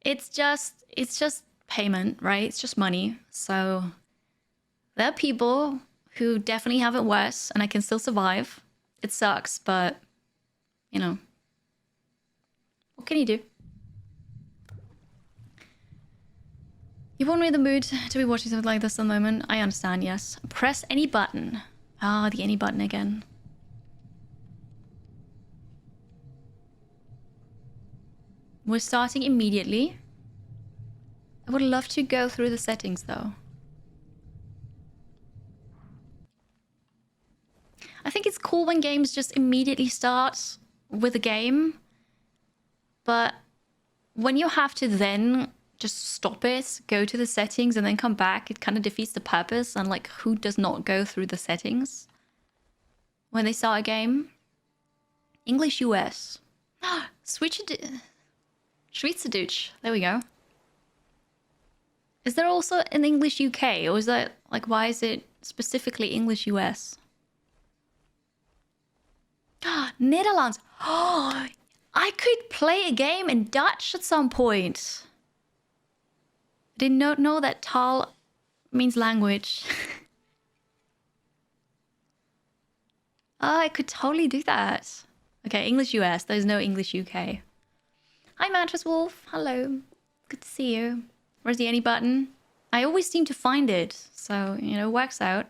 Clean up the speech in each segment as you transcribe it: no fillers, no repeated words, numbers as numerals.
it's just payment, right? It's just money. So there are people who definitely have it worse, and I can still survive. It sucks, but you know, what can you do? You won't be in the mood to be watching something like this at the moment. I understand, yes. Press any button. Ah, the any button again. We're starting immediately. I would love to go through the settings though. I think it's cool when games just immediately start with a game. But when you have to then just stop it, go to the settings, and then come back, it kind of defeats the purpose. And like, who does not go through the settings when they start a game? English US. Schweizerdeutsch. There we go. Is there also an English UK? Or is that, like, why is it specifically English US? Netherlands. Oh, I could play a game in Dutch at some point. I did not know that taal means language. Oh, I could totally do that. Okay, English US. There's no English UK. Hi, Mattress Wolf. Hello. Good to see you. Where's the any button? I always seem to find it. So, you know, works out.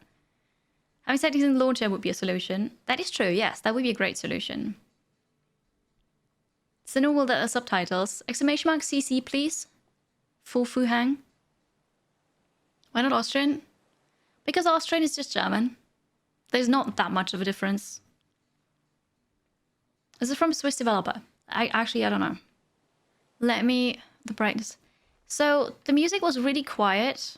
Having settings in the launcher would be a solution. That is true, yes. That would be a great solution. It's the normal that are subtitles. Exclamation mark CC, please. Full Fuhang. Why not Austrian? Because Austrian is just German. There's not that much of a difference. Is it from a Swiss developer? I don't know. Let me... the brightness. So, the music was really quiet.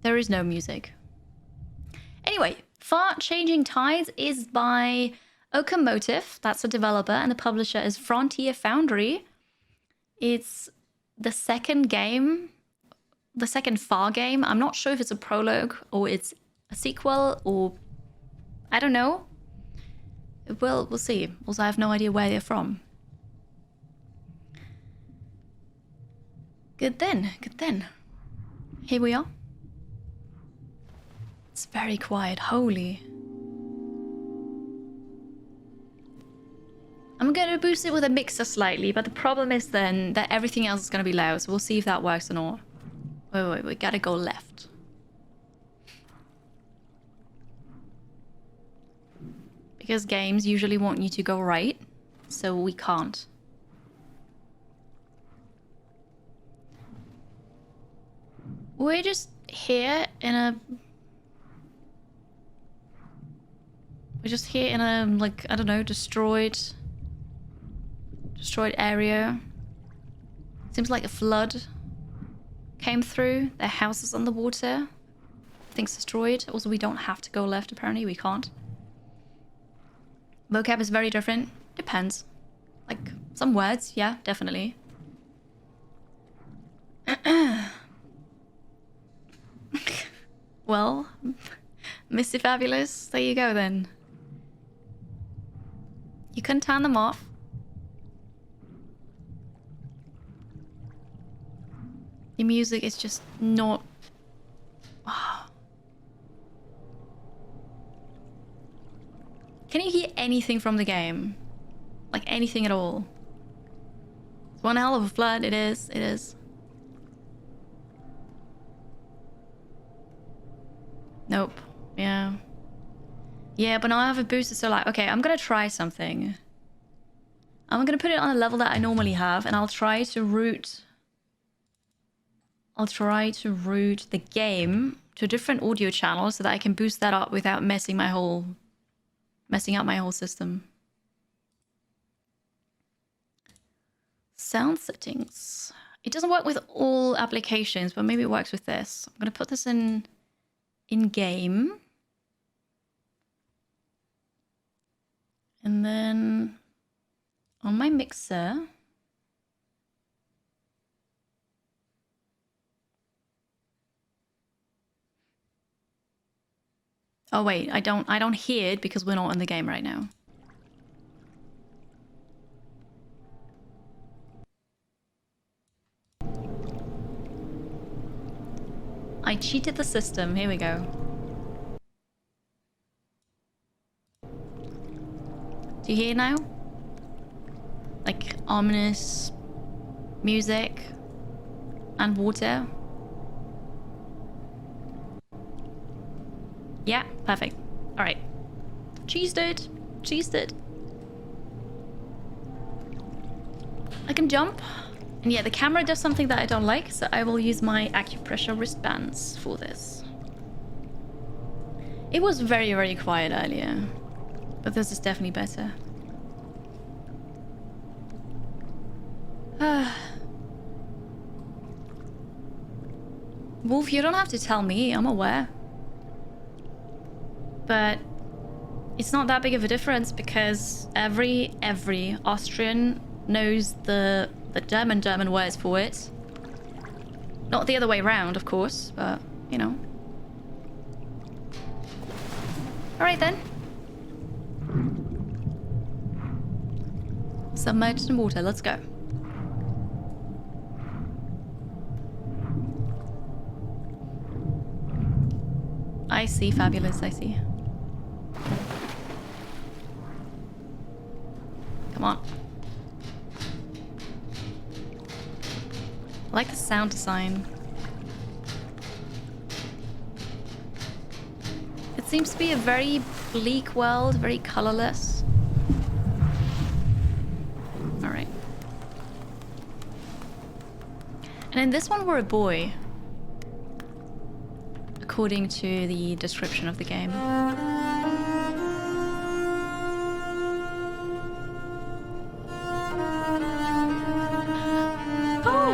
There is no music. Anyway, Far Changing Tides is by Okomotive. That's a developer, and the publisher is Frontier Foundry. It's the second game, the second Far game. I'm not sure if it's a prologue or it's a sequel or... I don't know. We'll see. Also, I have no idea where they're from. Good then, good then. Here we are. It's very quiet, holy. I'm gonna boost it with a mixer slightly, but the problem is then that everything else is gonna be loud, so we'll see if that works or not. Wait, we gotta go left. Because games usually want you to go right, so we can't. We're just here in a... We're just here in a, like, I don't know, destroyed area. Seems like a flood came through. Their house is underwater. Things destroyed. Also, we don't have to go left, apparently. We can't. Vocab is very different. Depends. Like, some words, yeah, definitely. Well, Mr. Fabulous, there you go then. You can turn them off. The music is just not... Oh. Can you hear anything from the game? Like anything at all? It's one hell of a flood, it is, it is. Nope. Yeah. Yeah, but now I have a booster, so like, okay, I'm gonna try something. I'm gonna put it on a level that I normally have, and I'll try to route the game to a different audio channel so that I can boost that up without messing up my whole system. Sound settings. It doesn't work with all applications, but maybe it works with this. I'm gonna put this in game. And then on my mixer, oh wait, I don't hear it because we're not in the game right now. I cheated the system. Here we go. Do you hear now? Like ominous music and water. Yeah, perfect. All right. Cheesed it. Cheesed it. I can jump. And yeah, the camera does something that I don't like, so I will use my acupressure wristbands for this. It was very, very quiet earlier, but this is definitely better. Wolf, you don't have to tell me, I'm aware. But it's not that big of a difference because every Austrian knows the German words for it. Not the other way around, of course, but you know. All right then. Submerged in water, let's go. I see, fabulous, I see. Come on. I like the sound design. It seems to be a very bleak world, very colorless. All right. And in this one, we're a boy, according to the description of the game.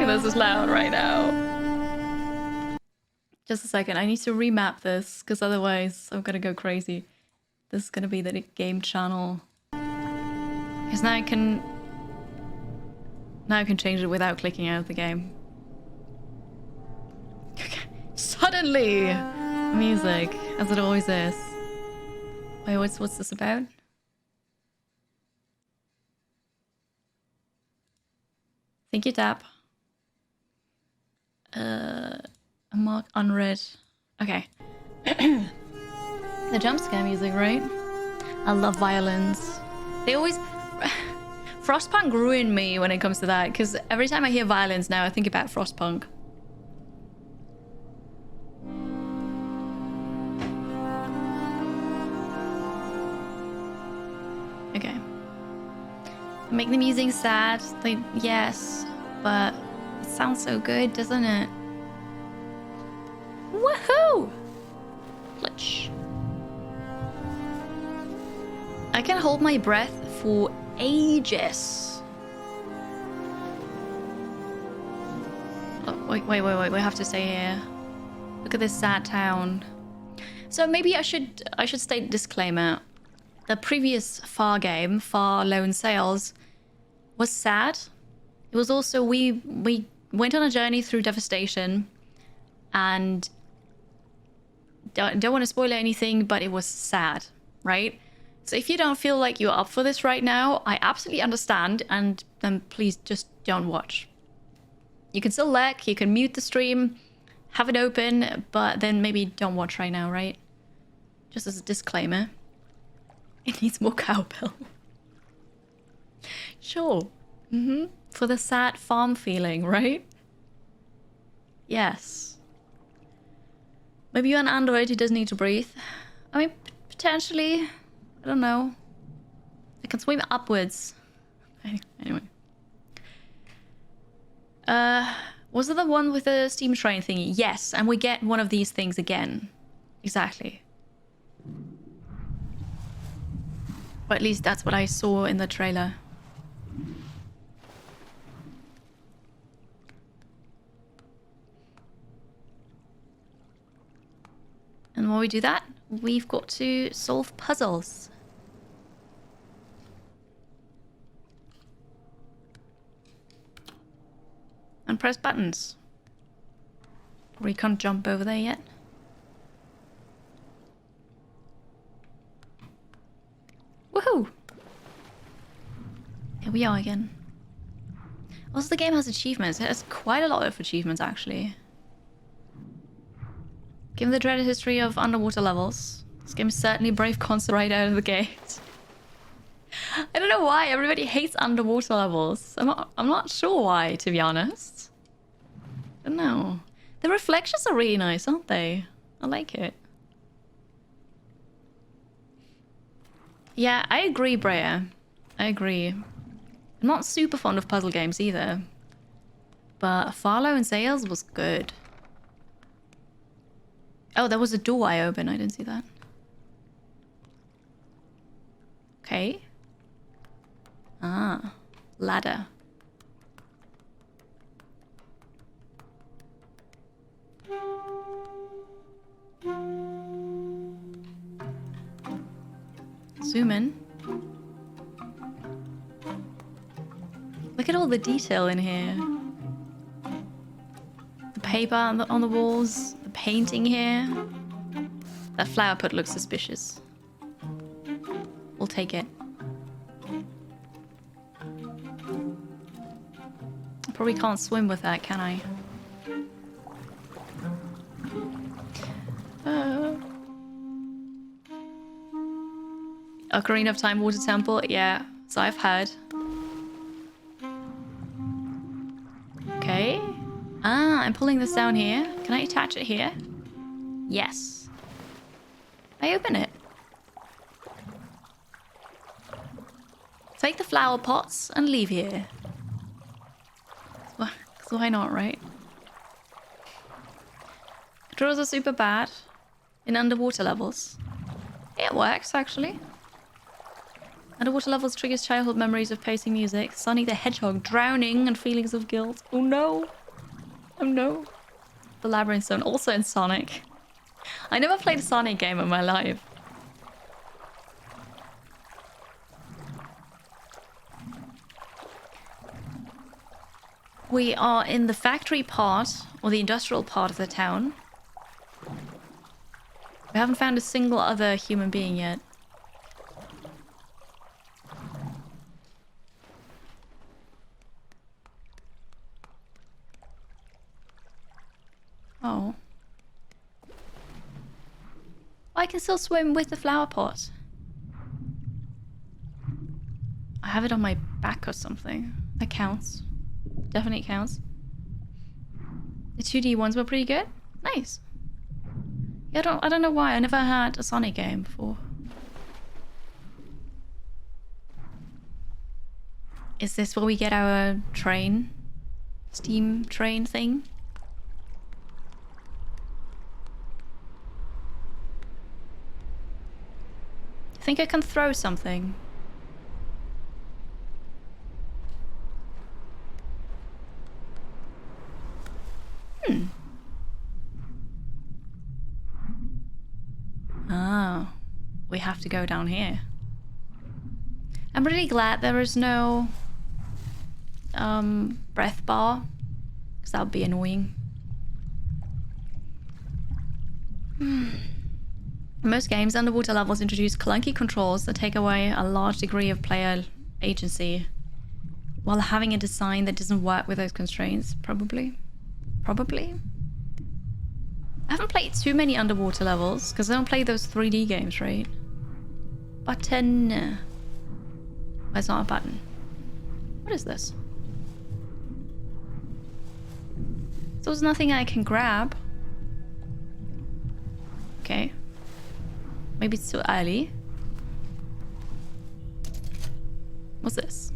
This is loud right now. Just a second, I need to remap this because otherwise I'm gonna go crazy. This is gonna be the game channel. Because now I can change it without clicking out of the game. Suddenly, music, as it always is. Wait, what's this about? Thank you, Tap. Mark unread. Okay. The jump scare music, right? I love violins. They always... Frostpunk ruined me when it comes to that, because every time I hear violins now, I think about Frostpunk. Okay. Make the music sad, like, yes, but it sounds so good, doesn't it? Woohoo! Glitch. I can hold my breath for ages. Oh, wait, we have to stay here. Look at this sad town. So maybe I should state a disclaimer. The previous Far game, Far Lone Sails, was sad. It was also, we went on a journey through devastation, and don't want to spoil anything, but it was sad, right? So if you don't feel like you're up for this right now, I absolutely understand, and then please just don't watch. You can still like, you can mute the stream, have it open, but then maybe don't watch right now, right? Just as a disclaimer. It needs more cowbell. Sure. For the sad farm feeling, right? Yes. Maybe you're an android who doesn't need to breathe. I mean, potentially. I don't know. I can swim upwards. Anyway. Was it the one with the steam train thingy? Yes, and we get one of these things again. Exactly. Or at least that's what I saw in the trailer. And while we do that, we've got to solve puzzles. And press buttons. We can't jump over there yet. Woohoo! Here we are again. Also, the game has achievements. It has quite a lot of achievements, actually. Given the dreaded history of underwater levels, this game is certainly a brave concept right out of the gate. I don't know why everybody hates underwater levels. I'm not sure why, to be honest. I don't know. The reflections are really nice, aren't they? I like it. Yeah, I agree, Brea. I agree. I'm not super fond of puzzle games either. But Farlow and Sales was good. Oh, there was a door I opened. I didn't see that. Okay. Ah, ladder. Zoom in. Look at all the detail in here. The paper on the walls, the painting here. That flower pot looks suspicious. We'll take it. I probably can't swim with that, can I? Ocarina of Time Water Temple, yeah, so I've heard. Okay. Ah, I'm pulling this down here. Can I attach it here? Yes. I open it. Take the flower pots and leave here. So why not, right? Controls are super bad in underwater levels. It works, actually. Underwater levels triggers childhood memories of pacing music, Sonic the Hedgehog drowning and feelings of guilt. Oh no. Oh no. The Labyrinth Zone, also in Sonic. I never played a Sonic game in my life. We are in the factory part, or the industrial part of the town. We haven't found a single other human being yet. Oh. I can still swim with the flower pot. I have it on my back or something. That counts. Definitely counts. The 2D ones were pretty good. Nice. Yeah, I don't know why. I never had a Sonic game before. Is this where we get our train? Steam train thing? I think I can throw something. Oh, we have to go down here. I'm really glad there is no breath bar, because that would be annoying. In most games, underwater levels introduce clunky controls that take away a large degree of player agency, while having a design that doesn't work with those constraints. Probably. I haven't played too many underwater levels, because I don't play those 3D games, right? Button. That's not a button. What is this? So there's nothing I can grab. Okay. Maybe it's too early. What's this?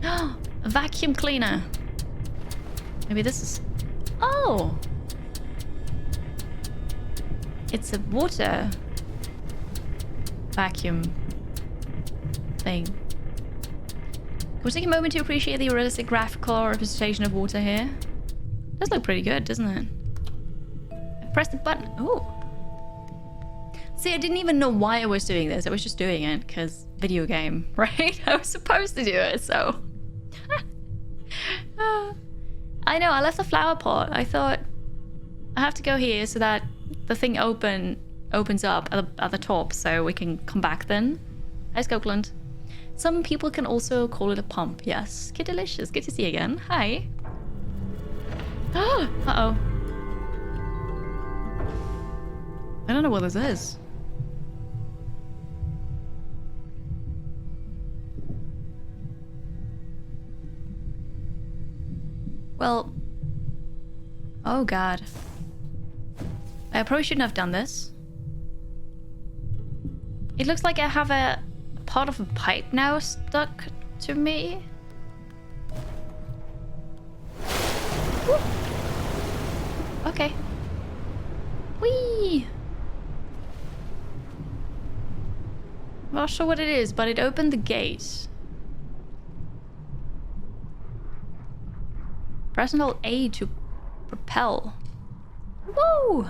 A vacuum cleaner. Maybe this is... Oh! It's a water vacuum thing. Can we take a moment to appreciate the realistic graphical representation of water here? It does look pretty good, doesn't it? I pressed the button. Oh. See, I didn't even know why I was doing this. I was just doing it because video game, right? I was supposed to do it, so... I know, I left the flower pot. I thought I have to go here so that the thing opens up at the top so we can come back then. Hi, Skokeland. Some people can also call it a pump. Yes. Kid Delicious. Good to see you again. Hi. Uh-oh. I don't know what this is. Well... Oh god. I probably shouldn't have done this. It looks like I have a part of a pipe now stuck to me. Woo. Okay. Whee! I'm not sure what it is, but it opened the gate. Press and hold A to propel. Woo!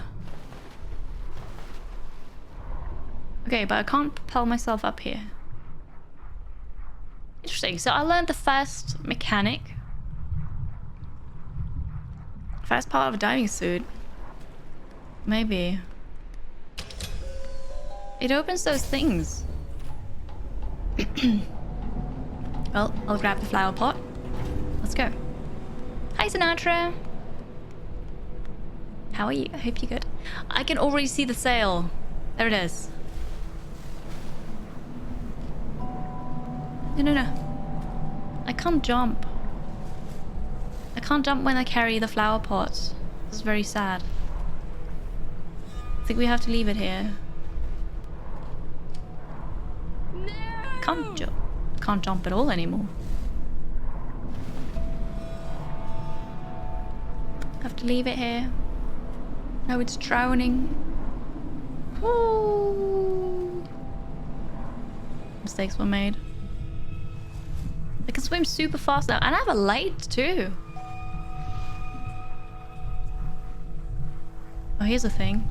Okay, but I can't propel myself up here. Interesting. So I learned the first mechanic. First part of a diving suit. Maybe. It opens those things. Well, I'll grab the flower pot. Let's go. Hi, Sinatra. How are you? I hope you're good. I can already see the sail. There it is. No, no, no. I can't jump. I can't jump when I carry the flower pot. It's very sad. I think we have to leave it here. No! Can't jump at all anymore. Have to leave it here. No, it's drowning. Ooh. Mistakes were made. I can swim super fast now, and I have a light too. Oh, here's a thing.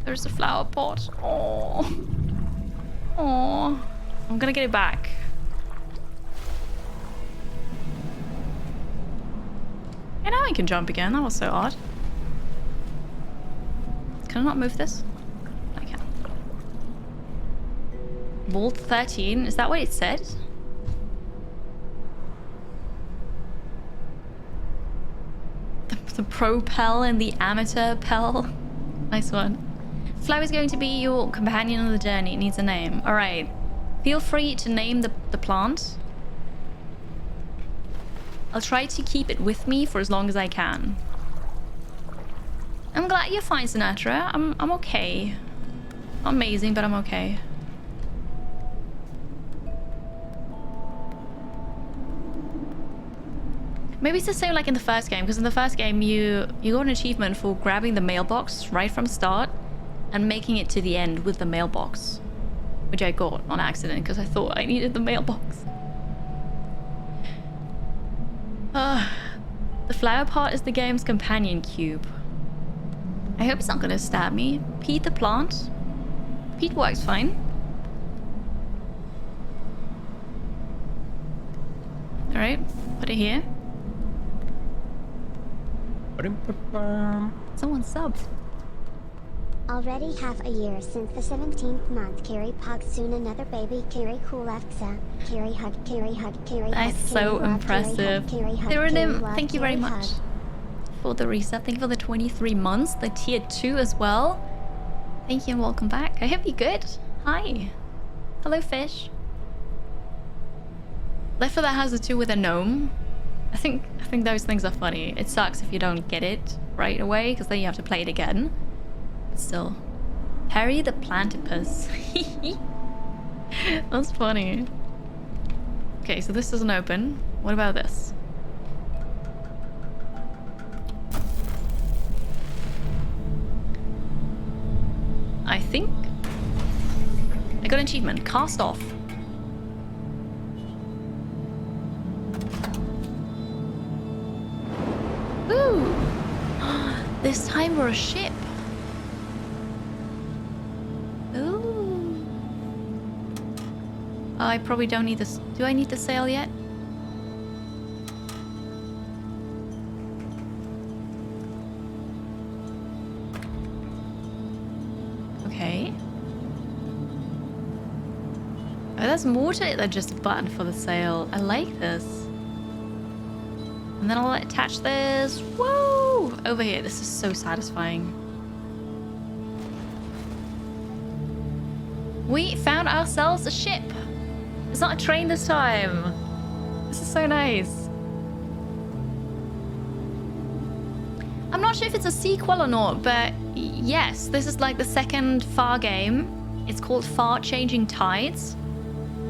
There's a flower pot. Oh, oh. I'm gonna get it back. And now I can jump again. That was so odd. Can I not move this? I can. Vault 13. Is that what it said? The pro Pell and the amateur Pell. Nice one. Flower is going to be your companion on the journey. It needs a name. Alright. Feel free to name the plant. I'll try to keep it with me for as long as I can. I'm glad you're fine, Sinatra. I'm okay. Not amazing, but I'm okay. Maybe it's the same like in the first game, because in the first game you got an achievement for grabbing the mailbox right from start and making it to the end with the mailbox, which I got on accident because I thought I needed the mailbox. The flower pot is the game's companion cube. I hope it's not gonna stab me. Pete the plant. Pete works fine. Alright, put it here. Someone subbed. Already half a year since the 17th month. Carry Pog, soon another baby. Carry cool Alexa. Carry hug, carry hug, carry hug. That's so impressive. Theronym, thank you very much for the reset. Thank you for the 23 months, the tier 2 as well. Thank you and welcome back. I hope you're good. Hi. Hello, fish. Left 4 Dead has the 2 with a gnome. I think those things are funny. It sucks if you don't get it right away, because then you have to play it again. But still. Harry the Plantipus. That's funny. Okay, so this doesn't open. What about this? I think I got an achievement. Cast off. Ooh! This time we're a ship. Ooh. I probably don't need this. Do I need the sail yet? Okay. Oh, there's more to it than just a button for the sail. I like this. And then I'll attach this. Whoa! Over here. This is so satisfying. We found ourselves a ship. It's not a train this time. This is so nice. I'm not sure if it's a sequel or not, but yes, this is like the second Far game. It's called Far Changing Tides.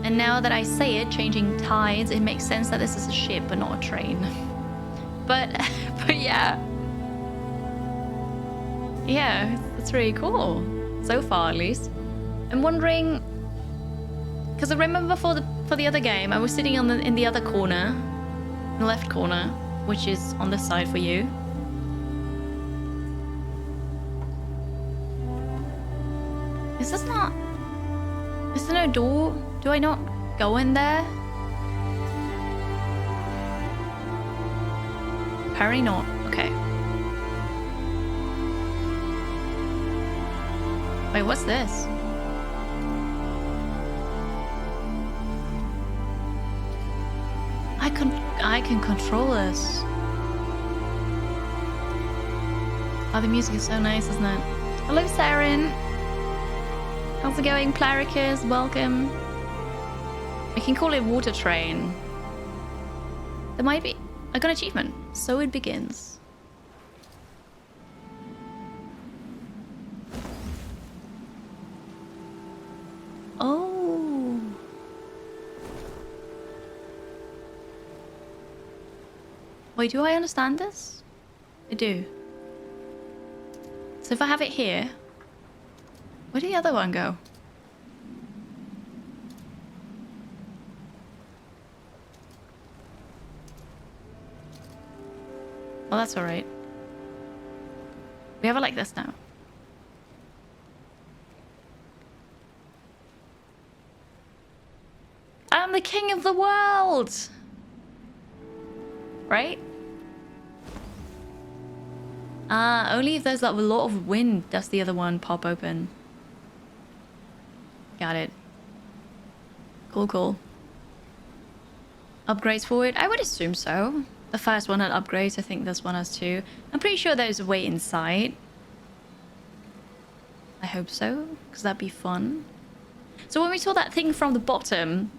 And now that I say it, Changing Tides, it makes sense that this is a ship but not a train. But yeah. Yeah, it's really cool. So far, at least. I'm wondering, because I remember for the other game, I was sitting in the other corner, in the left corner, which is on this side for you. Is this not? Is there no door? Do I not go in there? Apparently not. Okay. Wait, what's this? I can control this. Oh, the music is so nice, isn't it? Hello, Saren. How's it going, Plaricus? Welcome. I can call it Water Train. There might be... I got an achievement. So it begins. Oh. Wait, do I understand this? I do. So if I have it here... Where did the other one go? Well, that's alright. We have it like this now. I'm the king of the world! Right? Only if there's like a lot of wind does the other one pop open. Got it. Cool, cool. Upgrades for it? I would assume so. The first one had upgrades. I think this one has too. I'm pretty sure there's a way inside. I hope so, because that'd be fun. So when we saw that thing from the bottom,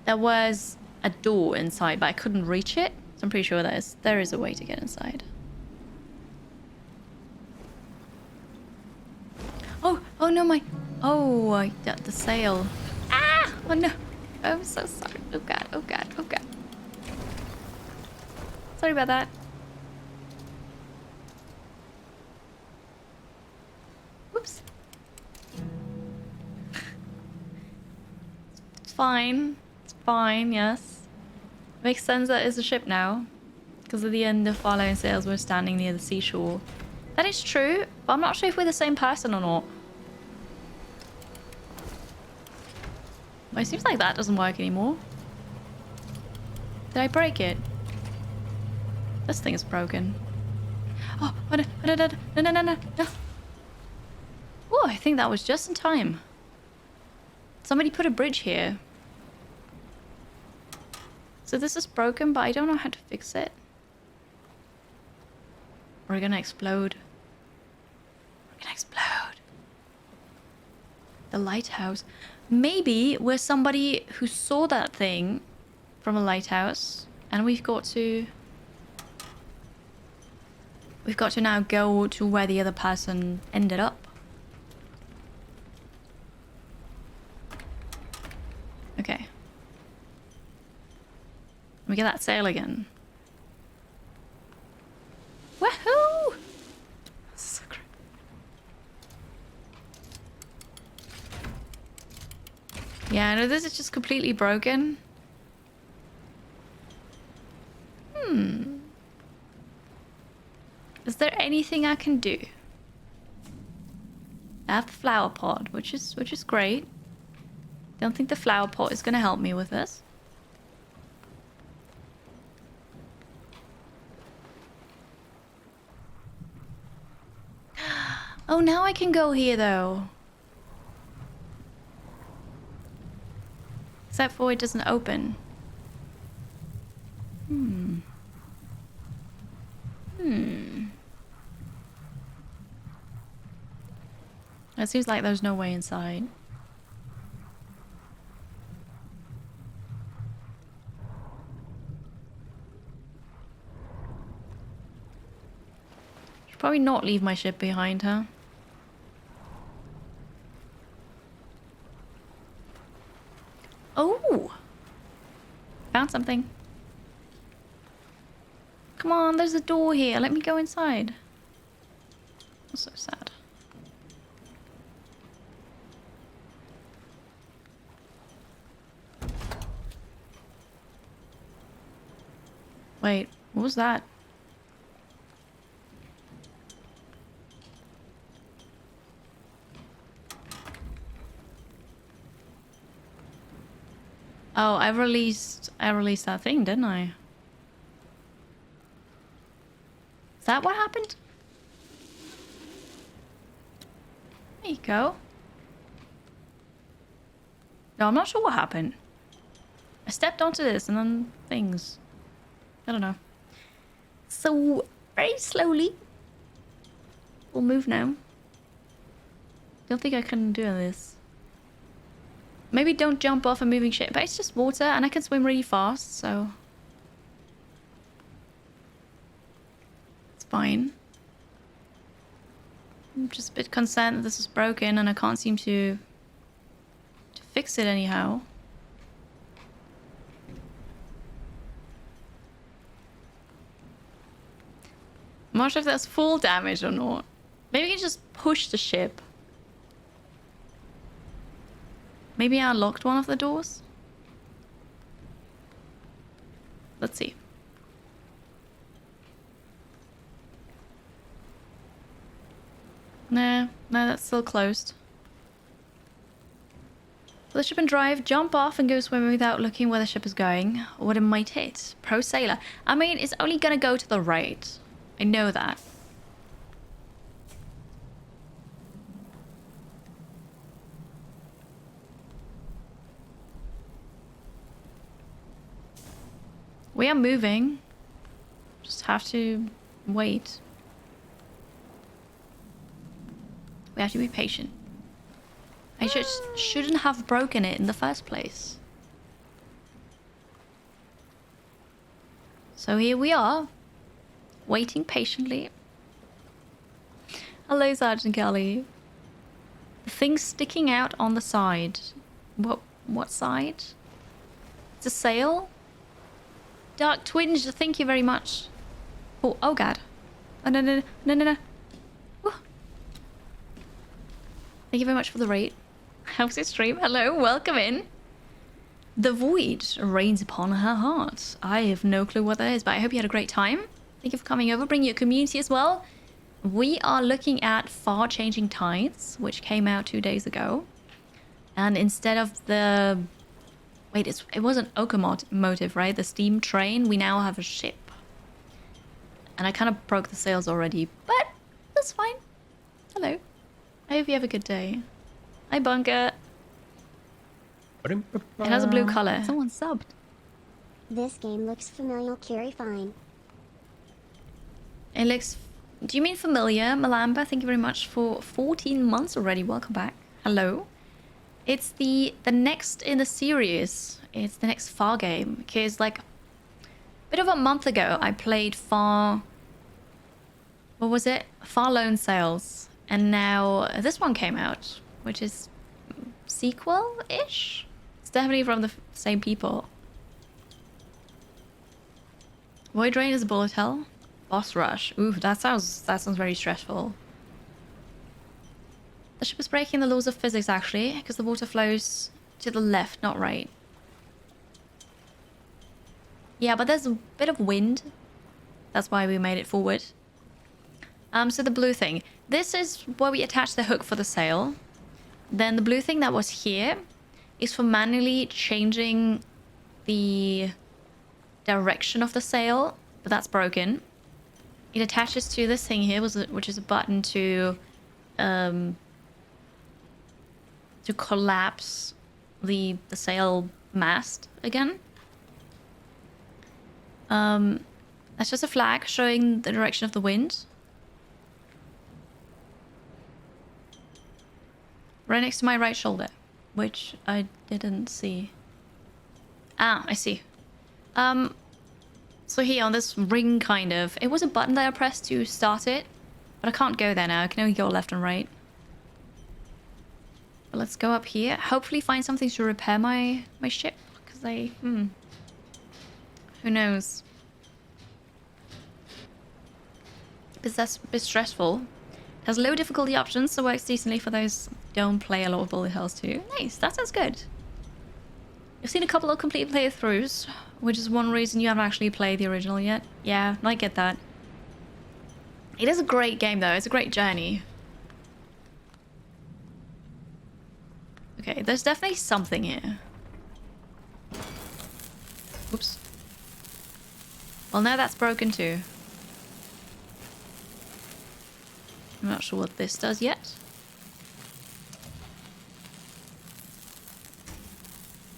there was a door inside, but I couldn't reach it. So I'm pretty sure there is a way to get inside. Oh no, my... Oh, I got the sail. Ah! Oh no. I'm so sorry. Oh god, oh god, oh god. Sorry about that. Whoops. It's fine. It's fine, yes. Makes sense that it's a ship now. Because at the end of following sails, we're standing near the seashore. That is true, but I'm not sure if we're the same person or not. Well, it seems like that doesn't work anymore. Did I break it? This thing is broken. Oh, no, no, no, no, no, no, no, no. Oh, I think that was just in time. Somebody put a bridge here. So this is broken, but I don't know how to fix it. We're gonna explode. We're gonna explode. The lighthouse. Maybe we're somebody who saw that thing from a lighthouse, and we've got to now go to where the other person ended up. Okay. We get that sail again. Woohoo! So great. Yeah, no, this is just completely broken. Is there anything I can do? I have the flower pot, which is great. Don't think the flower pot is gonna help me with this. Oh, now I can go here though. Except for it doesn't open. It seems like there's no way inside. Should probably not leave my ship behind, huh? Oh! Found something. Come on, there's a door here. Let me go inside. That's so sad. Wait, what was that? Oh, I released that thing, didn't I? Is that what happened? There you go. No, I'm not sure what happened. I stepped onto this and then things. I don't know. So, very slowly. We'll move now. Don't think I can do this. Maybe don't jump off a moving ship, but it's just water and I can swim really fast, so... it's fine. I'm just a bit concerned that this is broken and I can't seem to fix it anyhow. I'm not sure if that's full damage or not. Maybe we can just push the ship. Maybe I unlocked one of the doors? Let's see. No, that's still closed. The ship and drive, jump off and go swimming without looking where the ship is going. What it might hit. Pro sailor. I mean, it's only gonna go to the right. I know that. We are moving. Just have to wait. We have to be patient. I shouldn't have broken it in the first place. So here we are. Waiting patiently. Hello, Sergeant Kelly. The thing sticking out on the side. What side? It's a sail? Dark Twinge, thank you very much. Oh god. Oh, no. Woo. Thank you very much for the rate. How's your stream? Hello, welcome in. The void rains upon her heart. I have no clue what that is, but I hope you had a great time. Thank you for coming over, bringing your community as well. We are looking at Far Changing Tides, which came out 2 days ago. And instead of the... wait, it was an locomotive, right? The steam train. We now have a ship. And I kind of broke the sails already, but that's fine. Hello. I hope you have a good day. Hi, Bunker. It has a blue color. Someone subbed. This game looks familiar, Carrie Fine. It looks... do you mean familiar, Malamba? Thank you very much for 14 months already. Welcome back. Hello. It's the next in the series. It's the next Far game. Because, like, a bit of a month ago, I played Far... what was it? Far Lone Sails. And now this one came out, which is sequel-ish? It's definitely from the same people. Void Rain is a bullet hell. Boss Rush. Ooh, that sounds very stressful. The ship is breaking the laws of physics, actually, because the water flows to the left, not right. Yeah, but there's a bit of wind. That's why we made it forward. So the blue thing. This is where we attach the hook for the sail. Then the blue thing that was here is for manually changing the direction of the sail, but that's broken. It attaches to this thing here, which is a button to collapse the sail mast again. That's just a flag showing the direction of the wind. Right next to my right shoulder, which I didn't see. Ah, I see. So here on this ring kind of, it was a button that I pressed to start it, but I can't go there now. I can only go left and right. But let's go up here. Hopefully find something to repair my ship, because who knows? Because that's a bit stressful. It has low difficulty options, so works decently for those who don't play a lot of Bullet Hells too. Nice, that sounds good. I've seen a couple of complete playthroughs, which is one reason you haven't actually played the original yet. Yeah, I get that. It is a great game though, it's a great journey. Okay, there's definitely something here. Oops. Well, now that's broken too. I'm not sure what this does yet.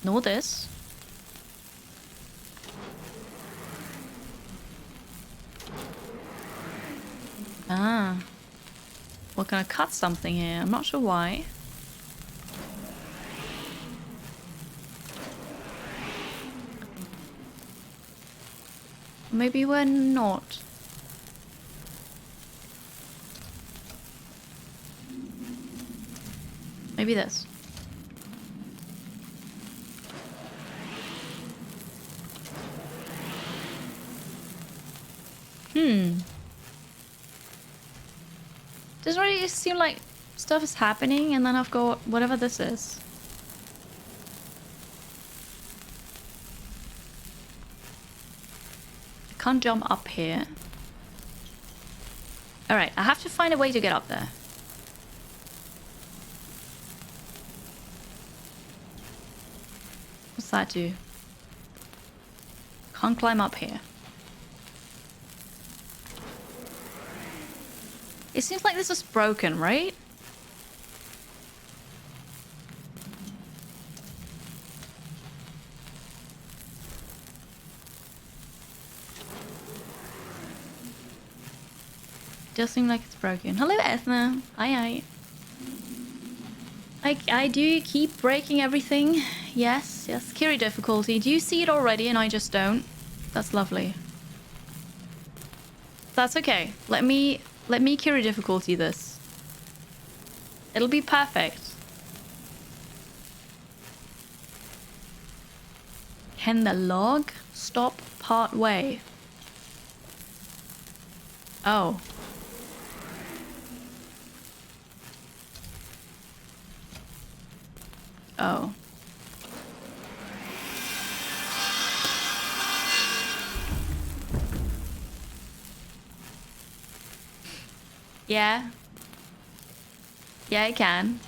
Nor this. Ah. We're gonna cut something here. I'm not sure why. Maybe we're not. Maybe this. Doesn't really seem like stuff is happening, and then I've got whatever this is. I can't jump up here. Alright, I have to find a way to get up there. What's that do? Can't climb up here. It seems like this is broken, right? Does seem like it's broken. Hello, Ethna. Hi. I do keep breaking everything. Yes. Kiri difficulty. Do you see it already and I just don't? That's lovely. That's okay. Let me Kiri difficulty this. It'll be perfect. Can the log stop part way? Oh. Oh. Yeah. Yeah, I can.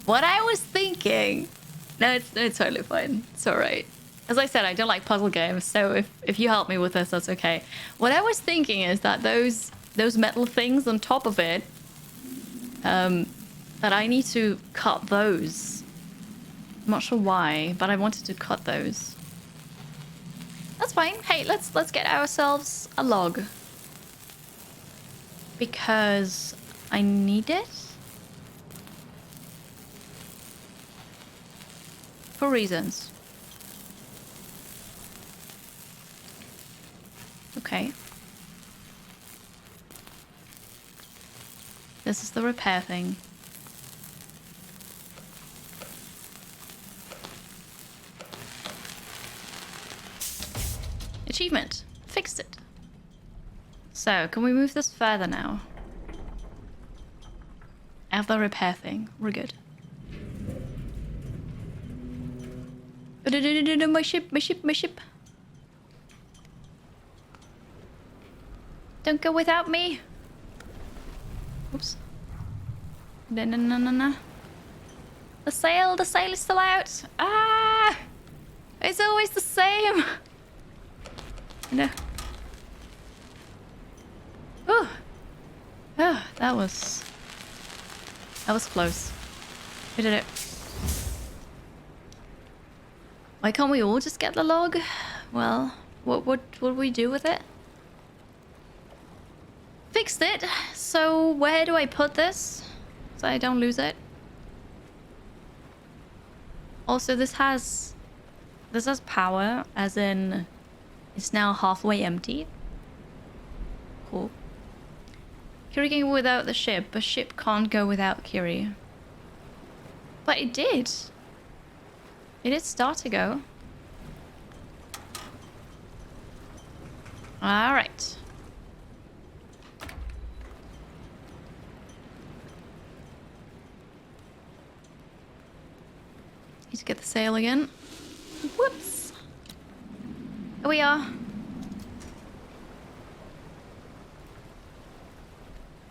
What I was thinking... No, it's totally fine. It's alright. As I said, I don't like puzzle games, so if you help me with this, that's okay. What I was thinking is that those metal things on top of it... that I need to cut those. I'm not sure why, but I wanted to cut those. That's fine. Hey, let's get ourselves a log. Because I need it. For reasons. Okay. This is the repair thing. Achievement. Fixed it. So, can we move this further now? I have the repair thing. We're good. My ship. Don't go without me. Oops. No. The sail is still out. Ah! It's always the same. No. Oh, that was close. We did it. Why can't we all just get the log? Well, what would we do with it? Fixed it. So where do I put this so I don't lose it? Also, this has power, as in it's now halfway empty. Cool. Kiri can go without the ship, but ship can't go without Kiri. But it did. It did start to go. All right. Need to get the sail again. Whoops. Here we are.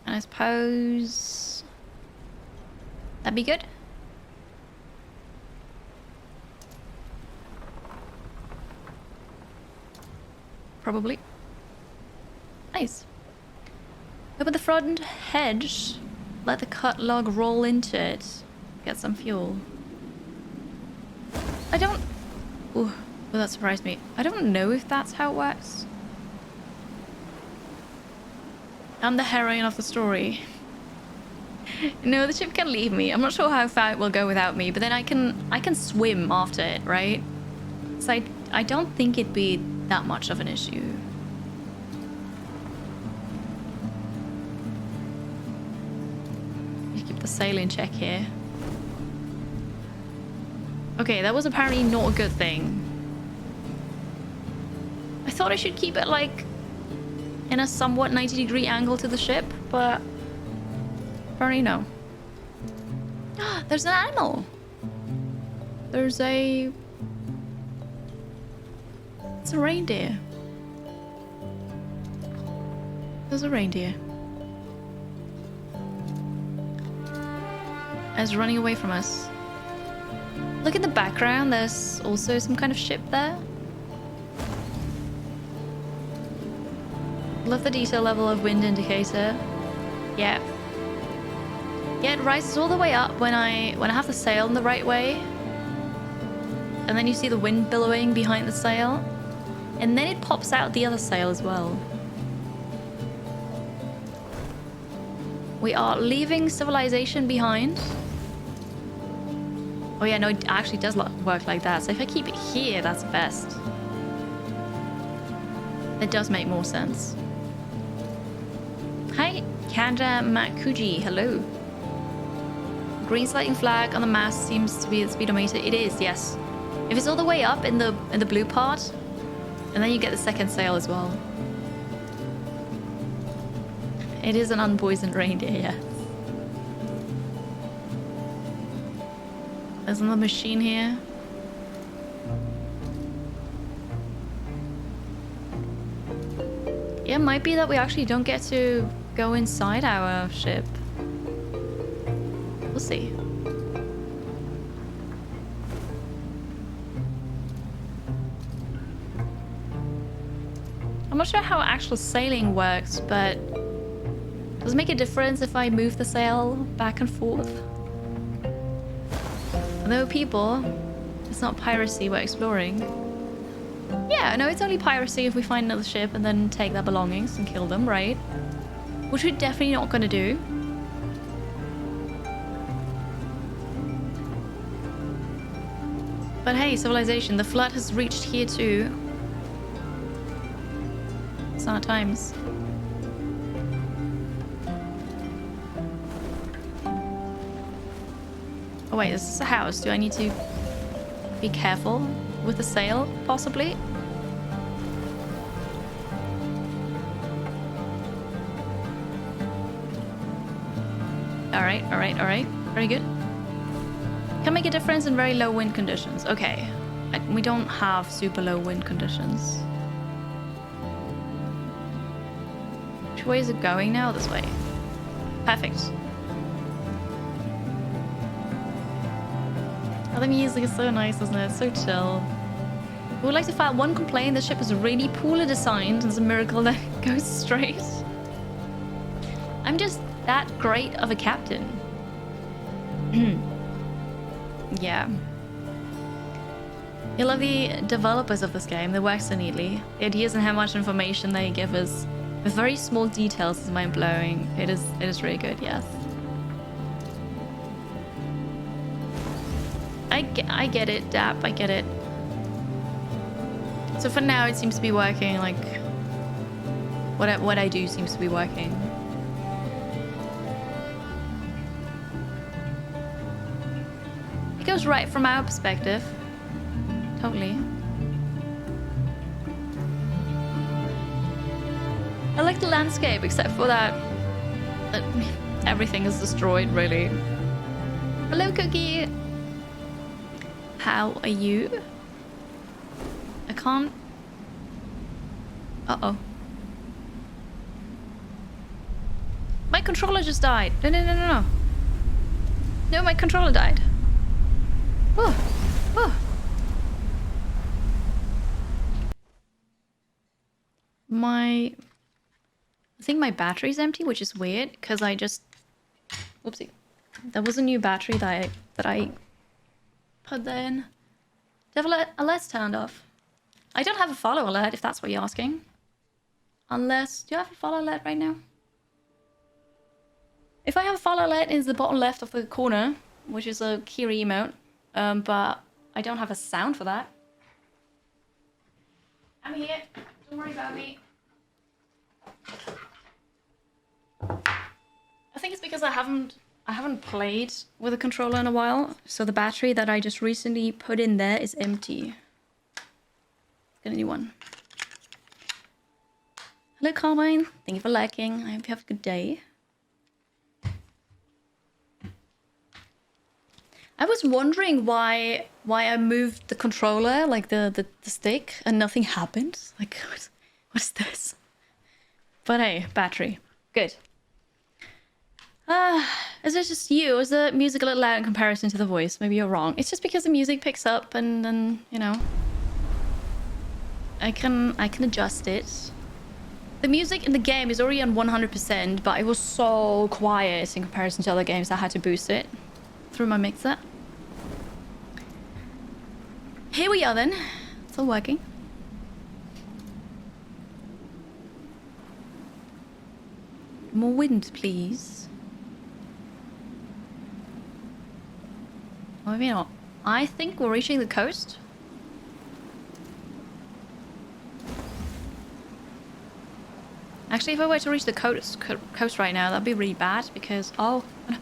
And I suppose that'd be good. Probably. Nice. Open the front hedge. Let the cut log roll into it. Get some fuel. I don't... Ooh, well, that surprised me. I don't know if that's how it works. I'm the heroine of the story. No, the ship can leave me. I'm not sure how far it will go without me, but then I can swim after it, right? So I don't think it'd be that much of an issue. You keep the sail in check here. Okay, that was apparently not a good thing. I thought I should keep it like in a somewhat 90-degree angle to the ship, but apparently no. There's an animal. It's a reindeer. There's a reindeer. It's running away from us. Look in the background, there's also some kind of ship there. Love the detail level of wind indicator. Yeah. Yeah, it rises all the way up when I have the sail in the right way. And then you see the wind billowing behind the sail. And then it pops out the other sail as well. We are leaving civilization behind. Oh yeah, no, it actually does work like that. So if I keep it here, that's best. It does make more sense. Hi, Kanda Makuji, hello. Green sliding flag on the mast seems to be the speedometer. It is, yes. If it's all the way up in the blue part, and then you get the second sail as well. It is an unpoisoned reindeer, yes. There's another machine here. Yeah, it might be that we actually don't get to go inside our ship. We'll see. I'm not sure how actual sailing works, but does it make a difference if I move the sail back and forth? Although people, it's not piracy, we're exploring. Yeah, no, it's only piracy if we find another ship and then take their belongings and kill them, right? Which we're definitely not gonna do. But hey, civilization, the flood has reached here too. Sign of times. Oh wait, this is a house. Do I need to be careful with the sail, possibly? Alright, alright, alright. Very good. Can make a difference in very low wind conditions. Okay. We don't have super low wind conditions. Which way is it going now? This way. Perfect. Oh, the music is so nice, isn't it? So chill. We would like to file one complaint. The ship is really poorly designed. It's a miracle that it goes straight. I'm just that great of a captain. Yeah. You love the developers of this game. They work so neatly. The ideas and how much information they give us with very small details is mind-blowing. It is really good, yes. I get it, Dap, I get it. So for now, it seems to be working, like... What I do seems to be working. It goes right from our perspective. Totally. I like the landscape, except for that everything is destroyed, really. Hello, Cookie. How are you? I can't... Uh-oh. My controller just died. No. No, my controller died. Oh. I think my battery's empty, which is weird, because I just... Whoopsie. There was a new battery that I put there in. Do you have alerts turned off? I don't have a follow alert, if that's what you're asking. Unless... Do you have a follow alert right now? If I have a follow alert, it's the bottom left of the corner, which is a Kiri emote. But I don't have a sound for that. I'm here. Don't worry about me. I think it's because I haven't played with a controller in a while, so the battery that I just recently put in there is empty. Get a new one. Hello, Carmine. Thank you for liking. I hope you have a good day. I was wondering why I moved the controller, like the stick, and nothing happened. Like, what's this? But hey, battery. Good. Is it just you? Or is the music a little loud in comparison to the voice? Maybe you're wrong. It's just because the music picks up and then, you know, I can adjust it. The music in the game is already on 100%, but it was so quiet in comparison to other games. I had to boost it through my mixer. Here we are then. It's all working. More wind, please. Or maybe not. I think we're reaching the coast. Actually, if I were to reach the coast right now, that'd be really bad because... Oh, no.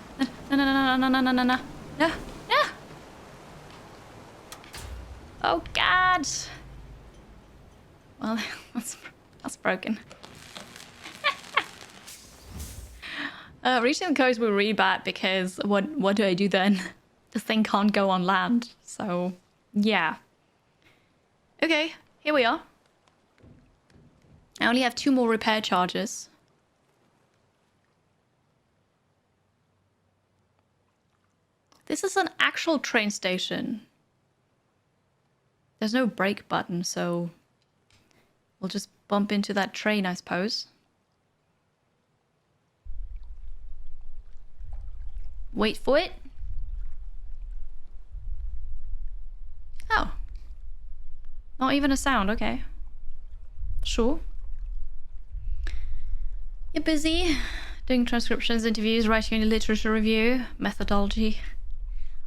Oh, God. Well, that's broken. Reaching the coast would be really bad because what do I do then? The thing can't go on land. So, yeah. Okay, here we are. I only have 2 more repair charges. This is an actual train station. There's no brake button, so we'll just bump into that train, I suppose. Wait for it. Oh. Not even a sound, okay. Sure. You're busy doing transcriptions, interviews, writing a literature review, methodology,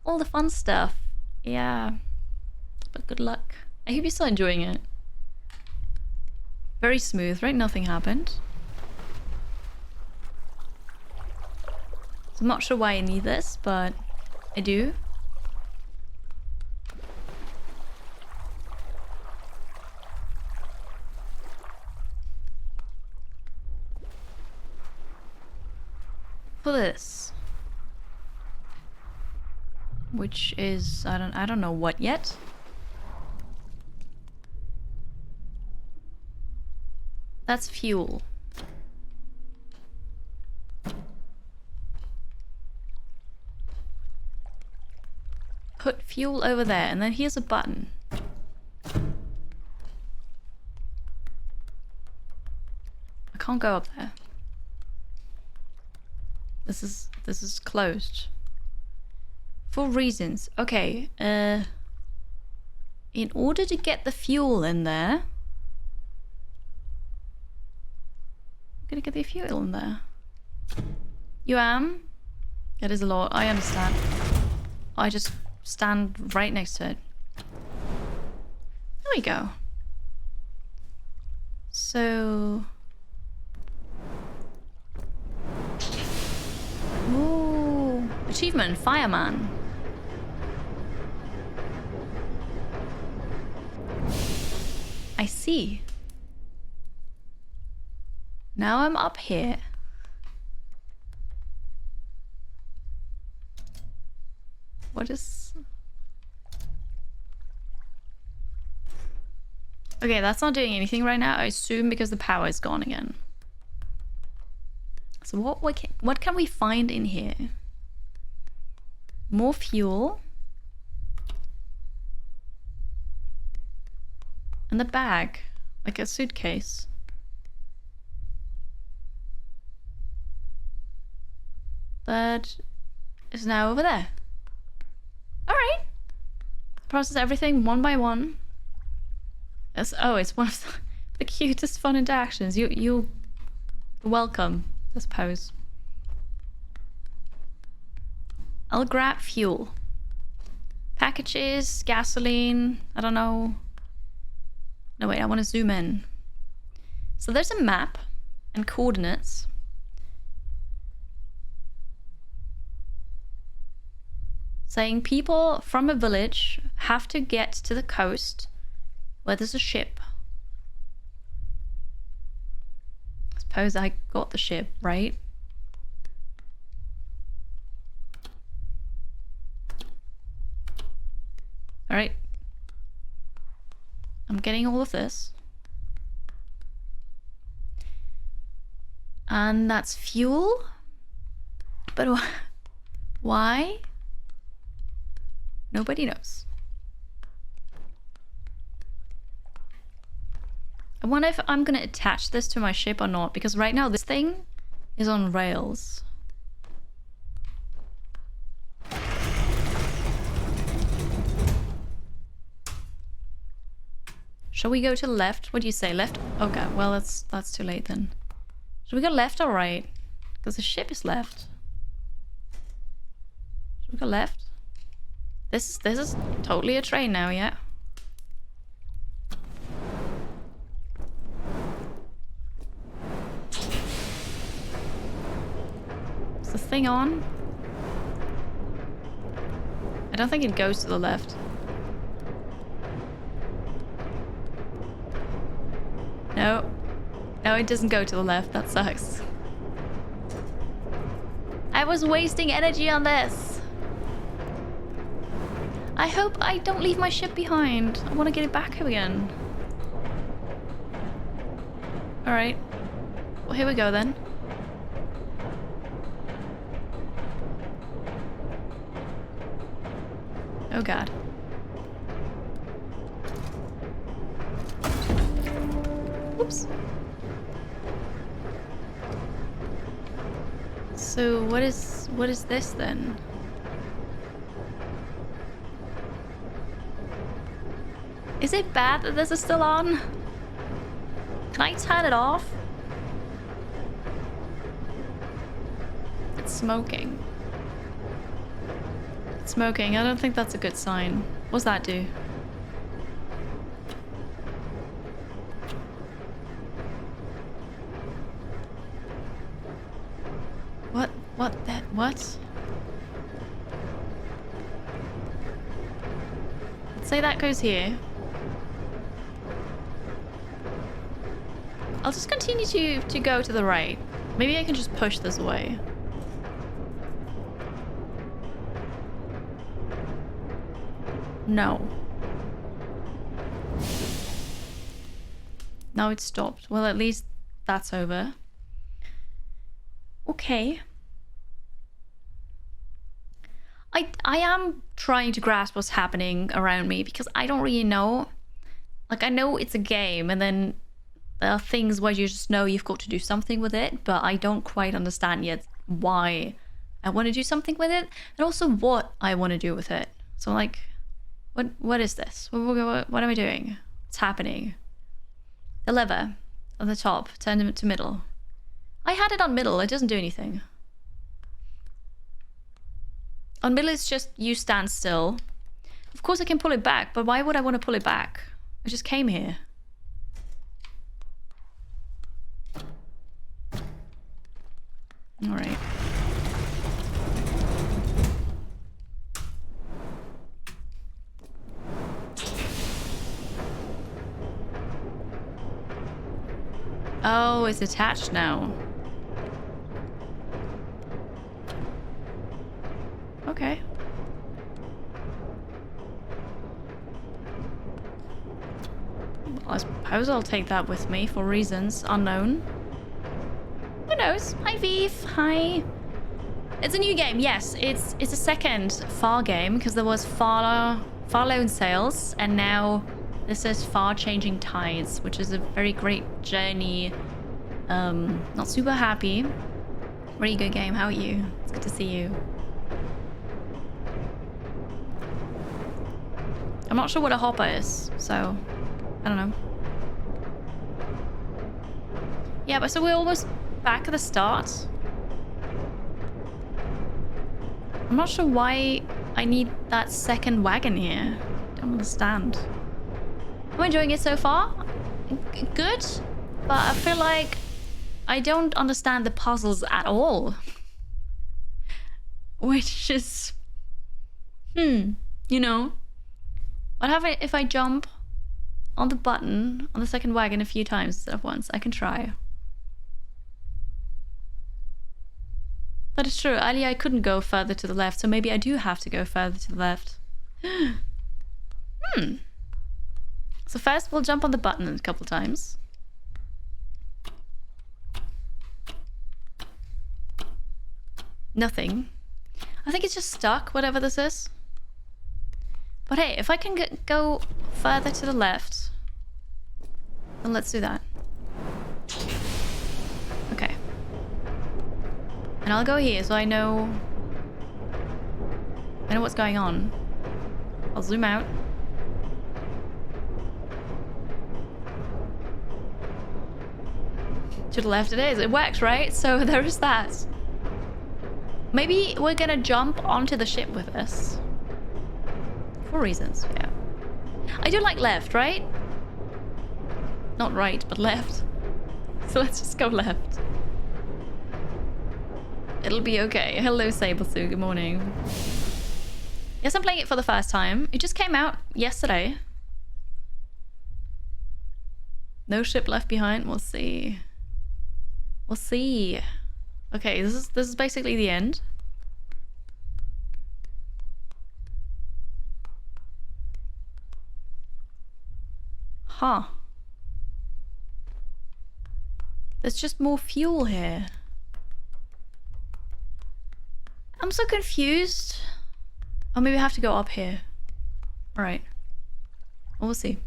all the fun stuff. Yeah. But good luck. I hope you're still enjoying it. Very smooth, right? Nothing happened. So I'm not sure why I need this, but I do. For this, which is I don't know what yet. That's fuel. Put fuel over there, and then here's a button. I can't go up there. This is closed. For reasons. Okay, in order to get the fuel in there, I'm gonna get the fuel in there. You am? It is a lot, I understand. I just stand right next to it. There we go. So... Ooh, achievement, fireman. I see. Now I'm up here. What is... Okay, that's not doing anything right now, I assume because the power is gone again. So what can we find in here? More fuel. And the bag, like a suitcase. That is now over there. Alright. Process everything one by one. Oh, it's one of the cutest fun interactions. You're welcome, I suppose. I'll grab fuel. Packages, gasoline, I don't know. No, wait, I want to zoom in. So there's a map and coordinates. Saying people from a village have to get to the coast where there's a ship. I suppose I got the ship, right? All right. I'm getting all of this. And that's fuel. But why? Nobody knows. I wonder if I'm gonna attach this to my ship or not, because right now this thing is on rails. Shall we go to the left? What do you say? Left? Okay, well that's too late then. Should we go left or right? Because the ship is left. Should we go left? This is totally a train now, yeah. Is the thing on? I don't think it goes to the left. No. No, it doesn't go to the left. That sucks. I was wasting energy on this. I hope I don't leave my ship behind. I want to get it back again. Alright. Well, here we go then. Oh god. Oops. So what is this then? Is it bad that this is still on? Can I turn it off? It's smoking. It's smoking. I don't think that's a good sign. What's that do? What? Let's say that goes here. I'll just continue to go to the right. Maybe I can just push this away. No. Now it's stopped. Well, at least that's over. Okay. I am trying to grasp what's happening around me because I don't really know. Like, I know it's a game and then there are things where you just know you've got to do something with it, but I don't quite understand yet why I want to do something with it and also what I want to do with it. So, like, What is this? What am I doing? What's happening? The lever on the top, turn it to middle. I had it on middle, it doesn't do anything. On middle it's just you stand still. Of course I can pull it back, but why would I want to pull it back? I just came here. Alright. Oh, it's attached now. Okay. Well, I suppose I'll take that with me for reasons unknown. Who knows? Hi, Viv. Hi. It's a new game. Yes, it's a second Far game because there was Far Lone Sails, and now this is Far Changing Tides, which is a very great journey. Not super happy. Really good game. How are you? It's good to see you. I'm not sure what a hopper is, so I don't know. Yeah, but so we're almost back at the start. I'm not sure why I need that second wagon here. Don't understand. I'm enjoying it so far. Good, but I feel like I don't understand the puzzles at all. Which is... you know. What happens if I jump on the button on the second wagon a few times instead of once? I can try. That is true. Earlier I couldn't go further to the left, so maybe I do have to go further to the left. So first we'll jump on the button a couple times. Nothing. I think it's just stuck, whatever this is. But hey, if I can go further to the left, then let's do that. Okay. And I'll go here so I know what's going on. I'll zoom out. To the left it is. It works, right? So there is that. Maybe we're gonna jump onto the ship with this. For reasons, yeah. I do like left, right? Not right, but left. So let's just go left. It'll be okay. Hello, Sablesue. Good morning. Yes, I'm playing it for the first time. It just came out yesterday. No ship left behind. We'll see. We'll see. Okay, this is basically the end. Huh. There's just more fuel here. I'm so confused. Oh, maybe I have to go up here. Alright. Well, we'll see.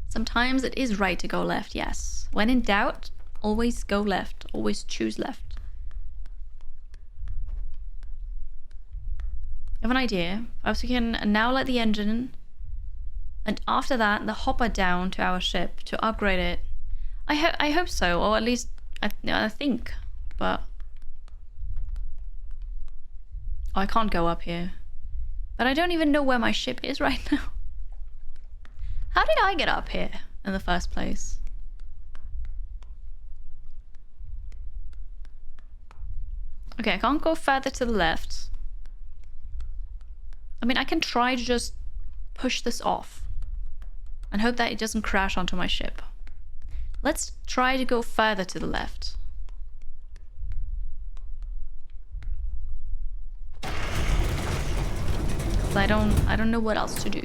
Sometimes it is right to go left, yes. When in doubt, always go left. Always choose left. I have an idea. Perhaps we can now light the engine. And after that, the hopper down to our ship to upgrade it. I hope so, or at least I think. But oh, I can't go up here. But I don't even know where my ship is right now. How did I get up here in the first place? Okay, I can't go further to the left. I mean, I can try to just push this off and hope that it doesn't crash onto my ship. Let's try to go further to the left. I don't know what else to do.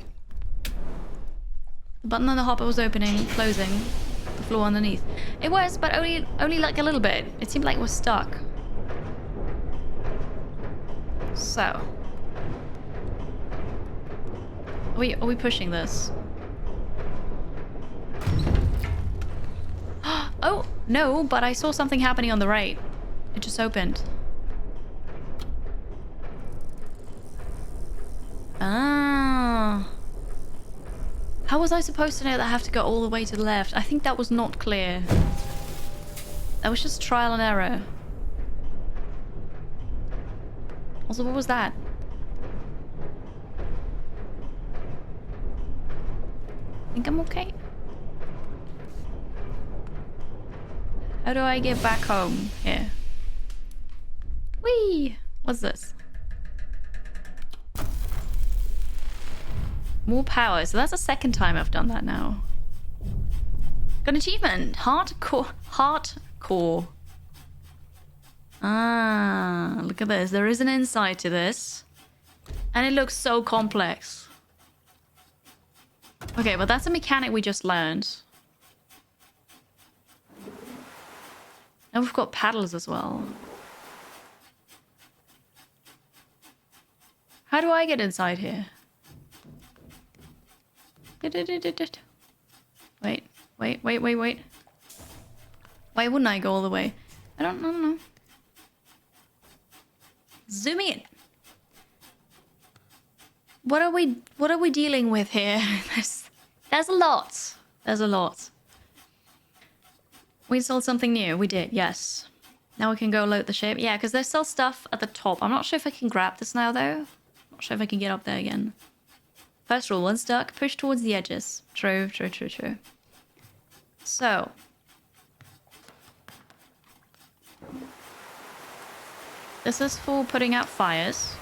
The button on the hopper was opening, closing the floor underneath. It was, but only like a little bit. It seemed like it was stuck. So, are we pushing this? Oh, no, but I saw something happening on the right. It just opened. Ah, How was I supposed to know that I have to go all the way to the left? I think that was not clear. That was just trial and error. Also, what was that? I think I'm okay. How do I get back home here? Whee! What's this? More power. So that's the second time I've done that now. Got an achievement. Heartcore. Ah, look at this. There is an inside to this. And it looks so complex. Okay, but that's a mechanic we just learned. Now we've got paddles as well. How do I get inside here? Wait. Why wouldn't I go all the way? I don't know. Zoom in. What are we dealing with here? There's a lot. There's a lot. We installed something new. We did, yes. Now we can go load the ship. Yeah, because there's still stuff at the top. I'm not sure if I can grab this now, though. Not sure if I can get up there again. First rule, once stuck, push towards the edges. True. So. This is for putting out fires.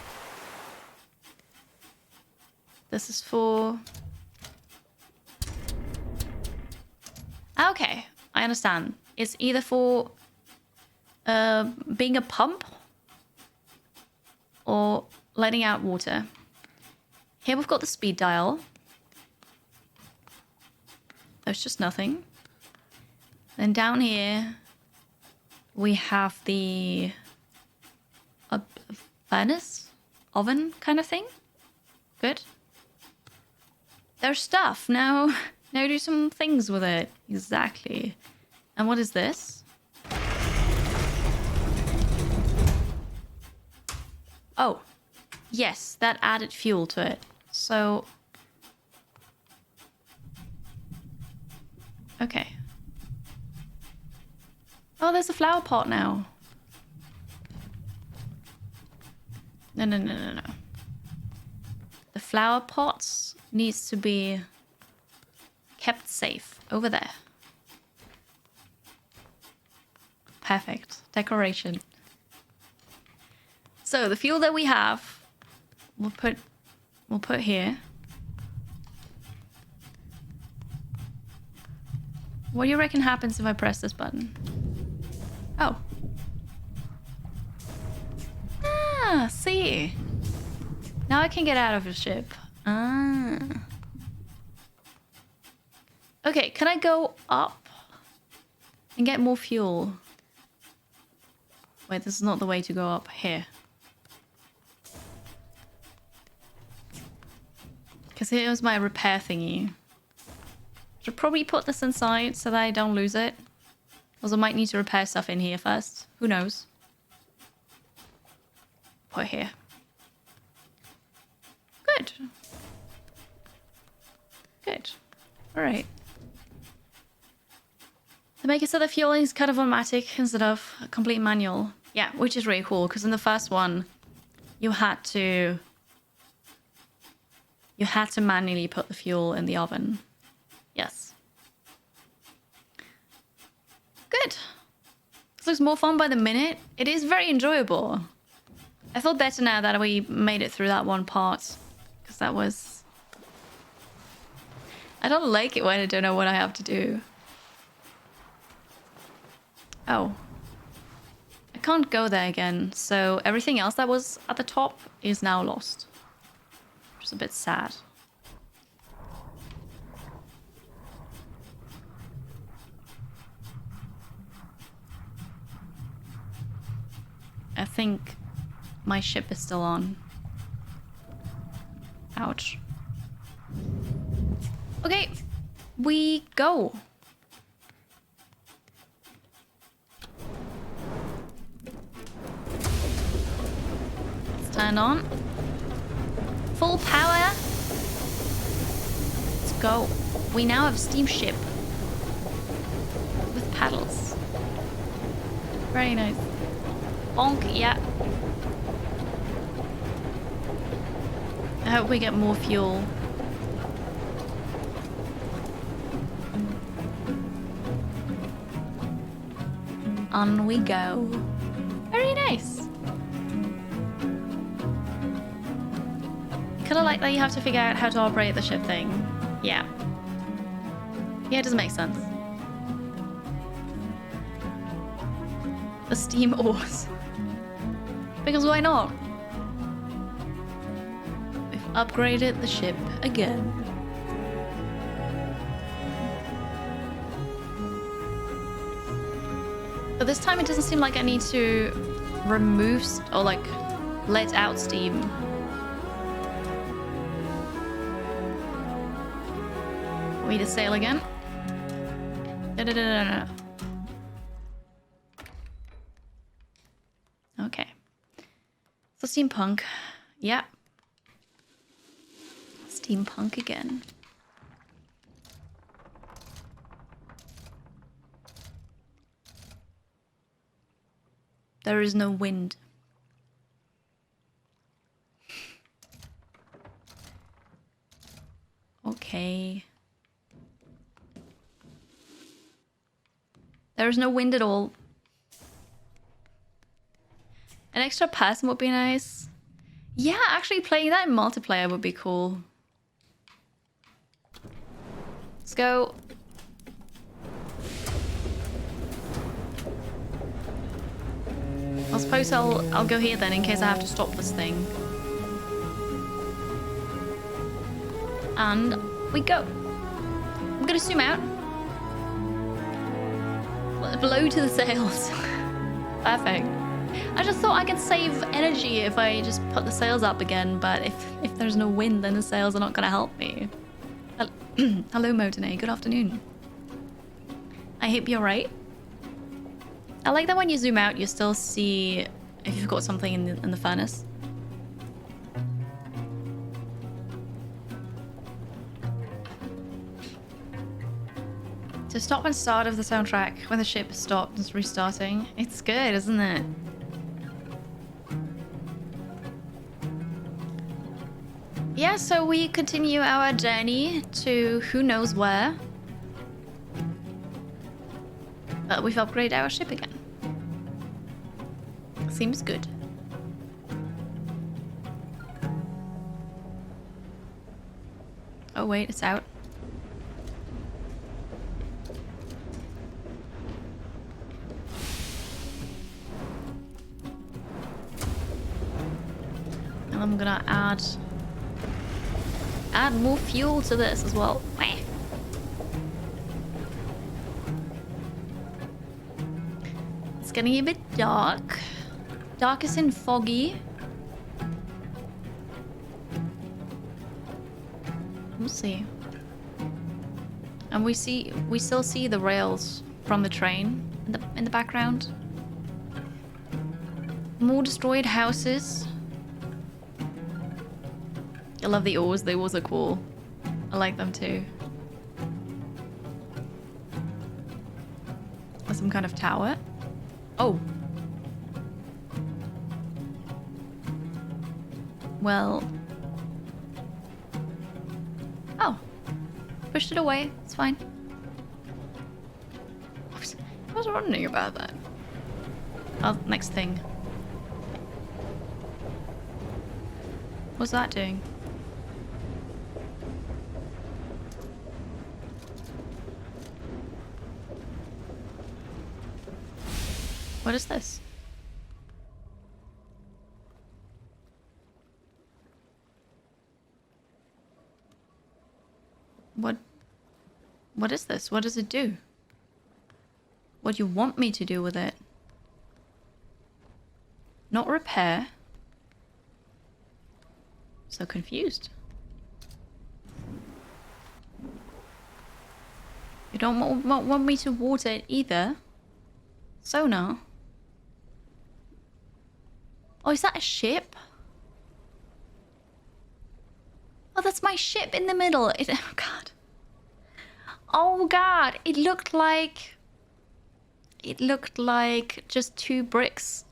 This is for... Okay, I understand. It's either for being a pump or letting out water. Here we've got the speed dial. There's just nothing. Then down here we have the furnace, oven kind of thing. Good. There's stuff. Now do some things with it. Exactly. And what is this? Oh. Yes, that added fuel to it. So... Okay. Oh, there's a flower pot now. No. The flower pots needs to be kept safe over there. Perfect. Decoration. So the fuel that we have, we'll put here. What do you reckon happens if I press this button? Oh. Ah, see. Now I can get out of the ship. Ah. Okay, can I go up and get more fuel? Wait, this is not the way to go up. Here. Because here's my repair thingy. Should probably put this inside so that I don't lose it. Also, might need to repair stuff in here first. Who knows? Put here. Good. Good. Alright. To make it so the fueling is kind of automatic instead of a complete manual. Yeah, which is really cool, because in the first one, you had to manually put the fuel in the oven. Yes. Good. This looks more fun by the minute. It is very enjoyable. I feel better now that we made it through that one part. Because that was... I don't like it when I don't know what I have to do. Oh. I can't go there again. So everything else that was at the top is now lost. Which is a bit sad. I think my ship is still on. Ouch. Okay, we go. Let's turn on. Full power. go. We now have a steamship with paddles. Very nice. Bonk, yeah. I hope we get more fuel. On we go. Very nice. Kind of like that you have to figure out how to operate the ship thing. Yeah. Yeah, it doesn't make sense. The steam oars. Because why not? We've upgraded the ship again. But this time it doesn't seem like I need to remove or like let out steam. Want me to sail again? No. Okay. So steampunk. Yeah. Steampunk again. There is no wind. Okay. There is no wind at all. An extra person would be nice. Yeah, actually playing that in multiplayer would be cool. Let's go. I suppose I'll go here then in case I have to stop this thing. And we go. I'm gonna zoom out. Blow to the sails. Perfect. I just thought I could save energy if I just put the sails up again, but if there's no wind, then the sails are not gonna help me. Hello, Modene. Good afternoon. I hope you're right. I like that when you zoom out, you still see if you've got something in the furnace. So stop and start of the soundtrack when the ship stops restarting. It's good, isn't it? Yeah, so we continue our journey to who knows where. But we've upgraded our ship again. Seems good. Oh wait, it's out. And I'm gonna add more fuel to this as well. It's getting a bit dark. Dark as in foggy. We'll see. And we still see the rails from the train in the background. More destroyed houses. I love the oars. The oars are cool. I like them too. There's some kind of tower. Oh. Well. Oh. Pushed it away. It's fine. I was wondering about that. Oh, next thing. What's that doing? What is this? What is this? What does it do? What do you want me to do with it? Not repair. So confused. You don't want me to water it either. Sonar. Oh, is that a ship? Oh, that's my ship in the middle. Oh, God. Oh god, it looked like just two bricks,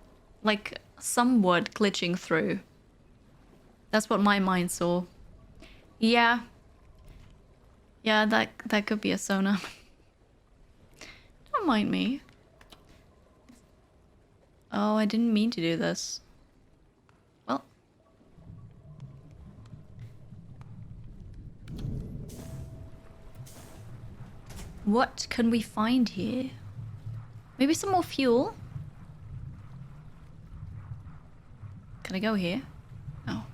like some wood glitching through. That's what my mind saw. Yeah. Yeah, that could be a sonar. Don't mind me. Oh, I didn't mean to do this. Well. What can we find here? Maybe some more fuel? Can I go here? Oh.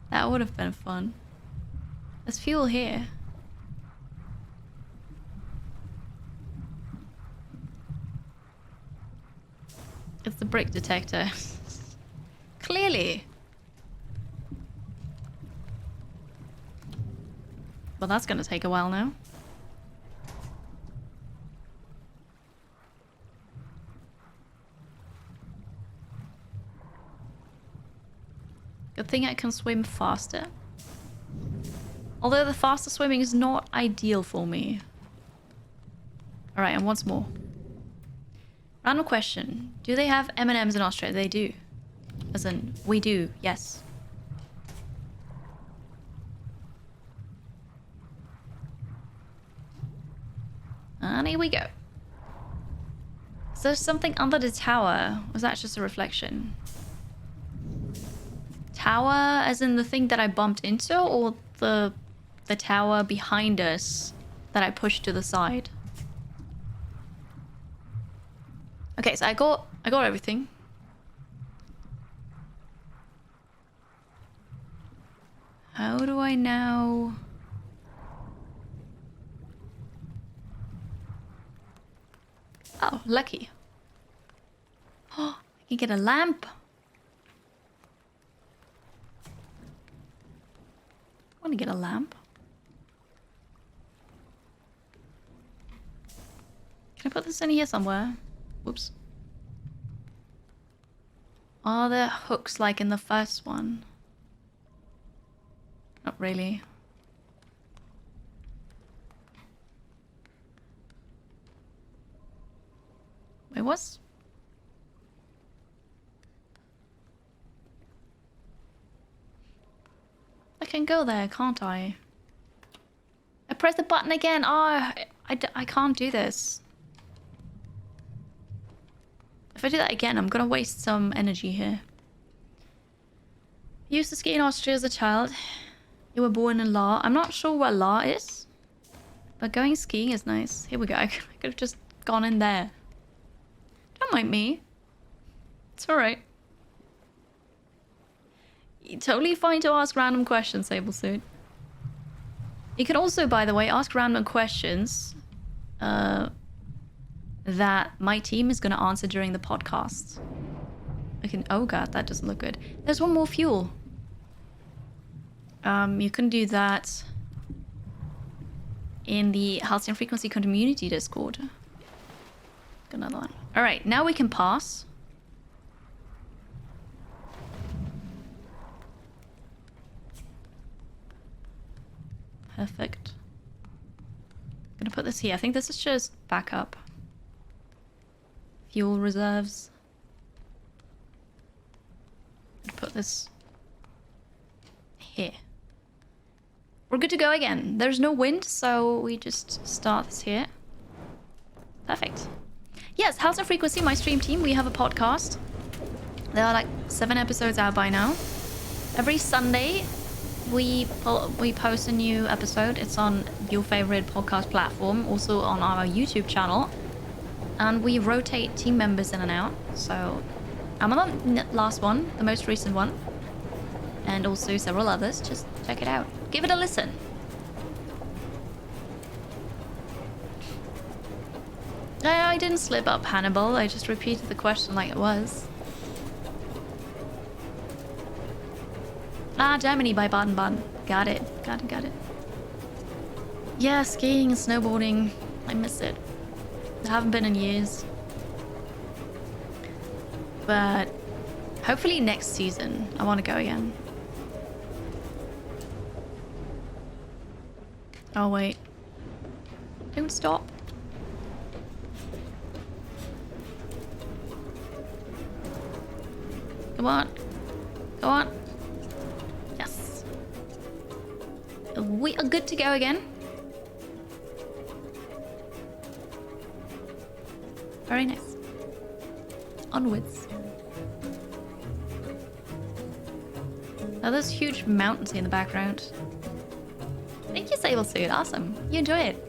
That would have been fun. There's fuel here. It's the brick detector. Clearly. Well, that's gonna take a while now. Good thing I can swim faster. Although the faster swimming is not ideal for me. Alright, and once more. Random question. Do they have M&Ms in Australia? They do. As in, we do, yes. And here we go. Is there something under the tower? Or was that just a reflection? Tower as in the thing that I bumped into, or the tower behind us that I pushed to the side? Okay, so I got everything. How do I now... Oh, lucky. Oh, I can get a lamp. I want to get a lamp. Can I put this in here somewhere? Whoops. Are there hooks like in the first one? Not really. Wait, what's... I can go there, can't I? I press the button again. Oh, I can't do this. If I do that again, I'm gonna waste some energy here. I used to ski in Austria as a child. You were born in La. I'm not sure where La is, but going skiing is nice. Here we go. I could have just gone in there. Don't mind me. It's alright. Totally fine to ask random questions, Sablesuit. You can also, by the way, ask random questions that my team is going to answer during the podcast. I can... Oh god, that doesn't look good. There's one more fuel. You can do that in the Halcyon Frequency Community Discord. Got another one. Alright, now we can pass. Perfect. Gonna put this here. I think this is just backup. Fuel reserves. Put this here. We're good to go again. There's no wind, so we just start this here. Perfect. Yes, House of Frequency, my stream team, we have a podcast. There are like 7 episodes out by now. Every Sunday, we post a new episode. It's on your favorite podcast platform, also on our YouTube channel. And we rotate team members in and out. So I'm on the last one, the most recent one. And also several others. Just check it out. Give it a listen. I didn't slip up, Hannibal. I just repeated the question like it was. Ah, Germany by Baden-Baden. Got it. Got it. Yeah, skiing and snowboarding. I miss it. I haven't been in years. But hopefully next season, I want to go again. Oh, wait. Don't stop. Come on. Come on. Yes. We are good to go again. Very nice. Onwards. Now there's huge mountains in the background. Thank you, Sable Suit. Awesome. You enjoy it.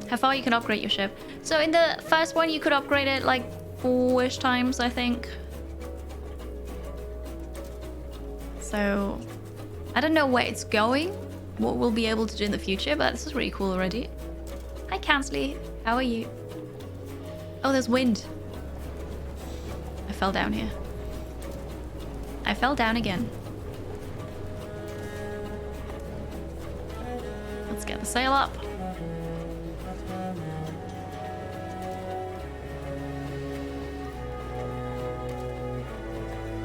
How far you can upgrade your ship. So in the first one, you could upgrade it like 4-ish times, I think. So I don't know where it's going, what we'll be able to do in the future, but this is really cool already. Hi, Kansley. How are you? Oh, there's wind. I fell down here. I fell down again. Let's get the sail up.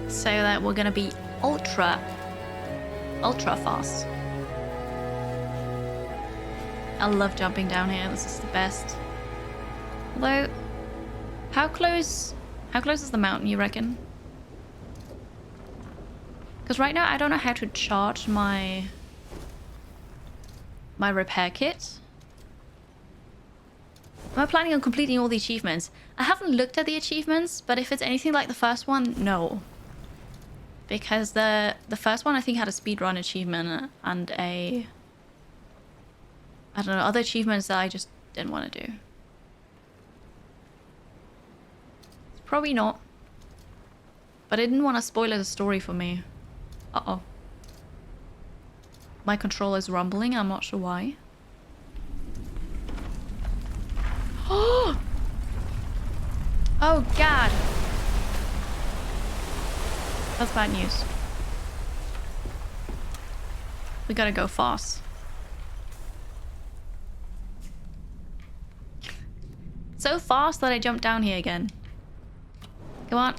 So that we're gonna be ultra fast. I love jumping down here. This is the best. Although, how close is the mountain, you reckon? Because right now I don't know how to charge my repair kit. Am I planning on completing all the achievements? I haven't looked at the achievements, but if it's anything like the first one, no. Because the first one I think had a speedrun achievement and a... I don't know, other achievements that I just didn't want to do. Probably not. But I didn't want to spoil the story for me. Uh-oh. My controller's rumbling, I'm not sure why. Oh! Oh god! That's bad news. We gotta go fast. So fast that I jumped down here again. Come on.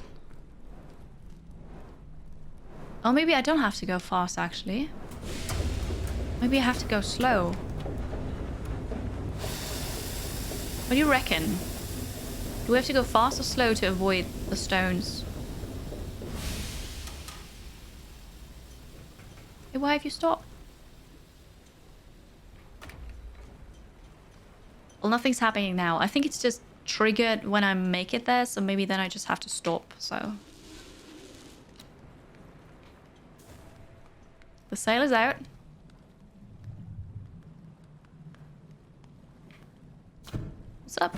Oh, maybe I don't have to go fast, actually. Maybe I have to go slow. What do you reckon? Do we have to go fast or slow to avoid the stones? Hey, why have you stopped? Well, nothing's happening now. I think it's just triggered when I make it there, so maybe then I just have to stop, so... The sail is out. What's up?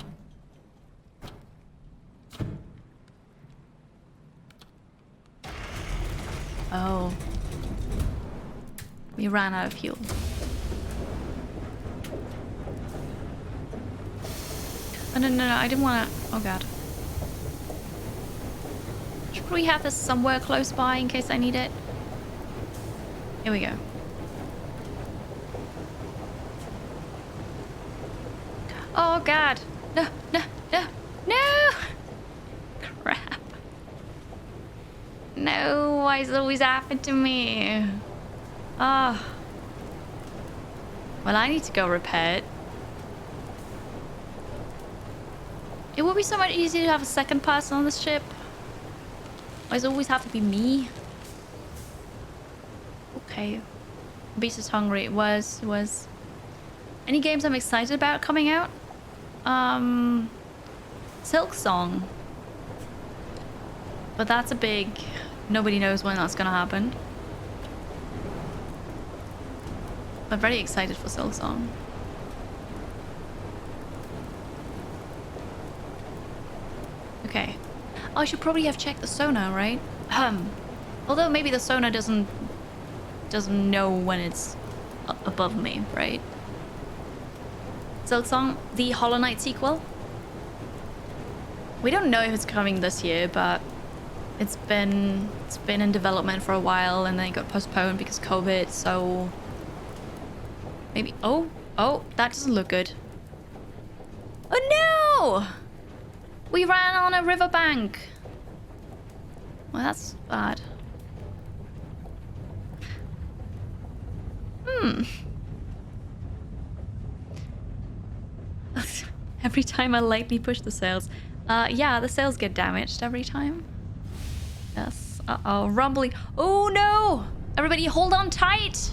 Oh. We ran out of fuel. Oh, no, I didn't want to... Oh, God. Should we have this somewhere close by in case I need it? Here we go. Oh, God. No. Crap. No, why does it always happen to me? Ah. Oh. Well, I need to go repair it. It would be so much easier to have a second person on this ship. Why does it always have to be me? Okay. Beast is hungry. It was. Any games I'm excited about coming out? Silk Song. But that's a big... Nobody knows when that's gonna happen. I'm very excited for Silk Song. Okay. Oh, I should probably have checked the sonar, right? Although maybe the sonar doesn't know when it's above me, right? Silk Song, the Hollow Knight sequel. We don't know if it's coming this year, but it's been in development for a while, and then it got postponed because of COVID. So maybe. Oh, that doesn't look good. Oh no! We ran on a riverbank. Well, that's bad. Every time I lightly push the sails. Yeah, the sails get damaged every time. Yes. Uh-oh, rumbling. Oh no! Everybody hold on tight!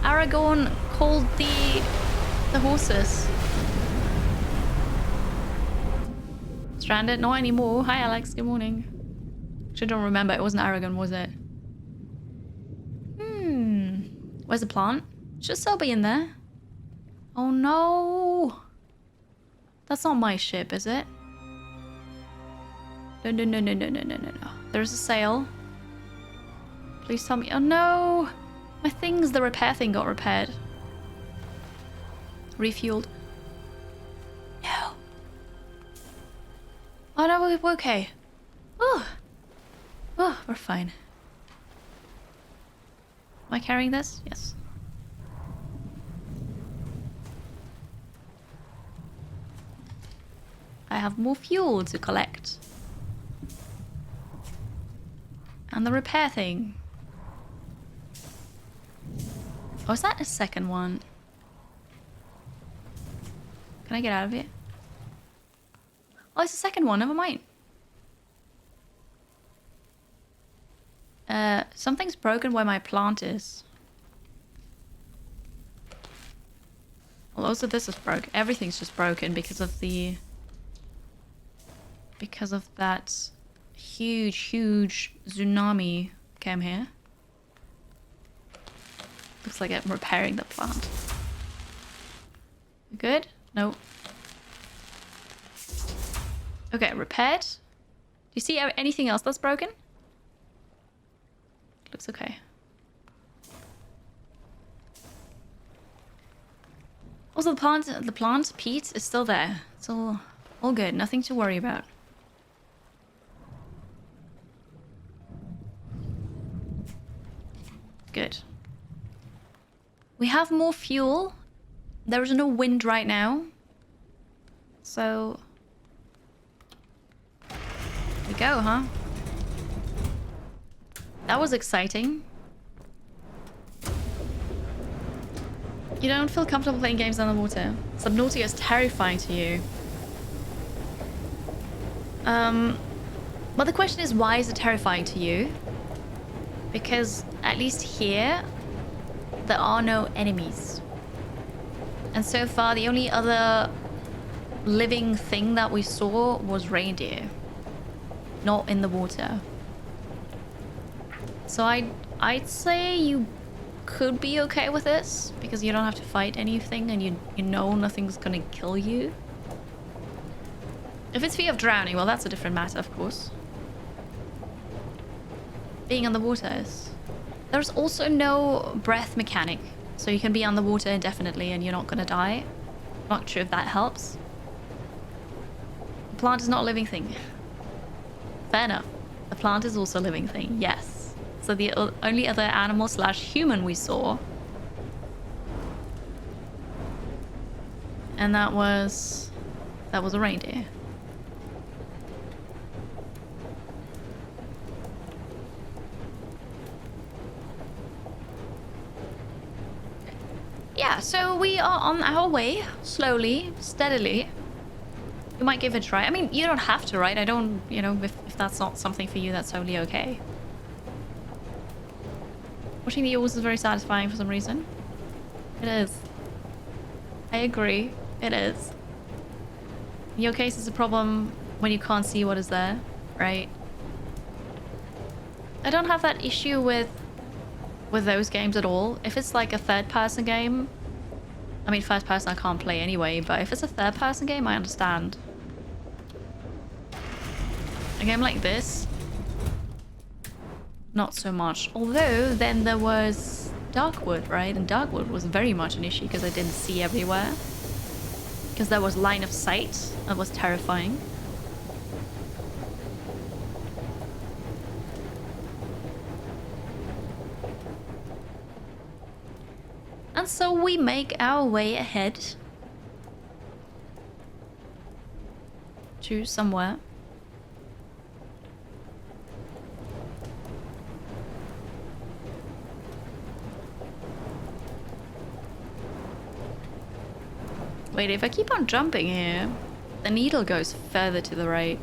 Aragorn called the horses. Stranded? Not anymore. Hi Alex, good morning. Actually, don't remember. It wasn't Aragorn, was it? Where's the plant? Should still be in there. Oh no! That's not my ship, is it? No, no, no, no, no, no, no, no, no. There's a sail. Please tell me. Oh no! My things, the repair thing got repaired. Refueled. No. Oh no, we're okay. Oh. Oh, we're fine. Am I carrying this? Yes. I have more fuel to collect. And the repair thing. Oh, is that a second one? Can I get out of it? Oh, it's the second one. Never mind. Something's broken where my plant is. Well, also this is broke. Everything's just broken because of the... Because of that huge, huge tsunami came here. Looks like I'm repairing the plant. Good? No. Okay, repaired. Do you see anything else that's broken? Looks okay. Also, the plant, peat, is still there. It's all good. Nothing to worry about. Good. We have more fuel. There is no wind right now. So... There we go, huh? That was exciting. You don't feel comfortable playing games underwater. Subnautica is terrifying to you. But the question is, why is it terrifying to you? Because at least here, there are no enemies. And so far, the only other living thing that we saw was reindeer. Not in the water. So I'd say you could be okay with this, because you don't have to fight anything and you know nothing's gonna kill you. If it's fear of drowning, well, that's a different matter, of course. Being underwater is... There's also no breath mechanic, so you can be underwater indefinitely and you're not gonna die. Not sure if that helps. The plant is not a living thing. Fair enough. The plant is also a living thing, yes. So the only other animal / human we saw, and that was a reindeer. Yeah, so we are on our way, slowly, steadily. You might give it a try. I mean, you don't have to, right? I don't, you know, if that's not something for you, that's totally okay. Watching the oars is very satisfying for some reason. It is. I agree. It is. In your case, it's a problem when you can't see what is there, right? I don't have that issue with those games at all. If it's like a third-person game... I mean, first-person I can't play anyway, but if it's a third-person game, I understand. A game like this... Not so much. Although, then there was Darkwood, right? And Darkwood was very much an issue because I didn't see everywhere. Because there was line of sight. That was terrifying. And so we make our way ahead to somewhere. Wait, if I keep on jumping here, the needle goes further to the right.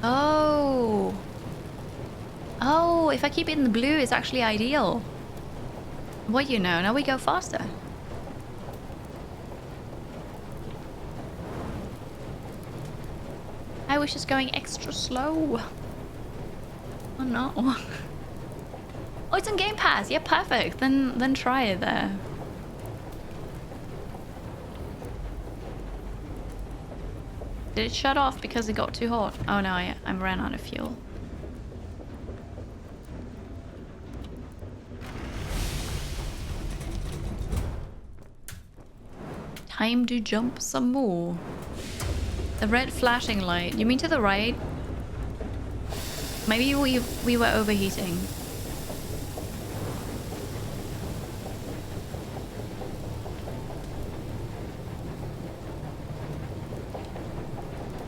Oh. Oh, if I keep it in the blue, it's actually ideal. What you know, now we go faster. I was just going extra slow. Oh no. Oh, it's on Game Pass. Yeah, perfect. Then try it there. Did it shut off because it got too hot? Oh no, I ran out of fuel. Time to jump some more. The red flashing light. You mean to the right? Maybe we were overheating.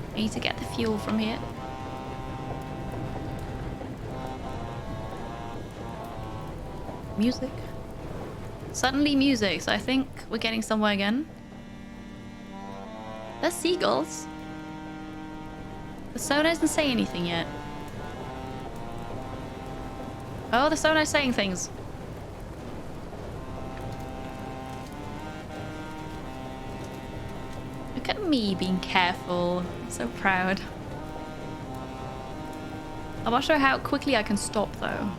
I need to get the fuel from here. Music. Suddenly music, so I think we're getting somewhere again. There's seagulls. The sonar doesn't say anything yet. Oh, the sonar's saying things. Look at me being careful. I'm so proud. I'm not sure how quickly I can stop though.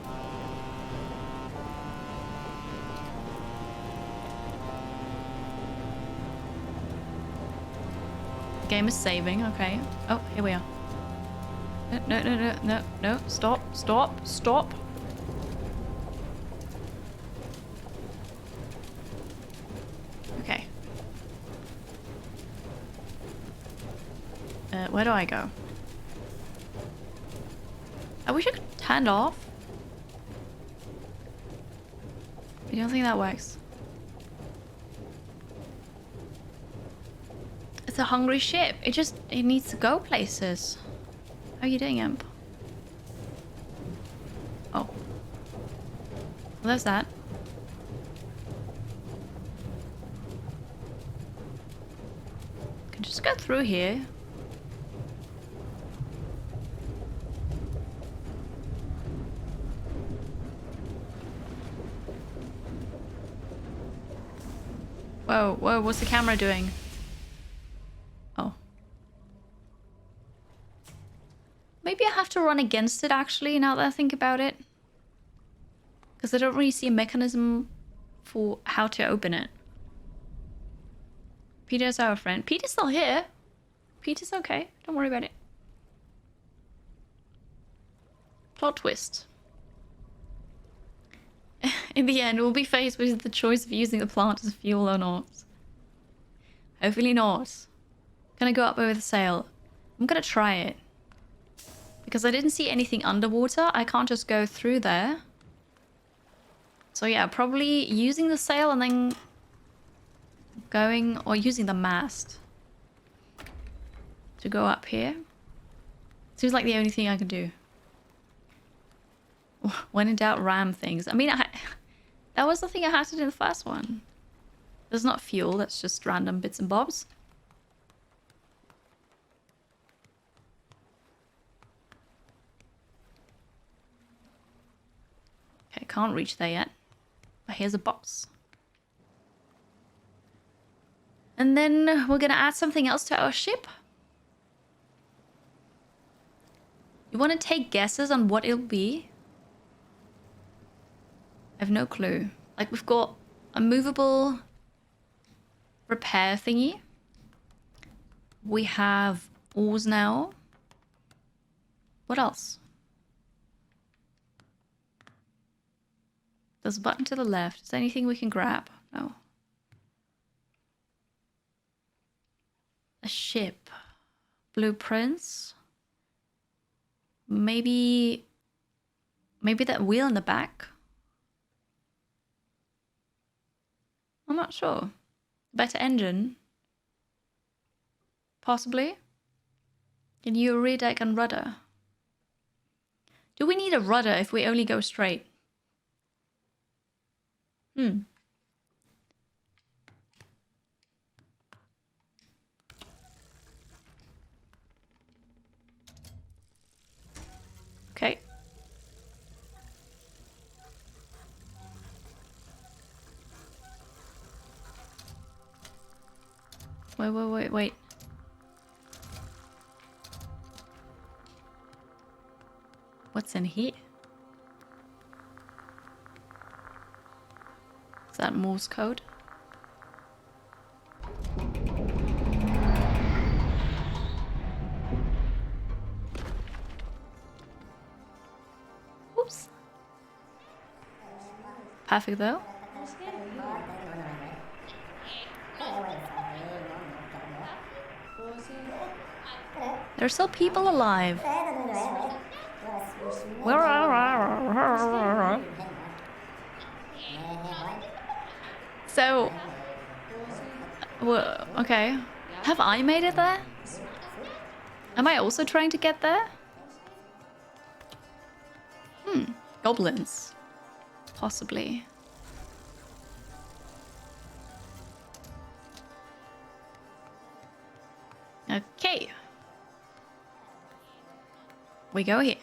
The game is saving, okay. Oh, here we are. No. Stop. Okay. Where do I go? I wish I could turn off. I don't think that works. It's a hungry ship. It needs to go places. How are you doing, Imp? Oh. Well, there's that. Can just go through here. Whoa, what's the camera doing? Oh. Maybe I have to run against it, actually, now that I think about it. Because I don't really see a mechanism for how to open it. Peter's our friend. Peter's still here. Peter's okay. Don't worry about it. Plot twist. In the end, we'll be faced with the choice of using the plant as fuel or not. Hopefully not. Gonna go up over the sail. I'm gonna try it. Because I didn't see anything underwater. I can't just go through there. So yeah, probably using the sail and then going, or using the mast to go up here. Seems like the only thing I can do. When in doubt, ram things. I mean, that was the thing I had to do in the first one. There's not fuel, that's just random bits and bobs. Okay, can't reach there yet. But here's a box. And then we're gonna add something else to our ship. You want to take guesses on what it'll be? I have no clue. Like, we've got a movable repair thingy. We have oars now. What else? There's a button to the left. Is there anything we can grab? No. A ship. Blueprints. Maybe that wheel in the back. I'm not sure. Better engine. Possibly. A new rear deck and rudder. Do we need a rudder if we only go straight? Wait. What's in here? Is that Morse code? Oops. Perfect though. There's still people alive. So, well, okay. Have I made it there? Am I also trying to get there? Goblins. Possibly. Okay. We go here.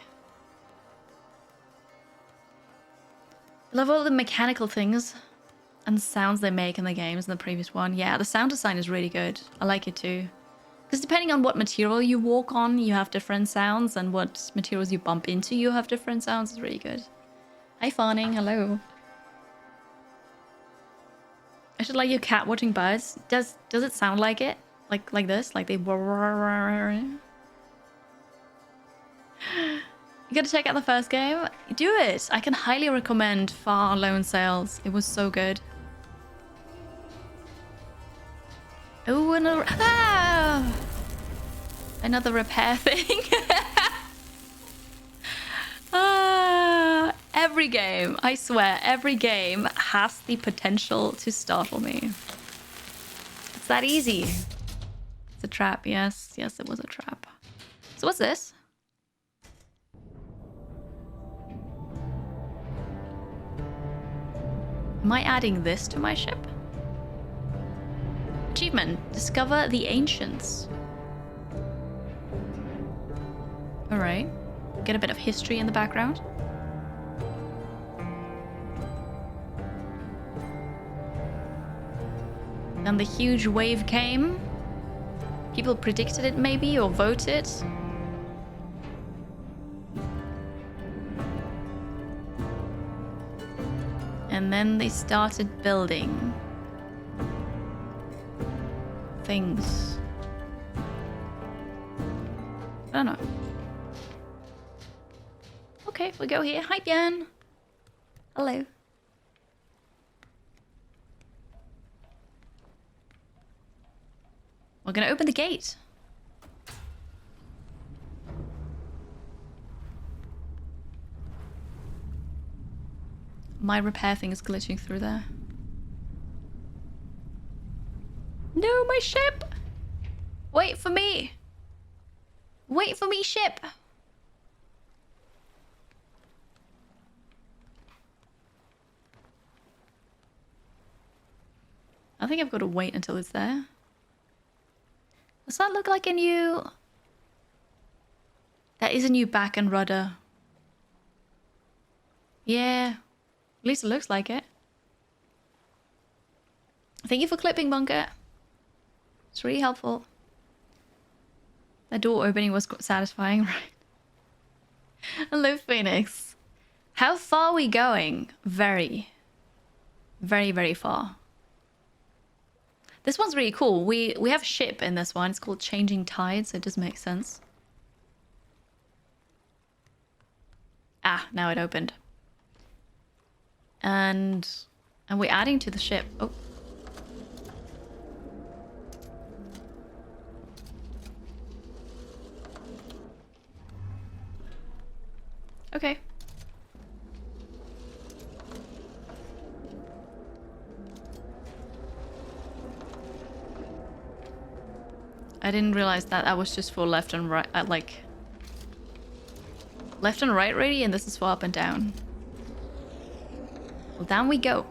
I love all the mechanical things and sounds they make in the games in the previous one. Yeah, the sound design is really good. I like it too. Because depending on what material you walk on, you have different sounds, and what materials you bump into, you have different sounds. It's really good. Hi, Fawning. Hello. I should like your cat watching birds. Does it sound like it? Like this? Like they... You gotta check out the first game. Do it. I can highly recommend Far Lone Sails. It was so good. Oh, another repair thing. Every game, I swear, every game has the potential to startle me. It's that easy. It's a trap, yes. Yes, it was a trap. So what's this? Am I adding this to my ship? Achievement. Discover the ancients. Alright. Get a bit of history in the background. Then the huge wave came. People predicted it maybe, or voted. And then they started building things. I don't know. Okay, we go here. Hi, Björn. Hello. We're gonna open the gate. My repair thing is glitching through there. No, my ship! Wait for me! Wait for me, ship! I think I've got to wait until it's there. Does that look like a new... That is a new back and rudder. Yeah. At least it looks like it. Thank you for clipping, Bunker. It's really helpful. That door opening was satisfying, right? Hello, Phoenix. How far are we going? Very. Very, very far. This one's really cool. We have a ship in this one. It's called Changing Tides, so it does make sense. Ah, now it opened. And we're adding to the ship. Oh. Okay. I didn't realize that was just for left and right, like left and right really, and this is for up and down. Well, down we go.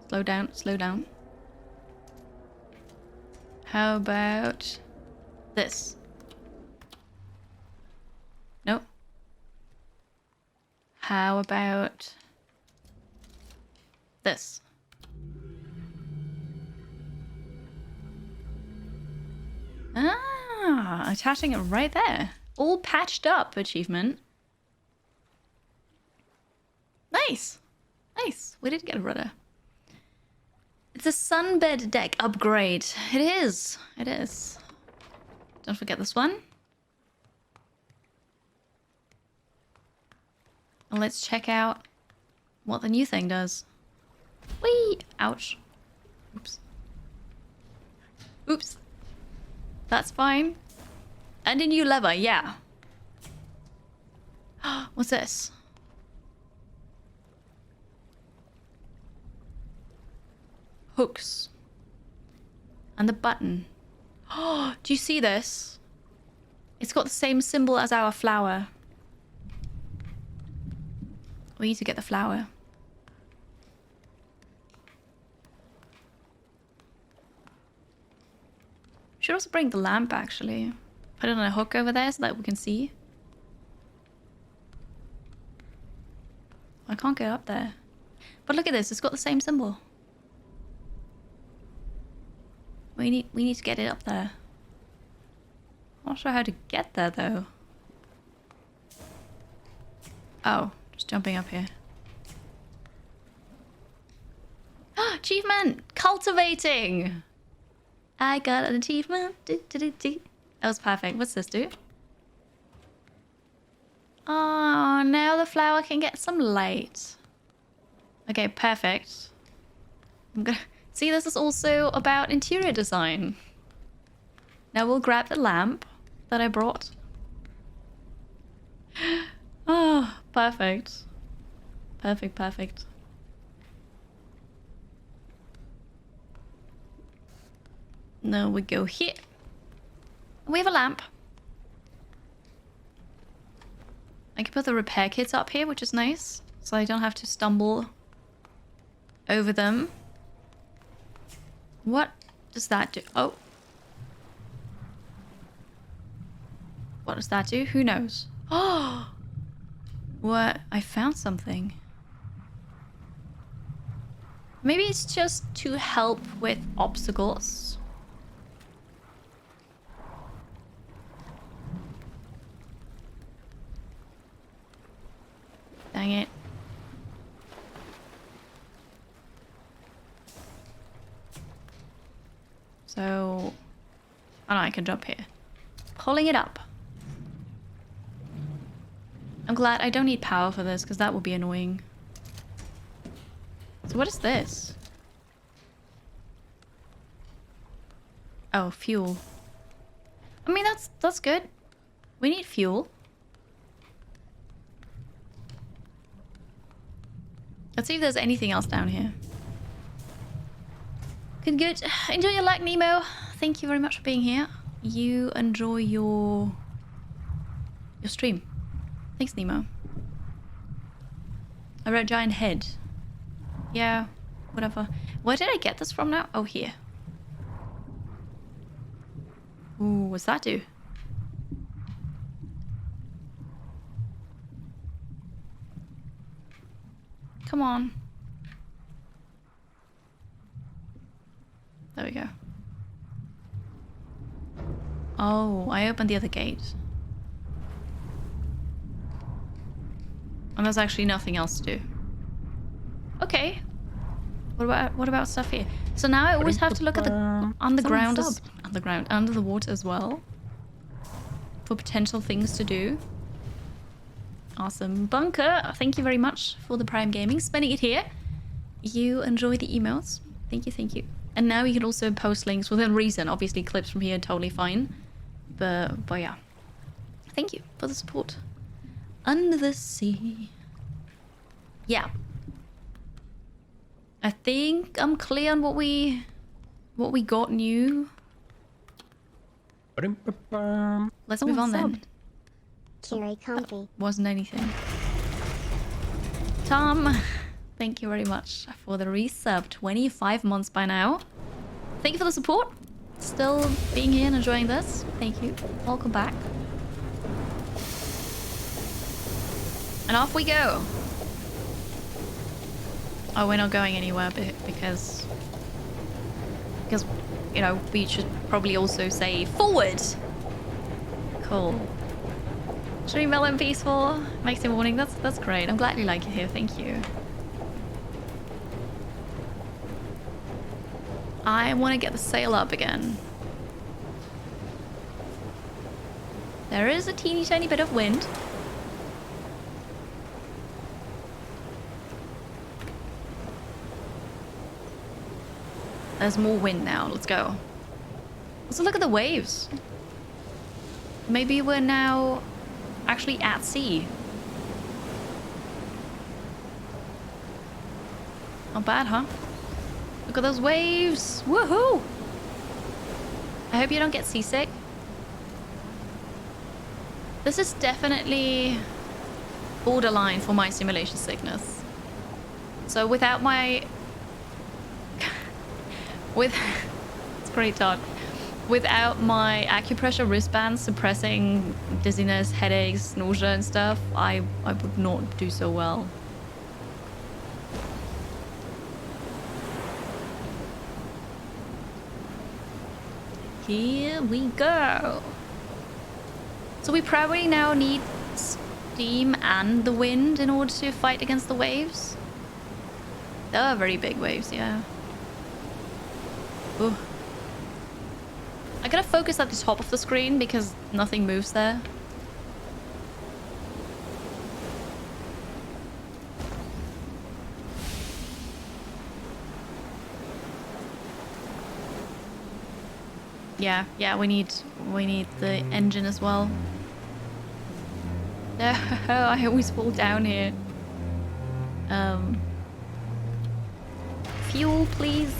Slow down, slow down. How about this? Nope. How about This. Ah, attaching it right there. All patched up achievement. Nice. Nice. We did get a rudder. It's a sunbed deck upgrade. It is. It is. Don't forget this one. And let's check out what the new thing does. Whee! Ouch. Oops. Oops. That's fine. And a new lever, yeah. What's this? Hooks. And the button. Oh, do you see this? It's got the same symbol as our flower. We need to get the flower. Should also bring the lamp, actually. Put it on a hook over there so that we can see. I can't get up there. But look at this, it's got the same symbol. We need to get it up there. I'm not sure how to get there, though. Oh, just jumping up here. Achievement! Cultivating! I got an achievement. That was perfect. What's this do? Oh, now the flower can get some light. Okay, perfect. I'm gonna... See, this is also about interior design. Now we'll grab the lamp that I brought. Oh, perfect. Perfect, perfect. Now we go here. We have a lamp. I can put the repair kits up here, which is nice. So I don't have to stumble over them. What does that do? Oh. What does that do? Who knows? Oh! What? I found something. Maybe it's just to help with obstacles. Dang it. So... Oh no, I can jump here. Pulling it up. I'm glad I don't need power for this, because that would be annoying. So what is this? Oh, fuel. I mean, that's good. We need fuel. Let's see if there's anything else down here. Good. Enjoy your luck, Nemo. Thank you very much for being here. You enjoy your stream. Thanks, Nemo. A red giant head. Yeah, whatever. Where did I get this from now? Oh, here. Ooh, what's that do? Come on. There we go. Oh, I opened the other gate. And there's actually nothing else to do. Okay. What about stuff here? So now I always have to look at the underground under the water as well. For potential things to do. Awesome. Bunker, thank you very much for the Prime Gaming. Spending it here. You enjoy the emails. Thank you, thank you. And now you can also post links within reason. Obviously clips from here are totally fine. But yeah. Thank you for the support. Under the sea. Yeah. I think I'm clear on what we got new. Let's move on then. Carry comfy. Wasn't anything. Tom, thank you very much for the resub. 25 months by now. Thank you for the support. Still being here and enjoying this. Thank you. Welcome back. And off we go. Oh, we're not going anywhere because, you know, we should probably also say forward. Cool. Stream melon peaceful. Makes your morning. That's great. I'm glad you like it here. Thank you. I want to get the sail up again. There is a teeny tiny bit of wind. There's more wind now. Let's go. Let's look at the waves. Maybe we're now actually at sea. Not bad, huh? Look at those waves. Woohoo! I hope you don't get seasick. This is definitely borderline for my simulation sickness. So without my... It's great talk. Without my acupressure wristband suppressing dizziness, headaches, nausea and stuff, I would not do so well. Here we go. So we probably now need steam and the wind in order to fight against the waves. They are very big waves, yeah. Ooh. I gotta focus at the top of the screen because nothing moves there. Yeah, we need the engine as well. No, I always fall down here. Fuel, please.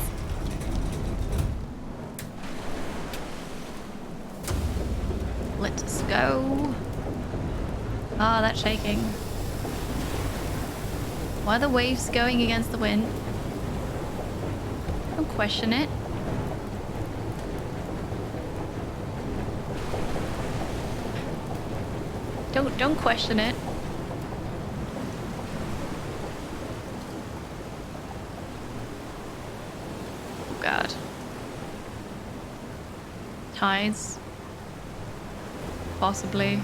Let's go. Ah, that's shaking. Why are the waves going against the wind? Don't question it. Don't question it. Oh God. Tides. Possibly.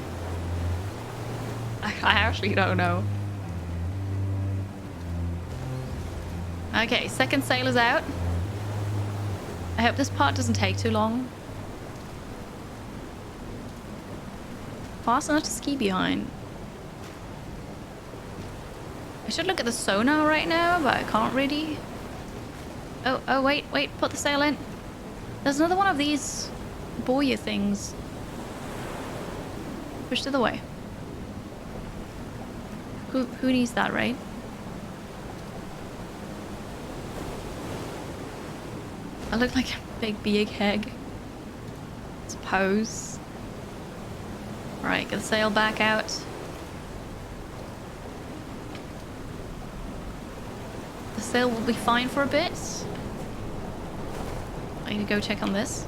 I actually don't know. Okay, second sail is out. I hope this part doesn't take too long. Fast enough to ski behind. I should look at the sonar right now, but I can't really. Oh, wait, put the sail in. There's another one of these buoy things. Push to the way. Who needs that, right? I look like a big egg. Suppose. Alright, get the sail back out. The sail will be fine for a bit. I need to go check on this.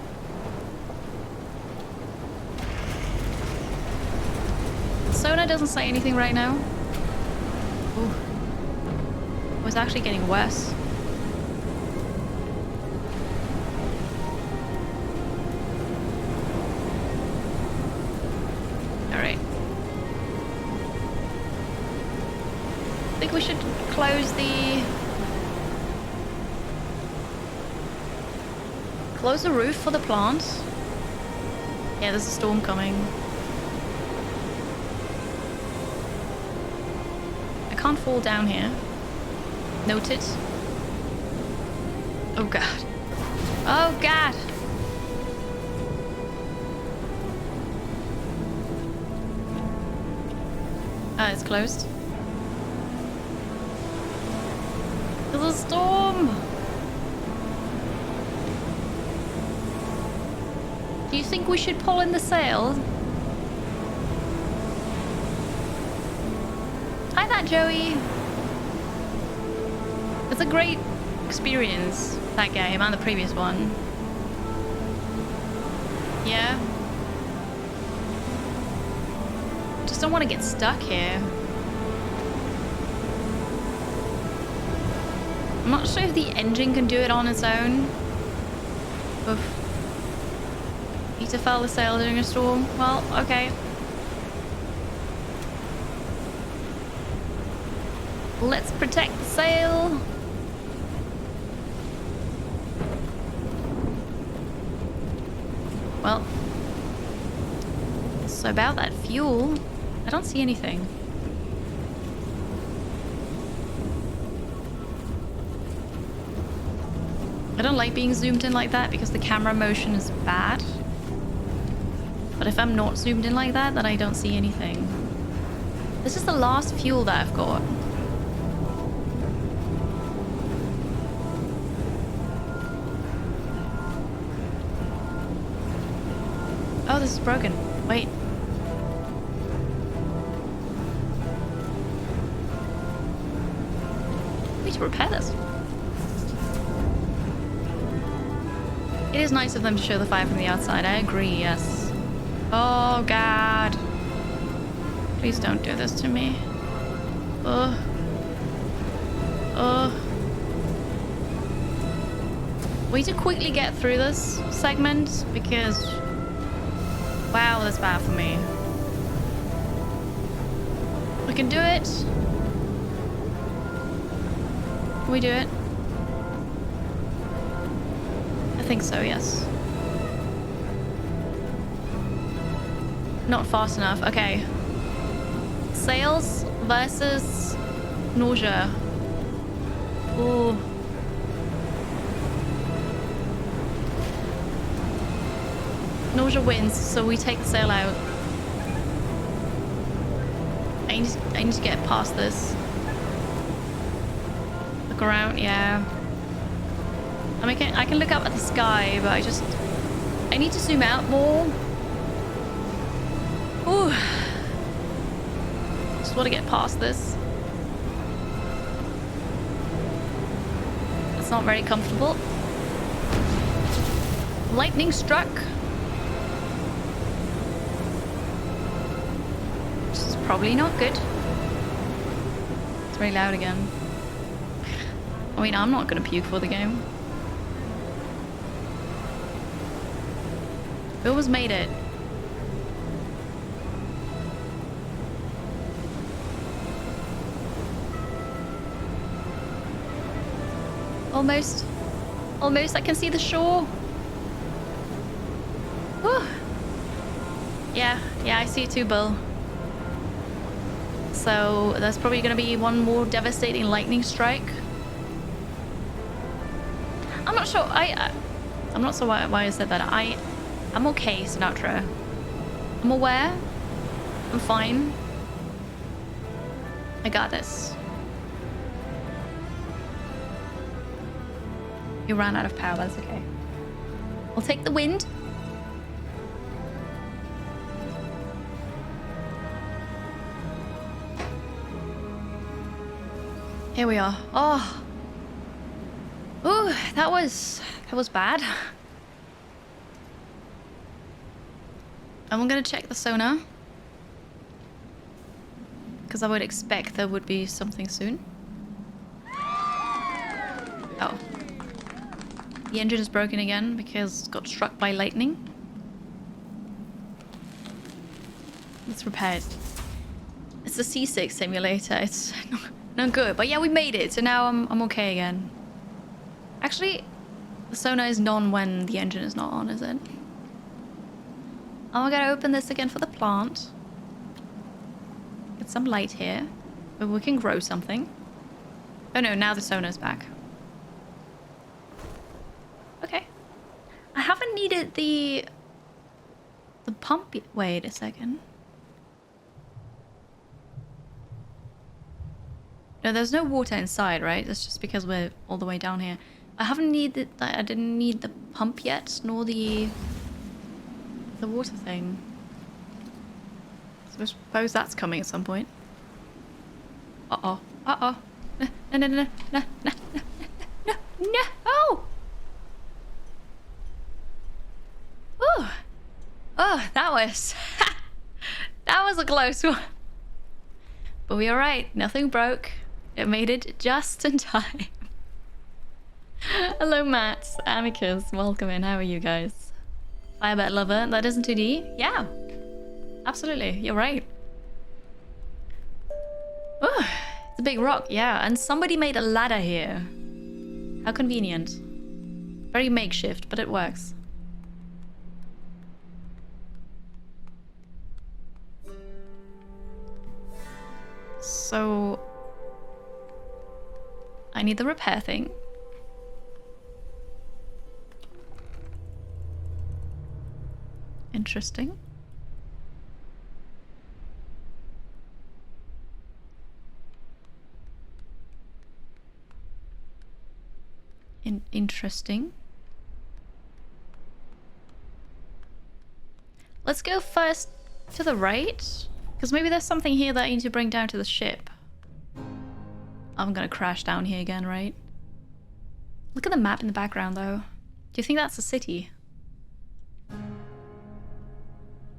Sonar doesn't say anything right now. Ooh. Oh, it's actually getting worse. Alright. I think we should close the roof for the plant. Yeah, there's a storm coming. Can't fall down here. Noted. Oh God. Oh God. Ah, it's closed. There's a storm. Do you think we should pull in the sail? Hi there, Joey. It's a great experience, that game, and the previous one. Yeah. Just don't want to get stuck here. I'm not sure if the engine can do it on its own. Oof. Need to fell the sail during a storm. Well, okay. Let's protect the sail. Well, so about that fuel, I don't see anything. I don't like being zoomed in like that because the camera motion is bad. But if I'm not zoomed in like that, then I don't see anything. This is the last fuel that I've got. Oh, this is broken. Wait. We need to repair this. It is nice of them to show the fire from the outside. I agree, yes. Oh, God. Please don't do this to me. Ugh. Ugh. We need to quickly get through this segment because... wow, that's bad for me. We can do it. Can we do it? I think so, yes. Not fast enough. Okay. Sails versus nausea. Ooh. Nausea wins, so we take the sail out. I need to get past this. Look around, yeah. I mean, I can look up at the sky, but I need to zoom out more. Ooh. Just want to get past this. It's not very comfortable. Lightning struck. This is probably not good. It's very loud again. I mean, I'm not gonna puke for the game. We almost made it. Almost. Almost. I can see the shore. Whew. Yeah, I see it too, Bill. So there's probably gonna be one more devastating lightning strike. I'm not sure. I'm not sure why I said that. I'm okay, Sinatra. I'm aware. I'm fine. I got this. You ran out of power, that's okay. I'll take the wind. Here we are. Oh. Ooh, that was bad. I'm gonna check the sonar. Because I would expect there would be something soon. Oh. The engine is broken again because it got struck by lightning. Let's repair it. It's a C6 simulator. It's not good. But yeah, we made it. So now I'm okay again. Actually, the sonar is on when the engine is not on, is it? I'm gonna open this again for the plant. Get some light here. But we can grow something. Oh no, now the sonar's back. Okay. I haven't needed the pump yet. Wait a second. No, there's no water inside, right? That's just because we're all the way down here. I haven't needed that. I didn't need the pump yet, nor the water thing. So I suppose that's coming at some point. Uh-oh. Uh-oh. No. Oh! Oh! Oh, that was... that was a close one. But we're alright. Nothing broke. It made it just in time. Hello, Matt. Amicus. Welcome in. How are you guys? Firebet lover. That isn't 2D? Yeah. Absolutely. You're right. Oh, it's a big rock. Yeah. And somebody made a ladder here. How convenient. Very makeshift, but it works. So... I need the repair thing. Interesting. Interesting. Let's go first to the right, because maybe there's something here that I need to bring down to the ship. I'm gonna crash down here again, right? Look at the map in the background, though. Do you think that's a city?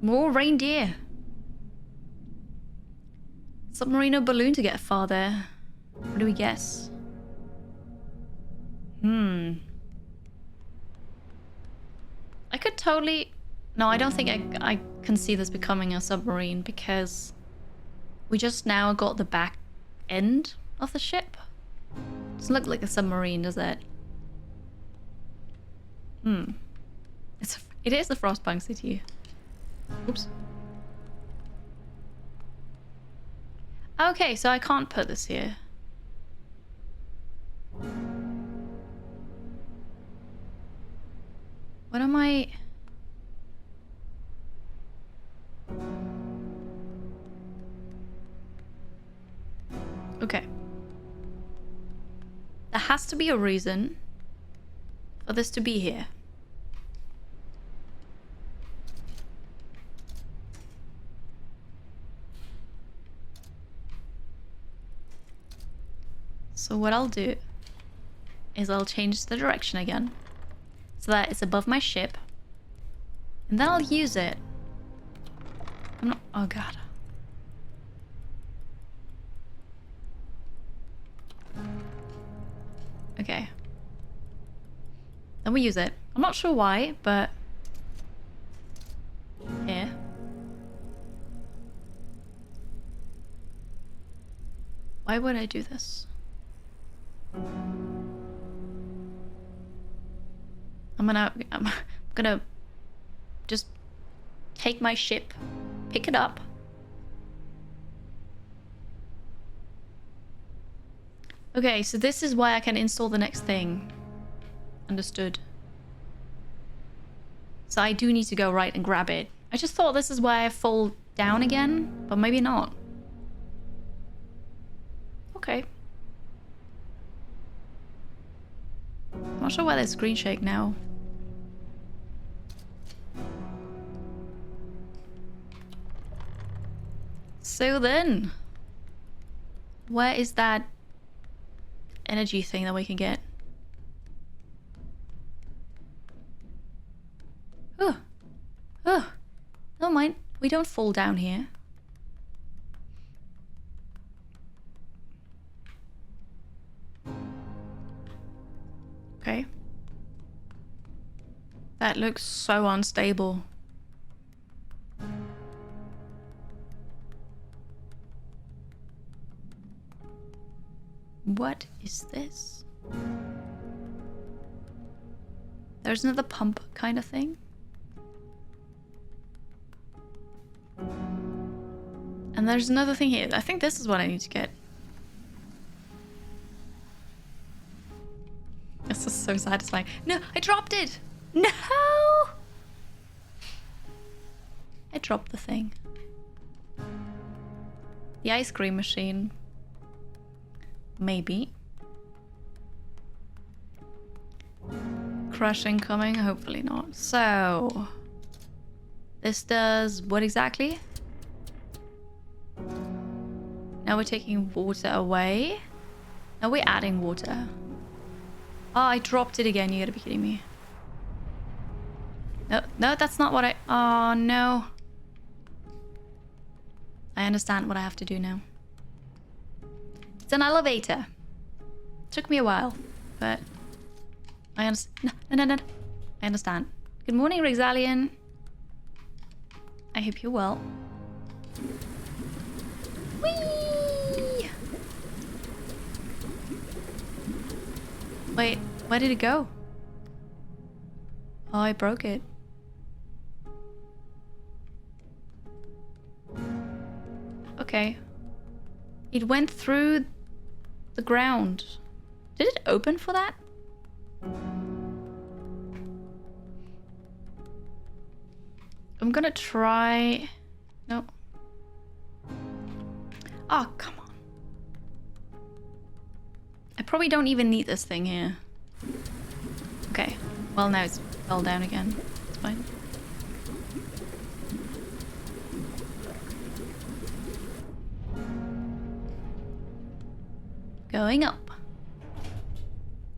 More reindeer. Submarine or balloon to get far there. What do we guess? I could totally... No, I don't think I can see this becoming a submarine because we just now got the back end of the ship. Doesn't look like a submarine, does it? It is a Frostpunk city. Oops. Okay, so I can't put this here. What am I... Okay. There has to be a reason for this to be here. So what I'll do is I'll change the direction again so that it's above my ship, and then I'll use it. I'm not... Oh god. Okay. Then we use it. I'm not sure why, but... Here. Why would I do this? I'm gonna just take my ship, pick it up. Okay, so this is why I can install the next thing. Understood. So I do need to go right and grab it. I just thought this is why I fall down again, but maybe not. Okay. I'm not sure why there's screen shake now. So then, where is that energy thing that we can get? Oh, never mind. We don't fall down here. Okay. That looks so unstable. What is this? There's another pump kind of thing. And there's another thing here. I think this is what I need to get. This is so satisfying. No, I dropped it! No! I dropped the thing. The ice cream machine. Maybe. Crush incoming? Hopefully not. So... this does what exactly? Now we're taking water away. Now we're adding water. Oh, I dropped it again. You gotta be kidding me. No, no, that's not what I... Oh, no. I understand what I have to do now. It's an elevator. Took me a while, but I understand. No. I understand. Good morning, Rexalian. I hope you're well. Whee! Wait, where did it go? Oh, I broke it. Okay. It went through the ground. Did it open for that? I'm gonna try... No. Oh, come on. I probably don't even need this thing here. Okay. Well, now it's fell down again. It's fine. Going up.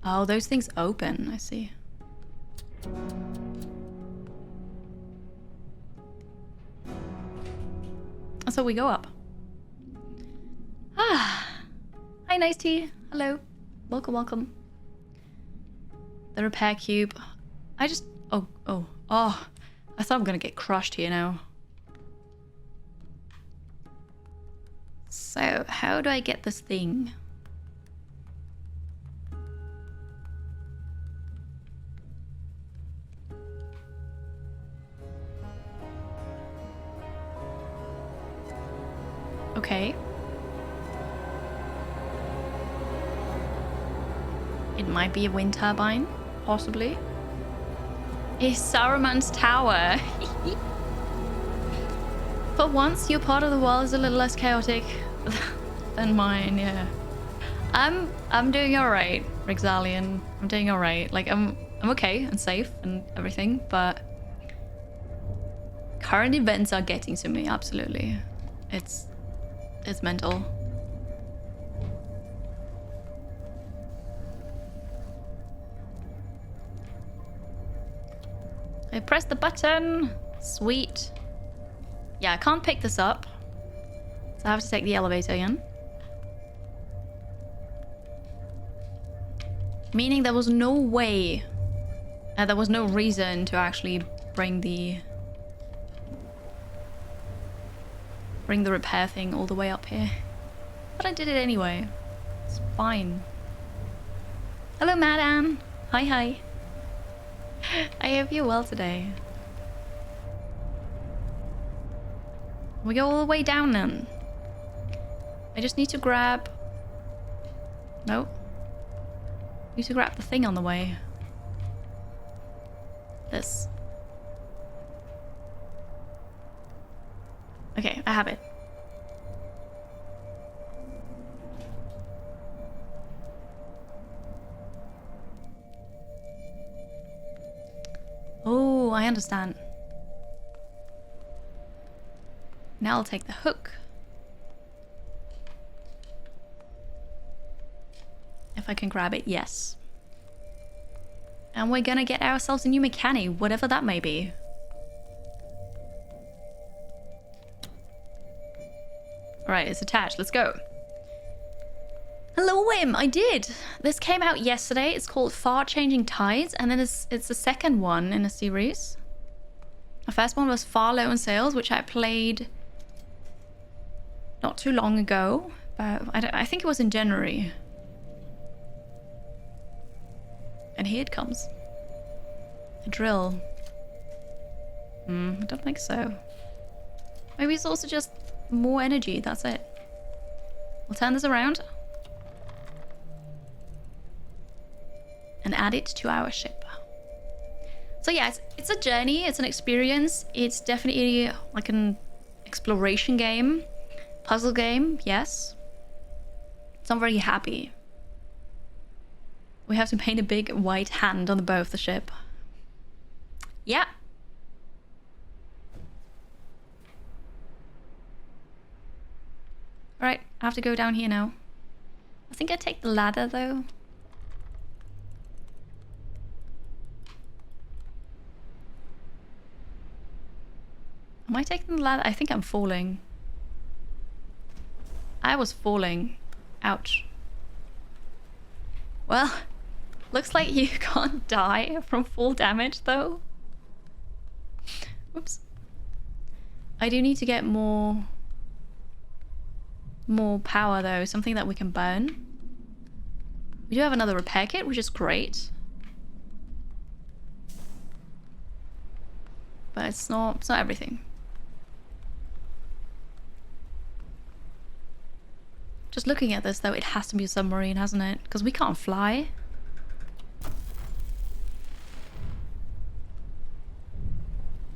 Oh, those things open. I see. So we go up. Ah. Hi, Nice Tea. Hello. Welcome, welcome. The repair cube. I just... Oh. I thought I'm gonna get crushed here now. So, how do I get this thing? Okay. It might be a wind turbine, possibly. It's Saruman's tower. For once, your part of the world is a little less chaotic than mine, yeah. I'm doing alright, Rexalian. I'm doing alright. Like, I'm okay and safe and everything, but current events are getting to me, absolutely. It's mental. I pressed the button. Sweet. Yeah, I can't pick this up. So I have to take the elevator again. Meaning there was no way, there was no reason to actually bring the repair thing all the way up here. But I did it anyway. It's fine. Hello, Madame. Hi. I hope you're well today. We go all the way down then. I just need to grab... No. Need to grab the thing on the way. This. Okay, I have it. Oh, I understand. Now I'll take the hook. If I can grab it, yes. And we're gonna get ourselves a new mechanic, whatever that may be. Alright, it's attached. Let's go. Hello, Wim. I did. This came out yesterday. It's called Far Changing Tides, and then it's the second one in a series. The first one was Far Low in Sales, which I played not too long ago. But I think it was in January. And here it comes. A drill. I don't think so. Maybe it's also just more energy. That's it. We'll turn this around. And add it to our ship. So yeah, it's a journey, it's an experience. It's definitely like an exploration game. Puzzle game, yes. So I'm very happy. We have to paint a big white hand on the bow of the ship. Yeah. Alright, I have to go down here now. I think I take the ladder though. Am I taking the ladder? I think I'm falling. I was falling. Ouch. Well, Looks like you can't die from full damage though. Oops. I do need to get more power though, something that we can burn. We do have another repair kit, which is great. But it's not everything. Just looking at this though, it has to be a submarine, hasn't it? Because we can't fly.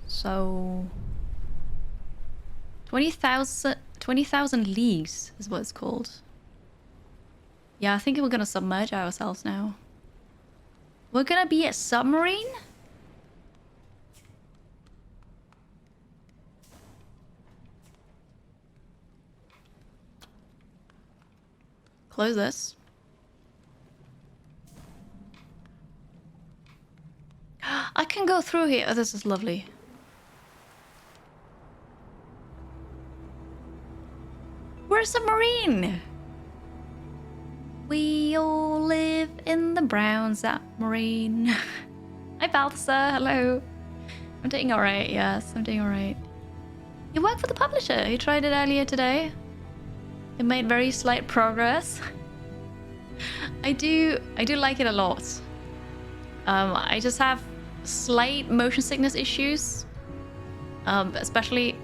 So 20,000 leagues is what it's called. Yeah, I think we're gonna submerge ourselves now. We're gonna be a submarine? Close this. I can go through here. Oh, this is lovely. We're a submarine! We all live in the brown submarine. Hi, Balthasar. Hello. I'm doing alright. Yes, I'm doing alright. You work for the publisher. You tried it earlier today. It made very slight progress. I do like it a lot. I just have slight motion sickness issues. Especially,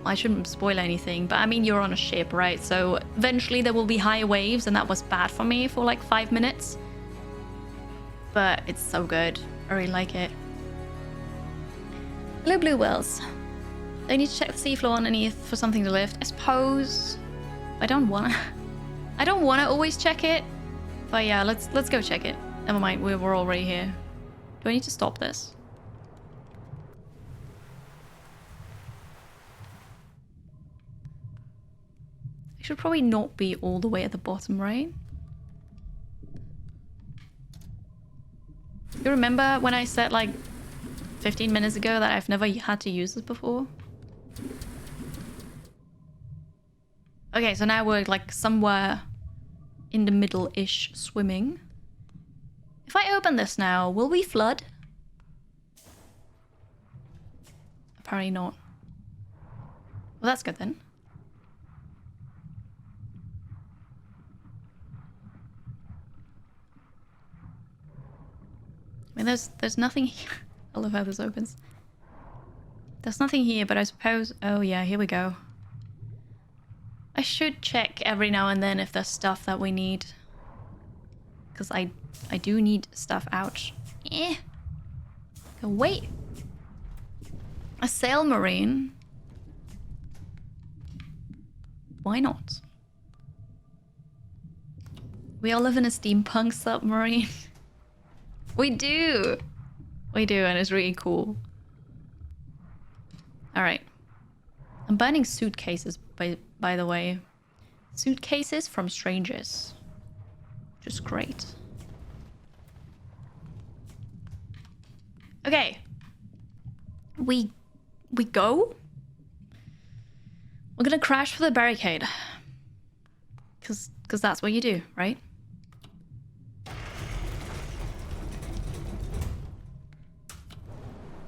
I shouldn't spoil anything, but I mean, you're on a ship, right? So eventually there will be high waves, and that was bad for me for like 5 minutes. But it's so good. I really like it. Hello, Blue Whales. I need to check the seafloor underneath for something to lift. I suppose I don't wanna always check it. But yeah, let's go check it. Never mind, we're already here. Do I need to stop this? I should probably not be all the way at the bottom, right? You remember when I said like 15 minutes ago that I've never had to use this before? Okay, so now we're like somewhere in the middle-ish swimming. If I open this now, will we flood? Apparently not. Well, that's good then. I mean, there's nothing here. I love how this opens. There's nothing here, but I suppose... Oh yeah, here we go. I should check every now and then if there's stuff that we need. Because I do need stuff. Ouch. Eh. Go wait. A sail marine? Why not? We all live in a steampunk submarine. We do. We do, and it's really cool. Alright. I'm burning suitcases, by the way. Suitcases from strangers. Which is great. Okay. We go? We're gonna crash for the barricade. Cause that's what you do, right?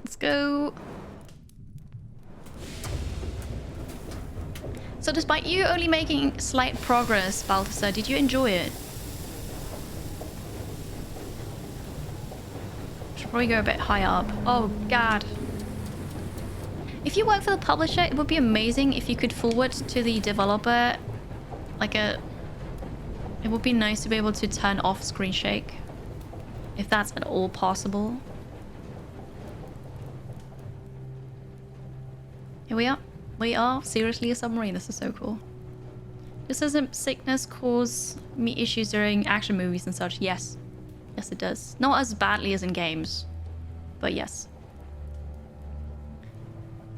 Let's go. So despite you only making slight progress, Balthasar, did you enjoy it? Should probably go a bit higher up. Oh god. If you work for the publisher, it would be amazing if you could forward to the developer like a... It would be nice to be able to turn off screen shake. If that's at all possible. Here we are. We are seriously a submarine. This is so cool. This doesn't sickness cause me issues during action movies and such? Yes. Yes, it does. Not as badly as in games. But yes.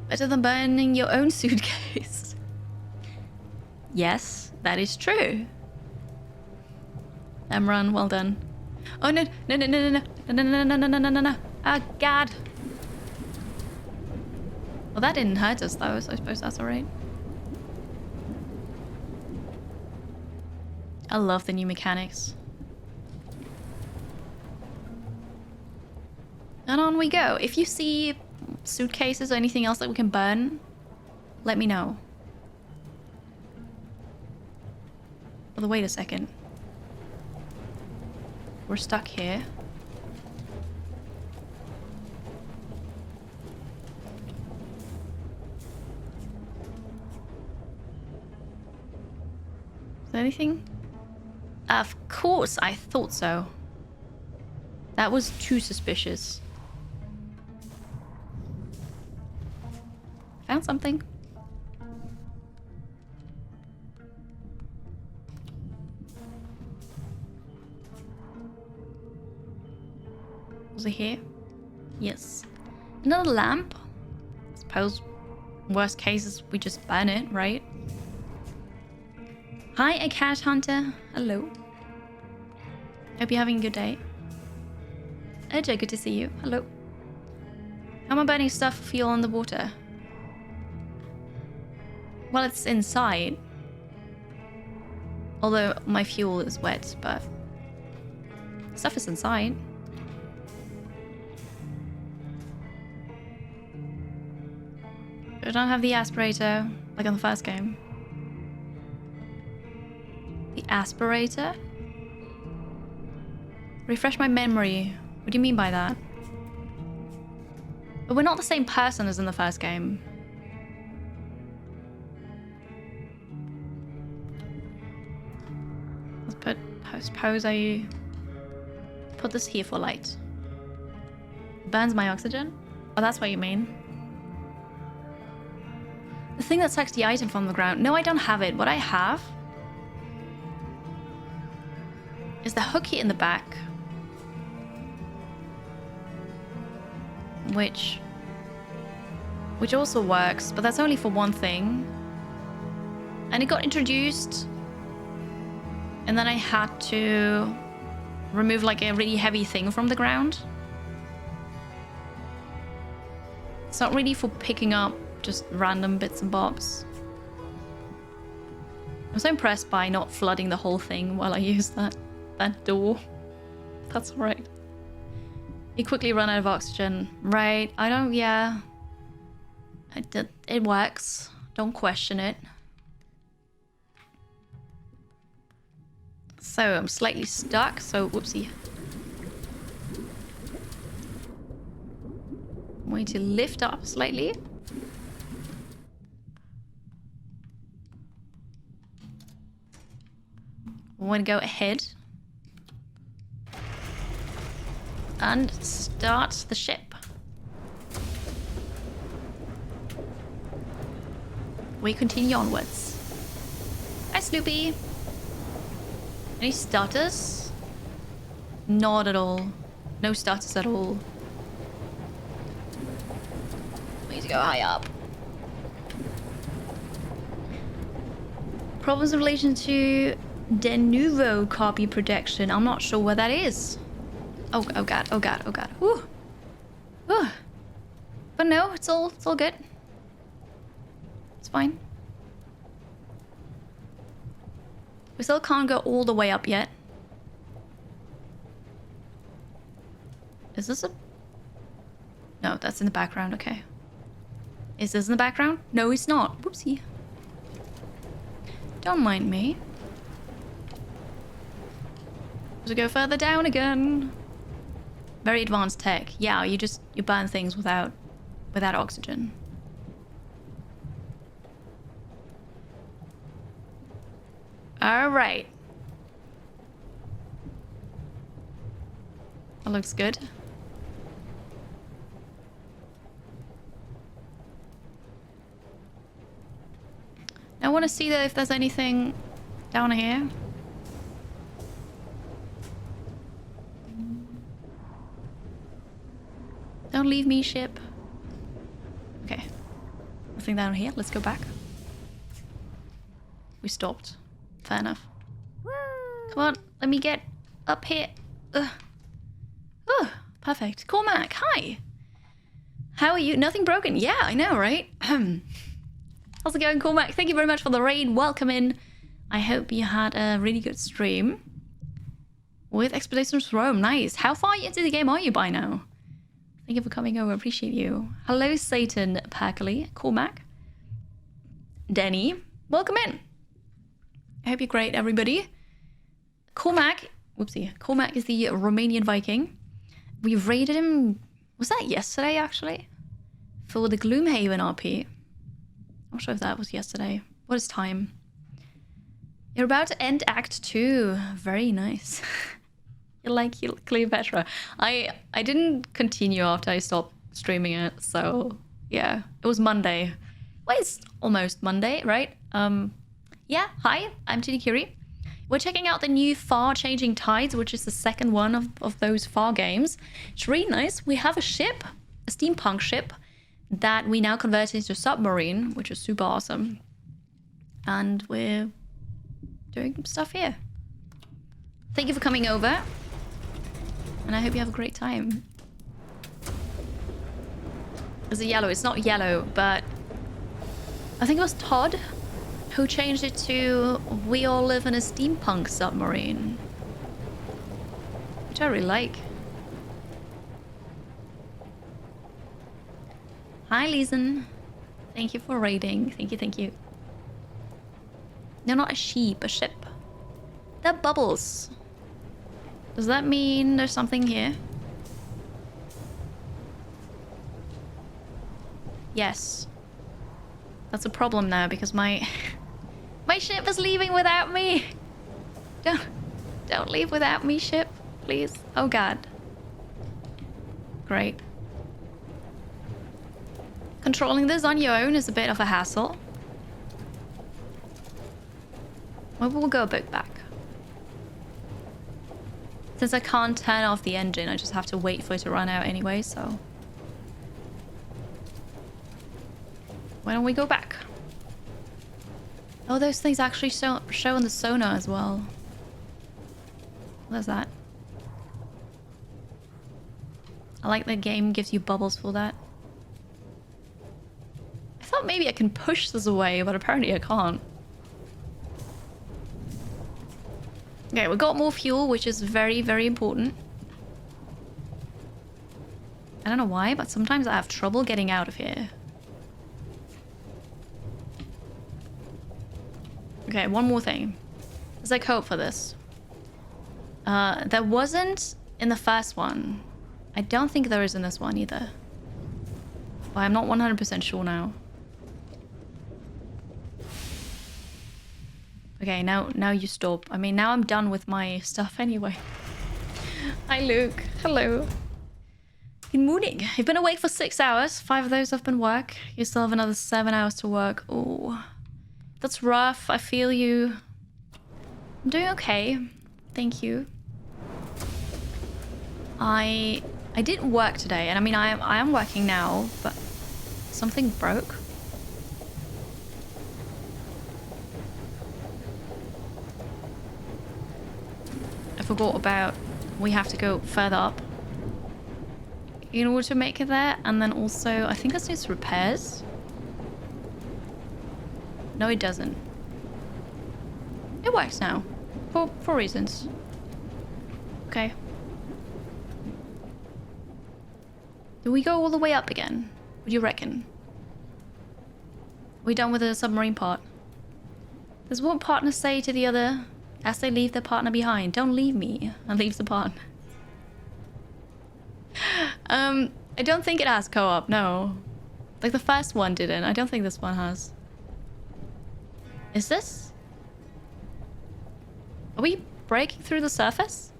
Better than burning your own suitcase. Yes, that is true. Emran, well done. Oh no, no, no, no, no, no, no, no, no, no, no, no, no, no. Oh god. Well, that didn't hurt us though, so I suppose that's alright. I love the new mechanics. And on we go. If you see suitcases or anything else that we can burn, let me know. Although, wait a second. We're stuck here. Is there anything? Of course, I thought so. That was too suspicious. Found something. Was it here? Yes. Another lamp. I suppose worst case is we just burn it, right? Hi, a cat hunter. Hello. Hope you're having a good day. AJ, good to see you. Hello. How am I burning stuff for fuel in the water? Well, it's inside. Although my fuel is wet, but stuff is inside. I don't have the aspirator like on the first game. The aspirator? Refresh my memory. What do you mean by that? But we're not the same person as in the first game. Let's put, I suppose I put this here for light. Burns my oxygen? Oh, that's what you mean. The thing that sucks the item from the ground. No, I don't have it. What I have is the hooky in the back. Which also works, but that's only for one thing. And it got introduced. And then I had to remove like a really heavy thing from the ground. It's not really for picking up just random bits and bobs. I'm so impressed by not flooding the whole thing while I use that door. That's alright. You quickly run out of oxygen. Right, I don't, yeah. It works. Don't question it. So, I'm slightly stuck, so whoopsie. I'm going to lift up slightly. I'm going to go ahead and start the ship. We continue onwards. Hi, Sloopy. Any starters? Not at all. No starters at all. We need to go high up. Problems in relation to de novo copy protection. I'm not sure what that is. Oh god, oh god, oh god. Whew. Whew. But no, it's all good. It's fine. We still can't go all the way up yet. Is this a... No, that's in the background, okay. Is this in the background? No, it's not. Whoopsie. Don't mind me. To go further down again. Very advanced tech. Yeah, you burn things without oxygen. All right. That looks good. I want to see if there's anything down here. Don't leave me, ship. Okay. Nothing down here. Let's go back. We stopped. Fair enough. Woo! Come on, let me get up here. Ugh. Oh, perfect. Cormac, hi. How are you? Nothing broken? Yeah, I know, right? How's it going, Cormac? Thank you very much for the raid. Welcome in. I hope you had a really good stream with Expeditions Rome. Nice. How far into the game are you by now? Thank you for coming over. Appreciate you. Hello, Satan Packley. Cormac. Denny. Welcome in. I hope you're great, everybody. Cormac. Whoopsie. Cormac is the Romanian Viking. We raided him. Was that yesterday, actually? For the Gloomhaven RP. I'm not sure if that was yesterday. What is time? You're about to end Act 2. Very nice. You like Cleopatra. I didn't continue after I stopped streaming it, so yeah. It was Monday. Well, it's almost Monday, right? Yeah, hi, I'm Tini Curie. We're checking out the new Far Changing Tides, which is the second one of those Far games. It's really nice. We have a ship, a steampunk ship, that we now converted into a submarine, which is super awesome. And we're doing stuff here. Thank you for coming over. And I hope you have a great time. Is it yellow? It's not yellow, but I think it was Todd who changed it to we all live in a steampunk submarine. Which I really like. Hi, Leeson. Thank you for raiding. Thank you, thank you. They're not a sheep, a ship. They're bubbles. Does that mean there's something here? Yes. That's a problem now because my ship is leaving without me. Don't leave without me, ship, please. Oh god. Great. Controlling this on your own is a bit of a hassle. Well, we'll go a bit back. Since I can't turn off the engine, I just have to wait for it to run out anyway, so... Why don't we go back? Oh, those things actually show on the sonar as well. What is that? I like the game gives you bubbles for that. I thought maybe I can push this away, but apparently I can't. Okay, we got more fuel, which is very, very important. I don't know why, but sometimes I have trouble getting out of here. Okay, one more thing. There's like hope for this. There wasn't in the first one. I don't think there is in this one either. But I'm not 100% sure now. Okay, now you stop. I mean, now I'm done with my stuff anyway. Hi, Luke. Hello. Good morning. You've been awake for 6 hours. 5 of those have been work. You still have another 7 hours to work. Oh, that's rough. I feel you. I'm doing okay. Thank you. I didn't work today, and I mean, I am working now, but something broke. I forgot about we have to go further up in order to make it there, and then also I think this needs repairs. No, it doesn't. It works now for reasons. Okay. Do we go all the way up again? What do you reckon? Are we done with the submarine part? Does one partner say to the other as they leave their partner behind, "Don't leave me," and leaves the partner? I don't think it has co-op, no. Like the first one didn't. I don't think this one has. Is this? Are we breaking through the surface?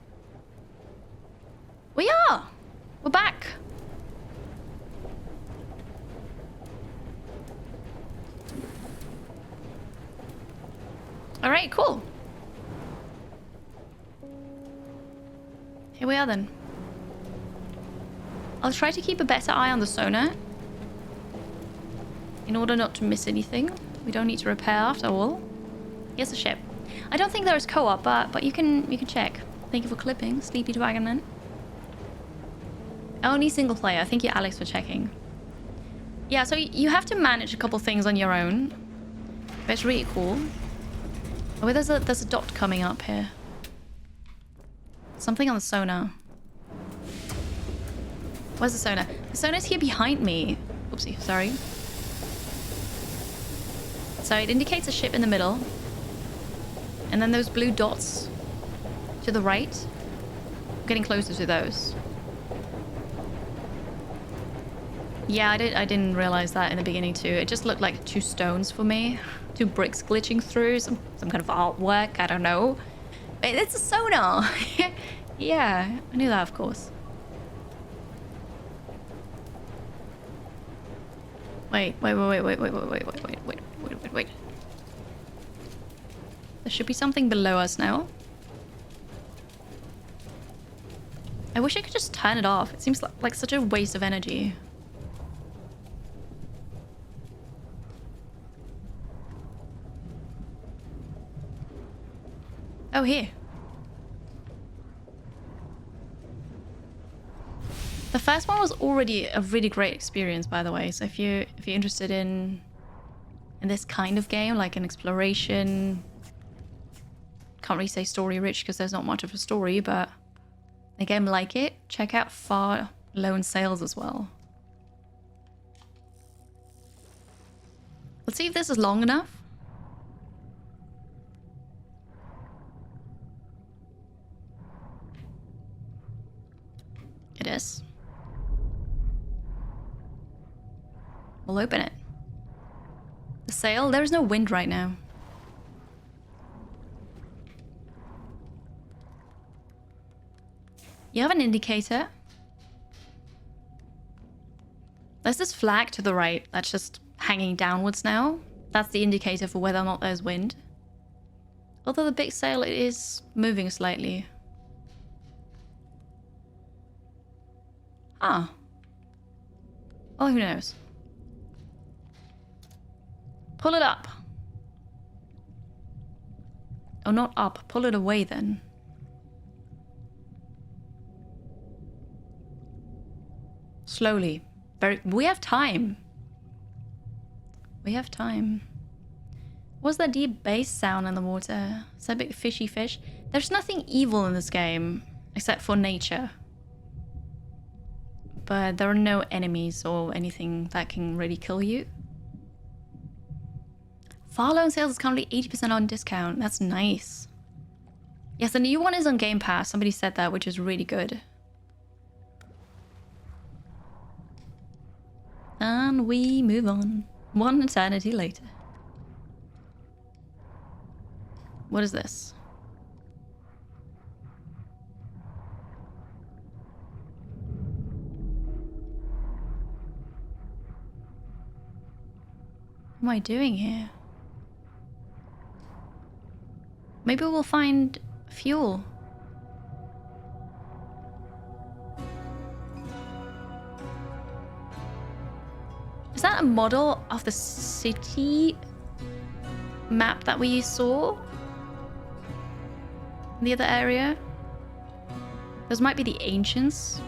We are! We're back! Alright, cool. Here we are then. I'll try to keep a better eye on the sonar in order not to miss anything. We don't need to repair after all. Here's the ship. I don't think there is co-op, but you can check. Thank you for clipping, Sleepy Dragon Man. Only single player. Thank you, Alex, for checking. Yeah, so you have to manage a couple things on your own. But it's really cool. Oh, there's a dot coming up here. Something on the sonar. Where's the sonar? The sonar's here behind me. Oopsie, sorry. So it indicates a ship in the middle. And then those blue dots to the right. I'm getting closer to those. Yeah, I didn't realize that in the beginning too. It just looked like 2 stones for me. 2 bricks glitching through. Some kind of artwork. I don't know. It's a sonar. Yeah, I knew that, of course. Wait. There should be something below us now. I wish I could just turn it off. It seems like such a waste of energy. Oh, here. The first one was already a really great experience, by the way. So if you're interested in this kind of game, like an exploration, can't really say story rich because there's not much of a story, but a game like it, check out Far Lone Sails as well. Let's see if this is long enough. It is. We'll open it. The sail, there's no wind right now. You have an indicator. There's this flag to the right that's just hanging downwards now. That's the indicator for whether or not there's wind. Although the big sail is moving slightly. Ah. Well, who knows? Pull it up. Oh, not up. Pull it away then. Slowly. We have time. We have time. What's that deep bass sound in the water? Is that a big fishy fish? There's nothing evil in this game, except for nature. But there are no enemies or anything that can really kill you. Far Lone Sales is currently 80% on discount. That's nice. Yes, the new one is on Game Pass. Somebody said that, which is really good. And we move on. 1 eternity later. What is this? What am I doing here? Maybe we'll find fuel. Is that a model of the city map that we saw? In the other area? Those might be the ancients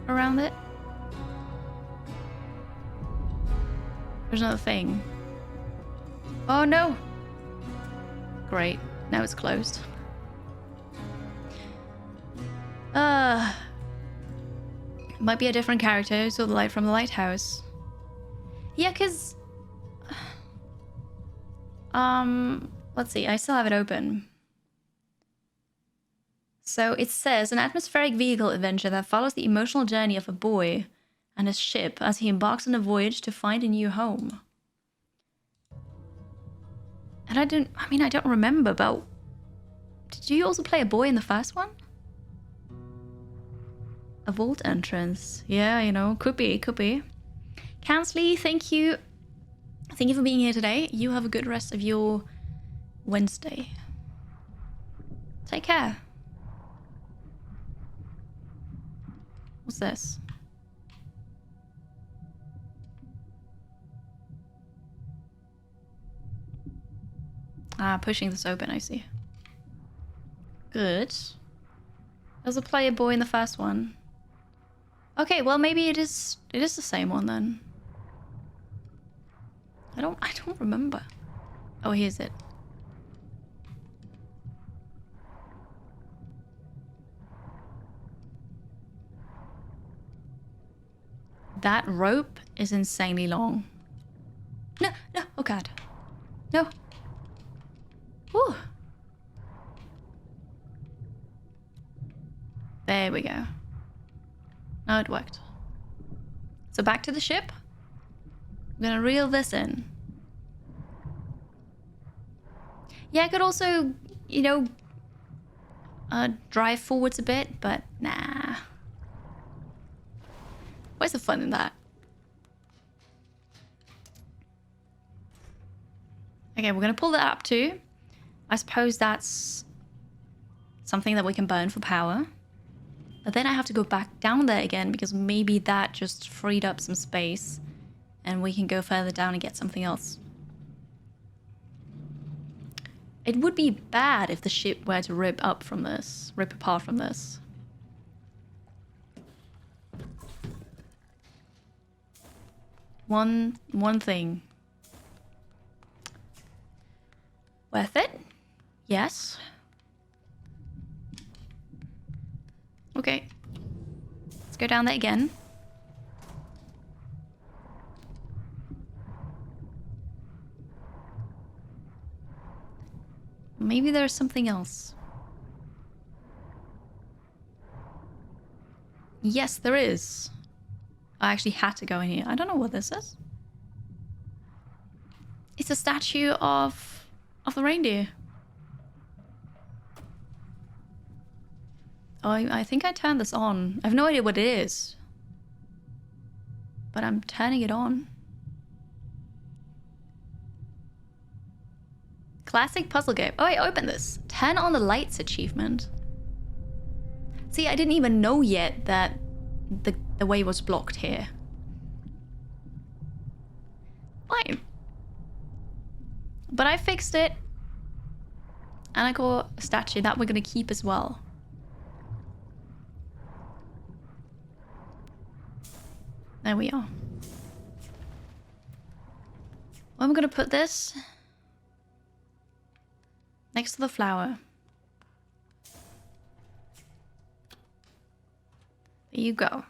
around it. There's another thing. Oh no! Great. Now it's closed. Might be a different character, so the light from the lighthouse. Yeah, cause let's see, I still have it open. So it says an atmospheric vehicle adventure that follows the emotional journey of a boy and his ship as he embarks on a voyage to find a new home. And I don't remember, but did you also play a boy in the first one? A vault entrance. Yeah, you know, could be. Kansley, thank you. Thank you for being here today. You have a good rest of your Wednesday. Take care. What's this? Ah, pushing this open, I see. Good. There's a player boy in the first one. Okay, well maybe it is the same one then. I don't remember. Oh, here's it. That rope is insanely long. No, no, oh god. No. Whew. There we go. Now it worked. So back to the ship. I'm gonna reel this in. Yeah, I could also, you know, drive forwards a bit, but nah. Where's the fun in that? Okay, we're gonna pull that up too. I suppose that's something that we can burn for power. But then I have to go back down there again because maybe that just freed up some space and we can go further down and get something else. It would be bad if the ship were to rip apart from this. One thing. Worth it? Yes. Okay. Let's go down there again. Maybe there's something else. Yes, there is. I actually had to go in here. I don't know what this is. It's a statue of the reindeer. Oh, I think I turned this on. I have no idea what it is. But I'm turning it on. Classic puzzle game. Oh, I opened this. Turn on the lights achievement. See, I didn't even know yet that the way was blocked here. Fine. But I fixed it. And I got a statue that we're going to keep as well. There we are. Where am I going to put this? Next to the flower. There you go.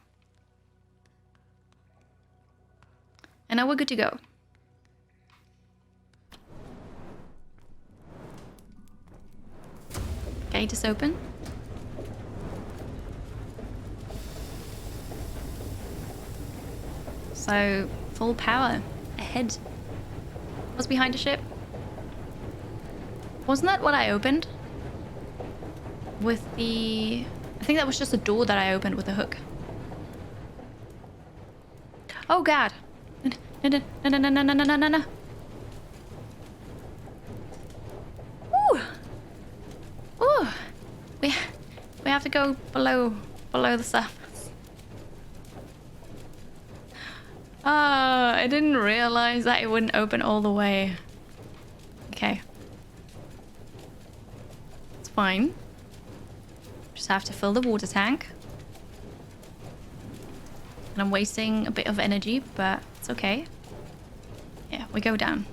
And now we're good to go. Gate is open. So, full power. Ahead. What's behind the ship? Wasn't that what I opened? With the... I think that was just a door that I opened with a hook. Oh god. No. Ooh. Ooh. We have to go below the surface. I didn't realize that it wouldn't open all the way. Okay. It's fine. Just have to fill the water tank. And I'm wasting a bit of energy, but it's okay. Yeah, we go down.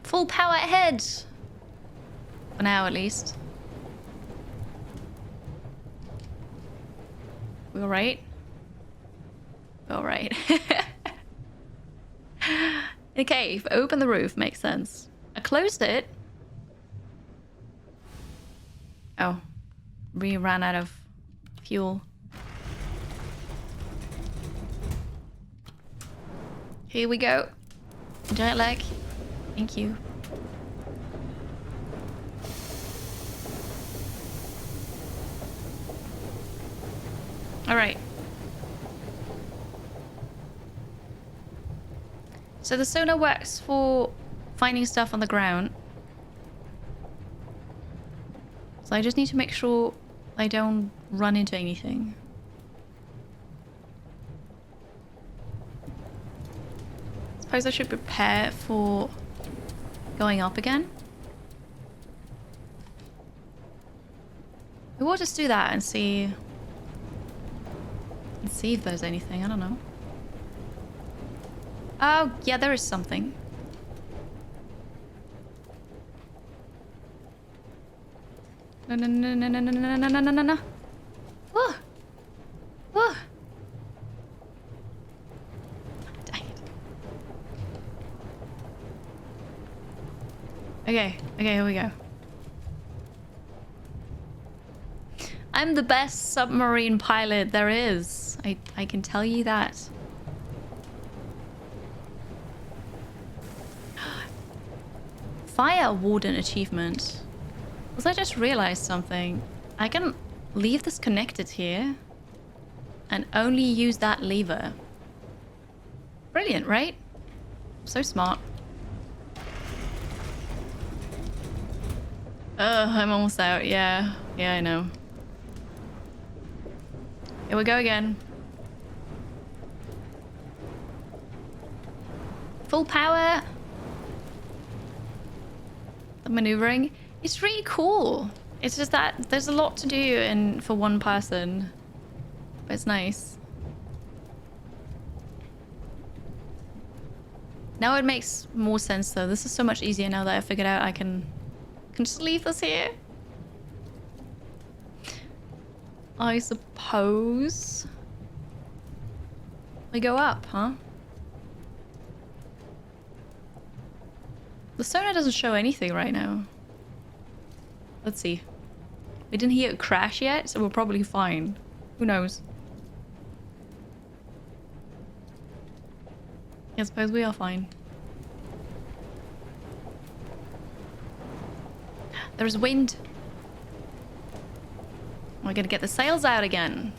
Full power ahead! For now, at least. We all right? All right. Okay, open the roof makes sense. I closed it. Oh, we ran out of fuel. Here we go. Jet lag. Thank you. All right. So the sonar works for finding stuff on the ground. So I just need to make sure I don't run into anything. Suppose I should prepare for going up again. We'll just do that and see if there's anything. I don't know. Oh, yeah, there is something. No, no, no, no, no, no, no, no, no, no, no, no. Whoa. Whoa. Dang it. Okay, okay, here we go. I'm the best submarine pilot there is. I can tell you that. Fire Warden achievement. Was I just realized something? I can leave this connected here and only use that lever. Brilliant, right? So smart. I'm almost out. Yeah, I know. Here we go again. Full power. The maneuvering. It's really cool. It's just that there's a lot to do for one person. But it's nice. Now it makes more sense though. This is so much easier now that I figured out I can just leave this here. I suppose we go up, huh? The sonar doesn't show anything right now. Let's see. We didn't hear it crash yet, so we're probably fine. Who knows? I suppose we are fine. There's wind. We're gonna get the sails out again.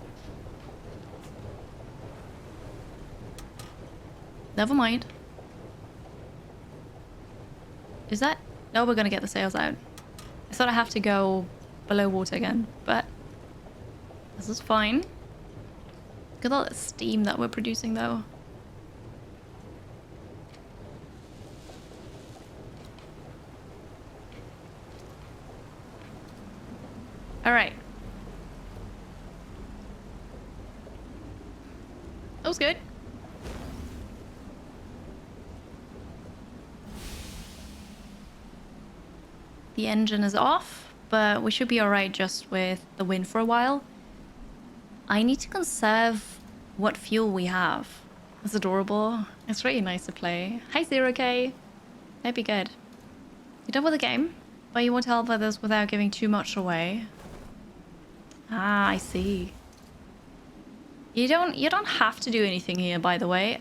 Never mind. Is that? No, we're gonna get the sails out. I thought I have to go below water again, but this is fine. Look at all that steam that we're producing though. All right. That was good. The engine is off, but we should be all right just with the wind for a while. I need to conserve what fuel we have. It's adorable. It's really nice to play. Hi, 0K. That'd be good. You're done with the game, but you want to help others without giving too much away. Ah, I see. You don't have to do anything here, by the way.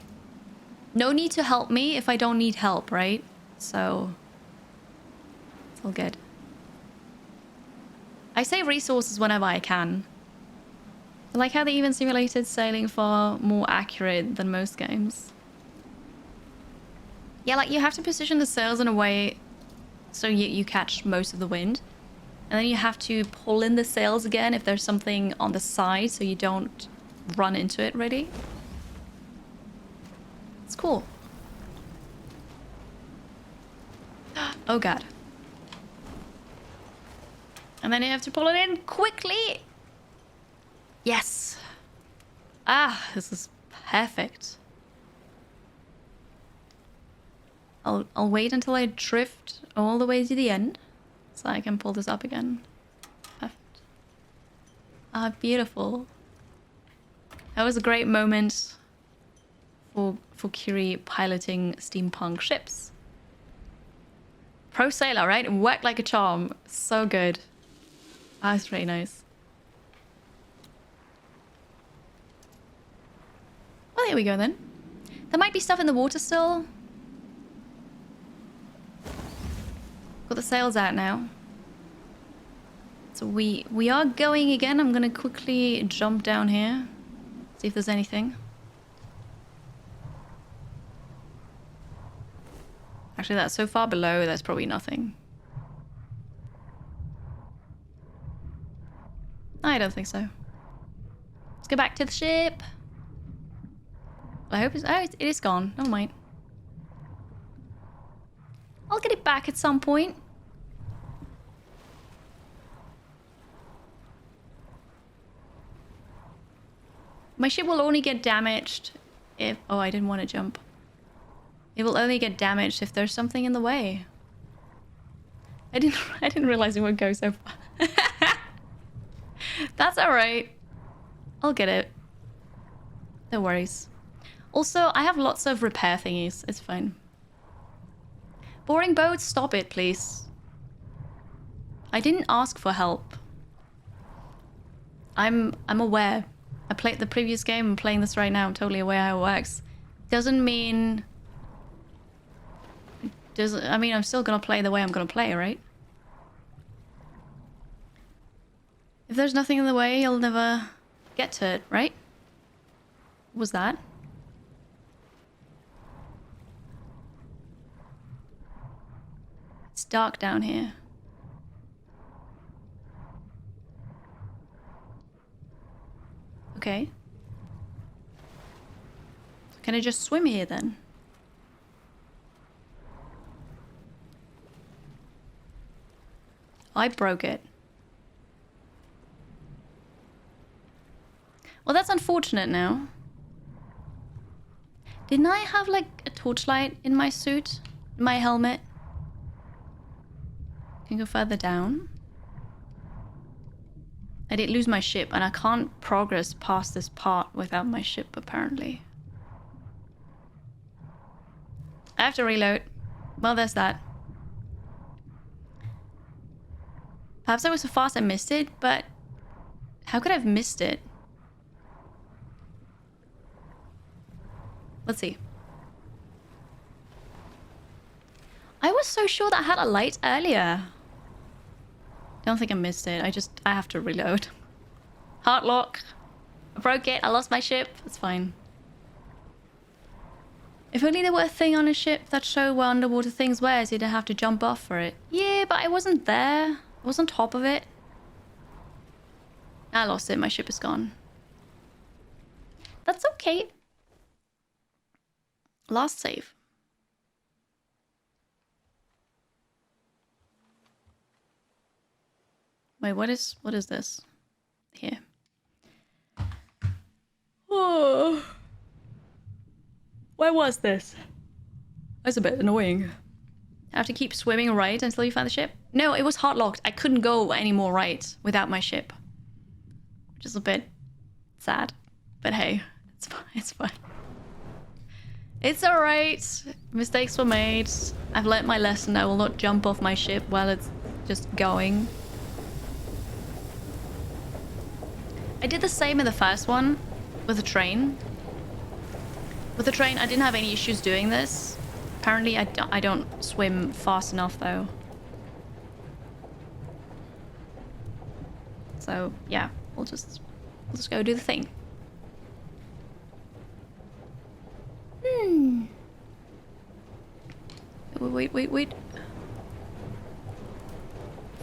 No need to help me if I don't need help, right? So it's all good. I save resources whenever I can. I like how they even simulated sailing far more accurate than most games. Yeah, like you have to position the sails in a way so you catch most of the wind. And then you have to pull in the sails again if there's something on the side so you don't run into it really. It's cool. Oh god. And then you have to pull it in quickly. Yes. Ah, this is perfect. I'll wait until I drift all the way to the end so I can pull this up again. Perfect. Ah, beautiful. That was a great moment for Kiri piloting steampunk ships. Pro sailor, right? Worked like a charm. So good. Ah, it's really nice. Well, there we go then. There might be stuff in the water still. Got the sails out now. So we are going again. I'm gonna quickly jump down here. See if there's anything. Actually, that's so far below, there's probably nothing. I don't think so. Let's go back to the ship. I hope it's... Oh, it is gone. Never mind. I'll get it back at some point. My ship will only get damaged if... Oh, I didn't want to jump. It will only get damaged if there's something in the way. I didn't realize it would go so far. That's alright. I'll get it. No worries. Also, I have lots of repair thingies. It's fine. Boring boats, stop it, please. I didn't ask for help. I'm aware. I played the previous game, I'm playing this right now, I'm totally aware how it works. Doesn't mean... I mean, I'm still gonna play the way I'm gonna play, right? If there's nothing in the way, you'll never get to it, right? What was that? It's dark down here. Okay. Can I just swim here then? I broke it. Well, that's unfortunate now. Didn't I have like a torchlight in my suit? In my helmet? Can go further down. I did lose my ship and I can't progress past this part without my ship apparently. I have to reload. Well, there's that. Perhaps I was so fast I missed it, but how could I have missed it? Let's see. I was so sure that I had a light earlier. Don't think I missed it. I have to reload. Heart lock. I broke it. I lost my ship. It's fine. If only there were a thing on a ship that showed where underwater things were, so you didn't have to jump off for it. Yeah, but I wasn't there. I was on top of it. I lost it. My ship is gone. That's okay. Last save. Wait, what is this? Here. Oh. Where was this? That's a bit annoying. I have to keep swimming right until you find the ship? No, it was hard locked. I couldn't go any more right without my ship. Which is a bit sad. But hey, it's fine. It's fine. It's alright. Mistakes were made. I've learnt my lesson. I will not jump off my ship while it's just going. I did the same in the first one with the train. With the train, I didn't have any issues doing this. Apparently, I don't swim fast enough, though. So, yeah. We'll just go do the thing. Wait.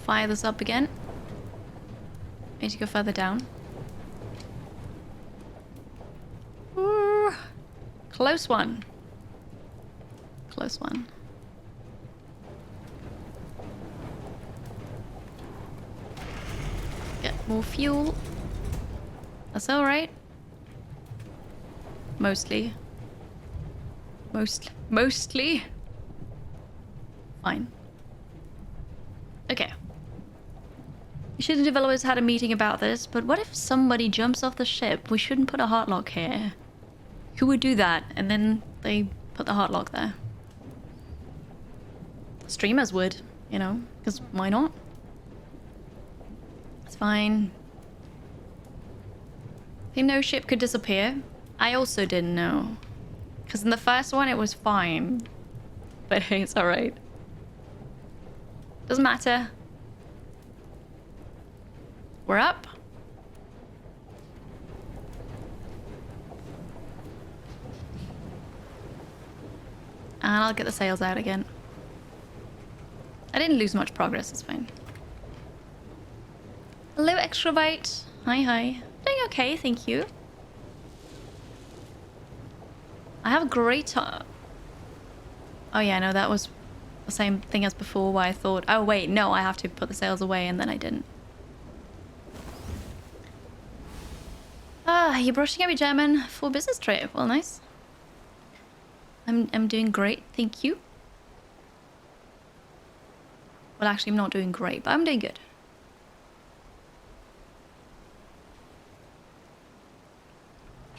Fire this up again. I need to go further down. Ooh, close one. Close one. Get more fuel. That's alright. Mostly. Mostly. Fine. Okay. We should have developers had a meeting about this, but what if somebody jumps off the ship? We shouldn't put a heart lock here. Who would do that? And then they put the heart lock there. Streamers would, you know, because why not? It's fine. Didn't know ship could disappear. I also didn't know. Because in the first one it was fine. But hey, it's alright. Doesn't matter. We're up. And I'll get the sails out again. I didn't lose much progress, it's fine. Hello, Extrovite. Hi. Doing okay, thank you. I have a great... Oh yeah, no, that was the same thing as before where I thought, oh wait, no, I have to put the sails away, and then I didn't. Ah, you're brushing up your German for a business trip. Well, nice. I'm doing great, thank you. Well, actually, I'm not doing great, but I'm doing good.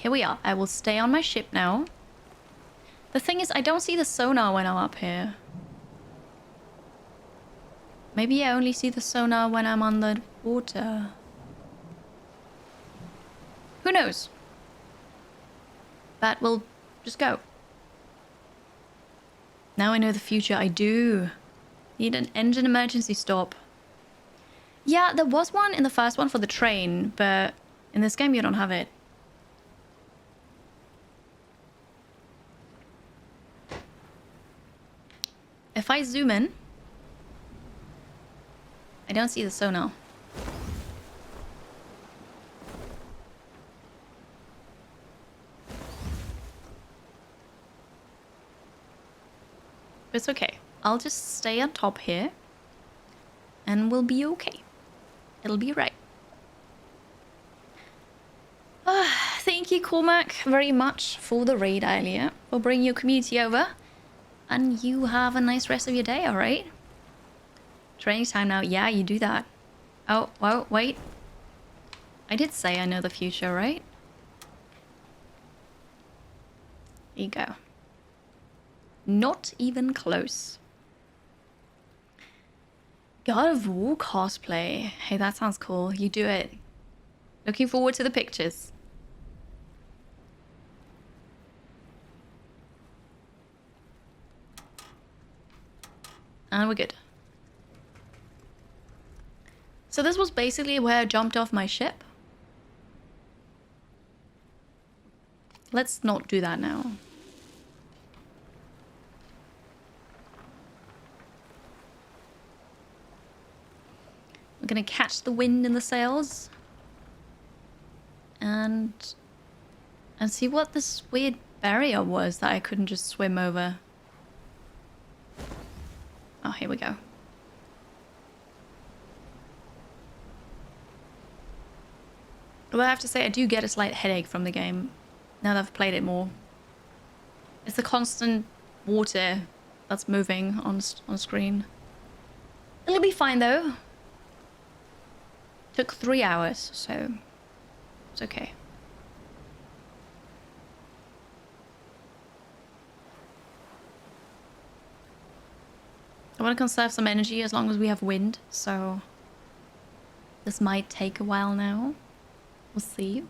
here we are. I will stay on my ship now. The thing is, I don't see the sonar when I'm up here. Maybe I only see the sonar when I'm on the water. Who knows? But we'll just go. Now I know the future. I do. Need an engine emergency stop. Yeah, there was one in the first one for the train, but in this game you don't have it. If I zoom in, I don't see the sonar. But it's okay. I'll just stay on top here and we'll be okay. It'll be right. Thank you, Cormac, very much for the raid earlier, for bringing your community over. And you have a nice rest of your day, alright? Training time now. Yeah, you do that. Oh, whoa, wait. I did say I know the future, right? There you go. Not even close. God of War cosplay. Hey, that sounds cool. You do it. Looking forward to the pictures. And we're good. So this was basically where I jumped off my ship. Let's not do that now. We're gonna catch the wind in the sails. And see what this weird barrier was that I couldn't just swim over. Oh, here we go. Although I have to say, I do get a slight headache from the game now that I've played it more. It's the constant water that's moving on screen. It'll be fine though. Took 3 hours, so it's okay. I want to conserve some energy as long as we have wind, so this might take a while now. We'll see.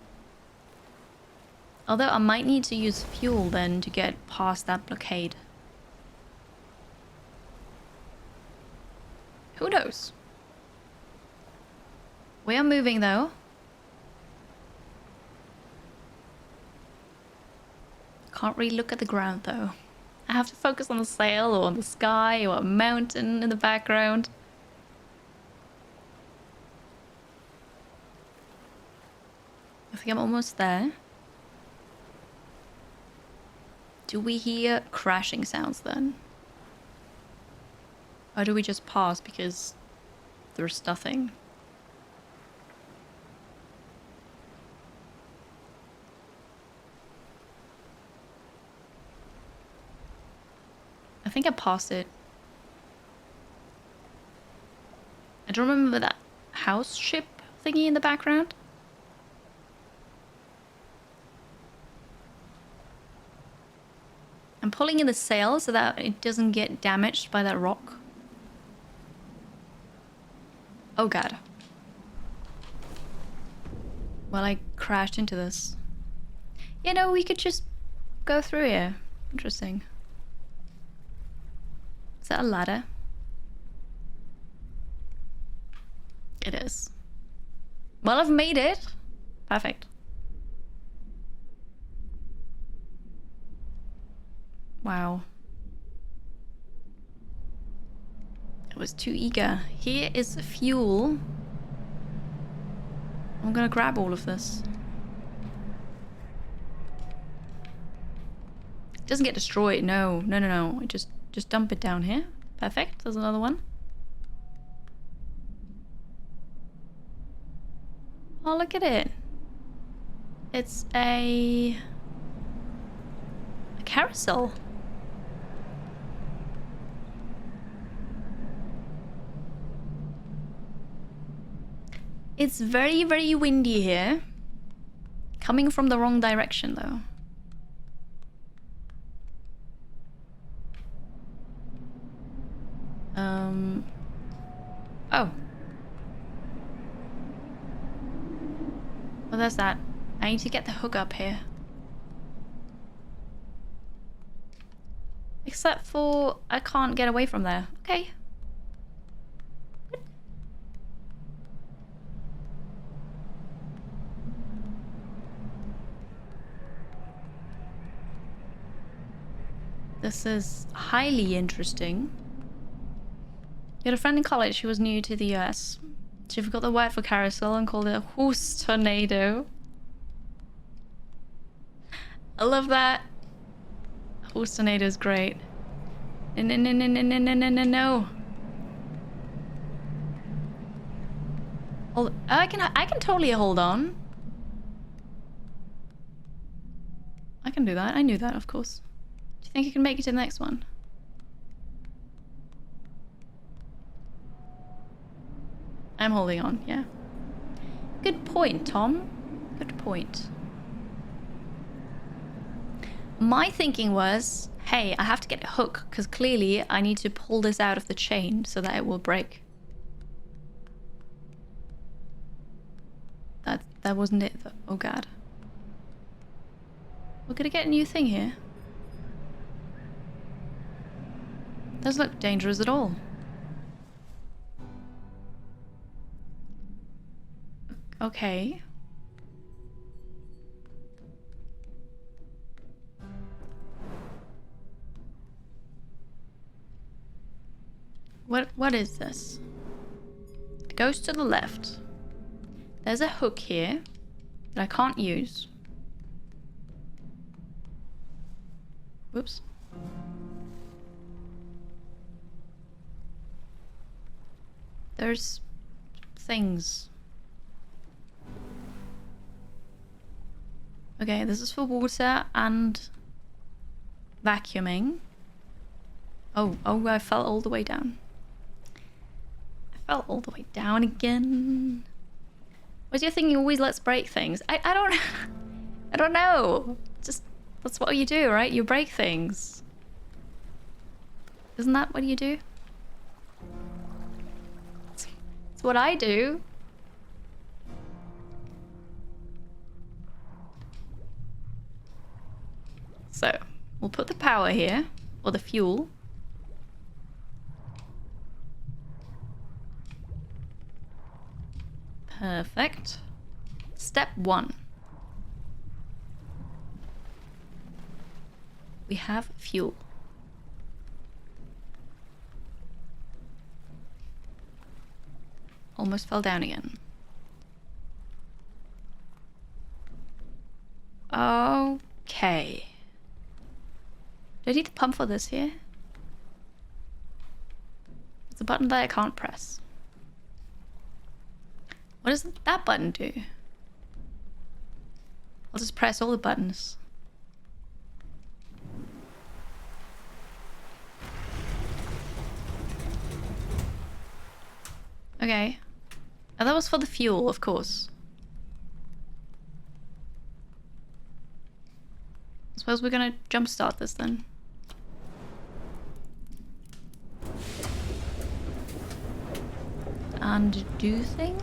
Although I might need to use fuel then to get past that blockade. Who knows? We are moving though. Can't really look at the ground though. I have to focus on the sail or on the sky or a mountain in the background. I think I'm almost there. Do we hear crashing sounds then? Or do we just pause because there's nothing? I think I paused it. I don't remember that house ship thingy in the background. I'm pulling in the sail so that it doesn't get damaged by that rock. Oh god. Well, I crashed into this. You know, we could just go through here. Interesting. Is that a ladder? It is. Well, I've made it. Perfect. Wow. I was too eager. Here is fuel. I'm gonna grab all of this. It doesn't get destroyed. No, no, no, no. I just dump it down here. Perfect. There's another one. Oh, look at it. It's a carousel. It's very, very windy here. Coming from the wrong direction, though. Oh. Well, there's that. I need to get the hook up here. Except for I can't get away from there. Okay. This is highly interesting. You had a friend in college who was new to the US. She forgot the word for carousel and called it a horse tornado. I love that. Horse tornado is great. No. Hold, I can totally hold on. I can do that. I knew that, of course. Do you think you can make it to the next one? I'm holding on, yeah. Good point, Tom. Good point. My thinking was, hey, I have to get a hook, because clearly I need to pull this out of the chain so that it will break. That wasn't it, though. Oh god. We're gonna get a new thing here. Doesn't look dangerous at all. Okay. What is this? It goes to the left. There's a hook here that I can't use. Whoops. There's things. Okay, this is for water and vacuuming. Oh, I fell all the way down. I fell all the way down again. What's your thinking always lets break things? I don't I don't know. Just that's what you do, right? You break things. Isn't that what you do? It's what I do. So, we'll put the power here, or the fuel. Perfect. Step 1. We have fuel. Almost fell down again. Okay. Do I need to pump for this here? It's a button that I can't press. What does that button do? I'll just press all the buttons. Okay. Oh, that was for the fuel, of course. I suppose we're gonna jumpstart this then. And do things?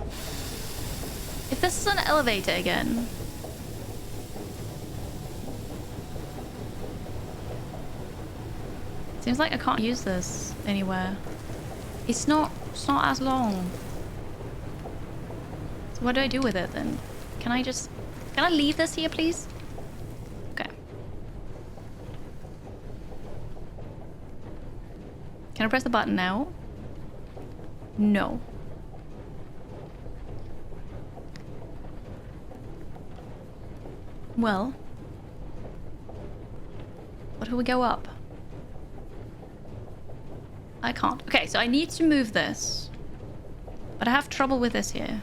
If this is an elevator again. Seems like I can't use this anywhere. It's not as long. So what do I do with it then? Can I leave this here, please? Okay. Can I press the button now? No. Well, what do we go up? I can't. Okay, so I need to move this. But I have trouble with this here.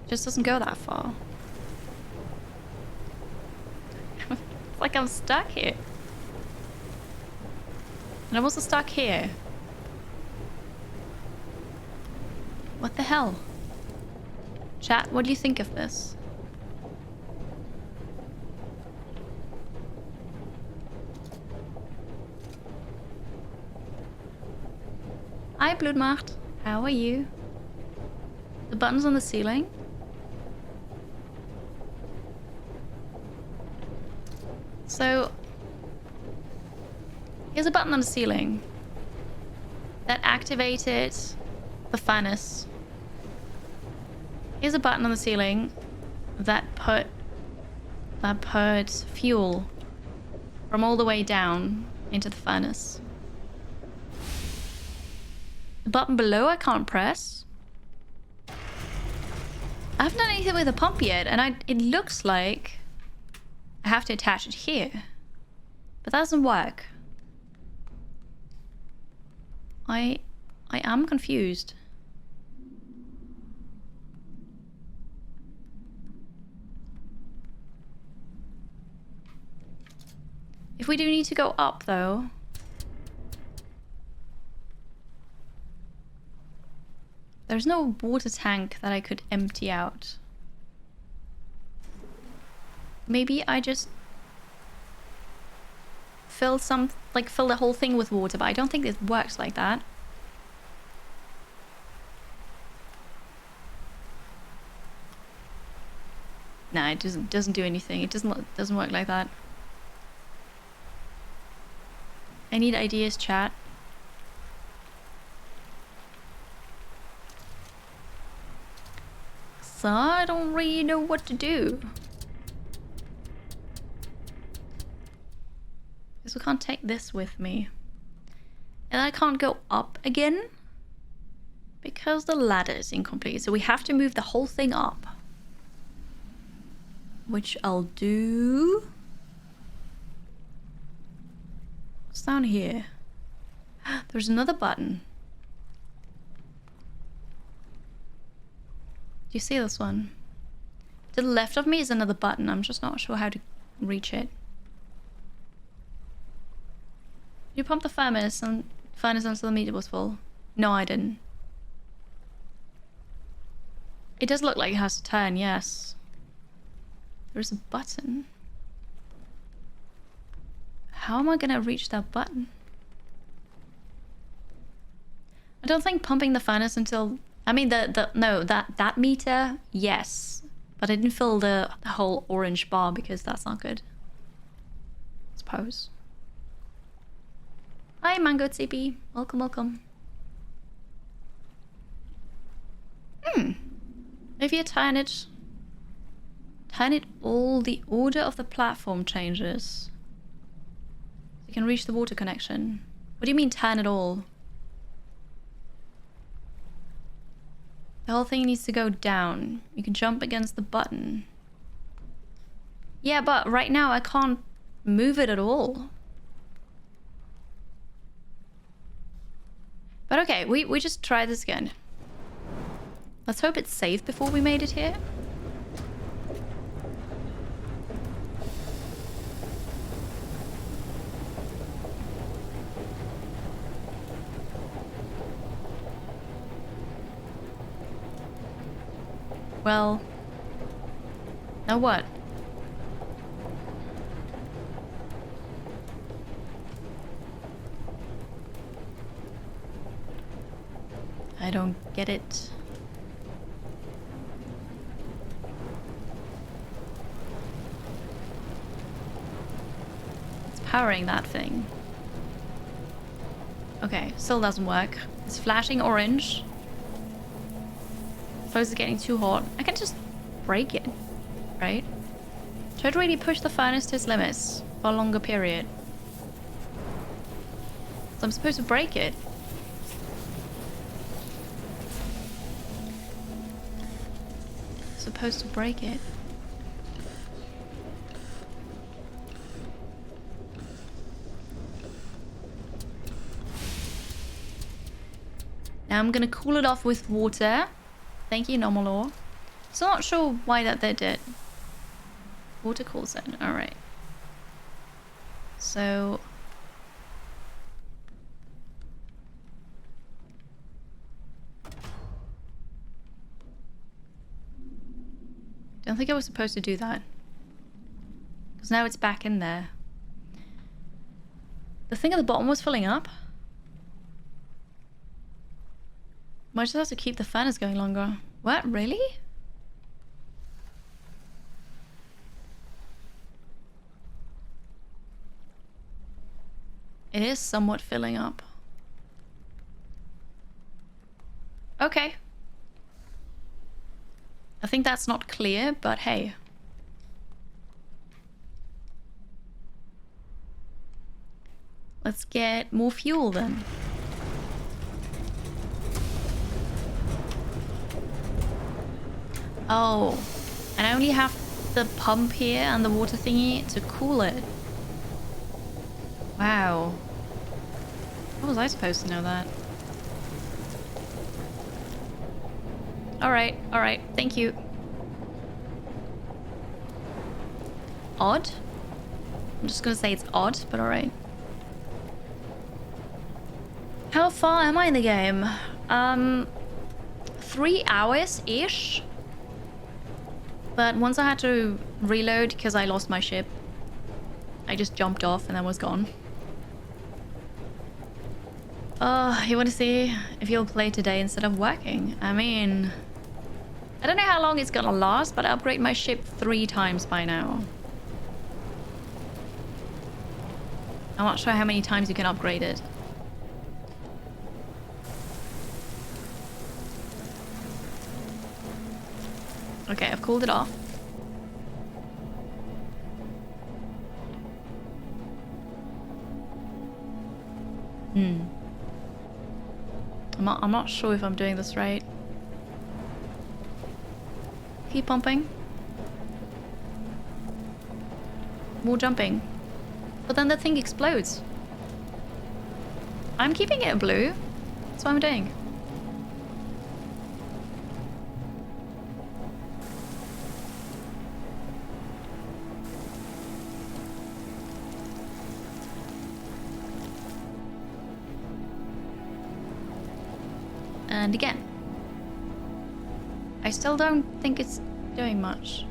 It just doesn't go that far. It's like I'm stuck here. And I'm also stuck here. What the hell? Chat, what do you think of this? Hi, Bloodmacht. How are you? The button's on the ceiling. So, here's a button on the ceiling that activated the furnace. Here's a button on the ceiling that put fuel from all the way down into the furnace. The button below I can't press. I haven't done anything with the pump yet, and it looks like I have to attach it here. But that doesn't work. I am confused. If we do need to go up, though... There's no water tank that I could empty out. Maybe I just... fill the whole thing with water, but I don't think it works like that. Nah, it doesn't do anything. It doesn't work like that. I need ideas, chat. So I don't really know what to do. Because I can't take this with me. And I can't go up again. Because the ladder is incomplete. So we have to move the whole thing up. Which I'll do. What's down here? There's another button. Do you see this one? To the left of me is another button. I'm just not sure how to reach it. You pumped the furnace until the meter was full. No, I didn't. It does look like it has to turn, yes. There's a button. How am I gonna reach that button? I don't think pumping the furnace until... I mean, that meter, yes. But I didn't fill the whole orange bar because that's not good. I suppose. Hi, Mango CP. Welcome, welcome. If you turn it all, the order of the platform changes. You can reach the water connection. What do you mean turn it all? The whole thing needs to go down. You can jump against the button. Yeah, but right now I can't move it at all. But okay, we just try this again. Let's hope it's safe before we made it here. Well, now what? I don't get it. It's powering that thing. Okay, still doesn't work. It's flashing orange. Suppose it's getting too hot. I can just break it, right? Try to really push the furnace to its limits for a longer period. So I'm supposed to break it. Supposed to break it. Now I'm gonna cool it off with water. Thank you, Nomalor. So not sure why that they did. Water cools it. Alright. So... don't think I was supposed to do that. Because now it's back in there. The thing at the bottom was filling up. Might just have to keep the furnace going longer. What? Really? It is somewhat filling up. Okay. I think that's not clear, but hey. Let's get more fuel then. Oh, and I only have the pump here and the water thingy to cool it. Wow. How was I supposed to know that? Alright, thank you. Odd? I'm just gonna say it's odd, but alright. How far am I in the game? 3 hours-ish? But once I had to reload because I lost my ship, I just jumped off and then was gone. You want to see if you'll play today instead of working? I mean, I don't know how long it's gonna last, but I upgrade my ship 3 times by now. I'm not sure how many times you can upgrade it. Okay, I've cooled it off. I'm not sure if I'm doing this right. Keep pumping. More jumping. But then the thing explodes. I'm keeping it blue. That's what I'm doing. And again. I still don't think it's doing much.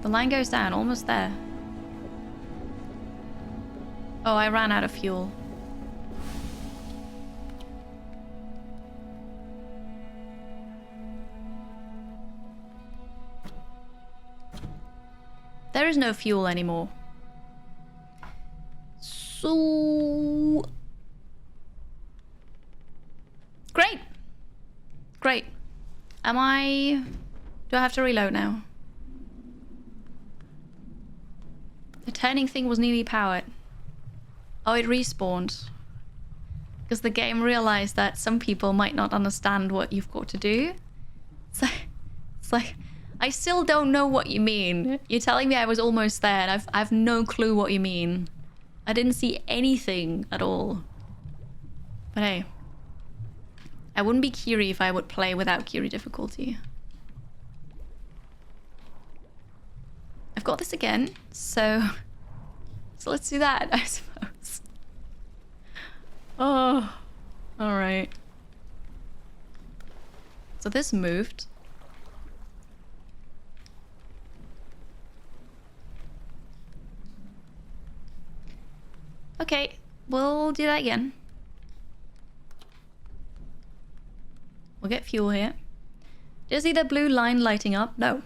The line goes down, almost there. Oh, I ran out of fuel. There is no fuel anymore. So... Great! Great. Do I have to reload now? The turning thing was nearly powered. Oh, it respawned. Because the game realized that some people might not understand what you've got to do. So, it's like, I still don't know what you mean. You're telling me I was almost there and I've no clue what you mean. I didn't see anything at all. But hey. I wouldn't be Kiri if I would play without Kiri difficulty. I've got this again, so let's do that, I suppose. Oh, all right. So this moved. Okay, we'll do that again. We'll get fuel here. Do you see the blue line lighting up? No.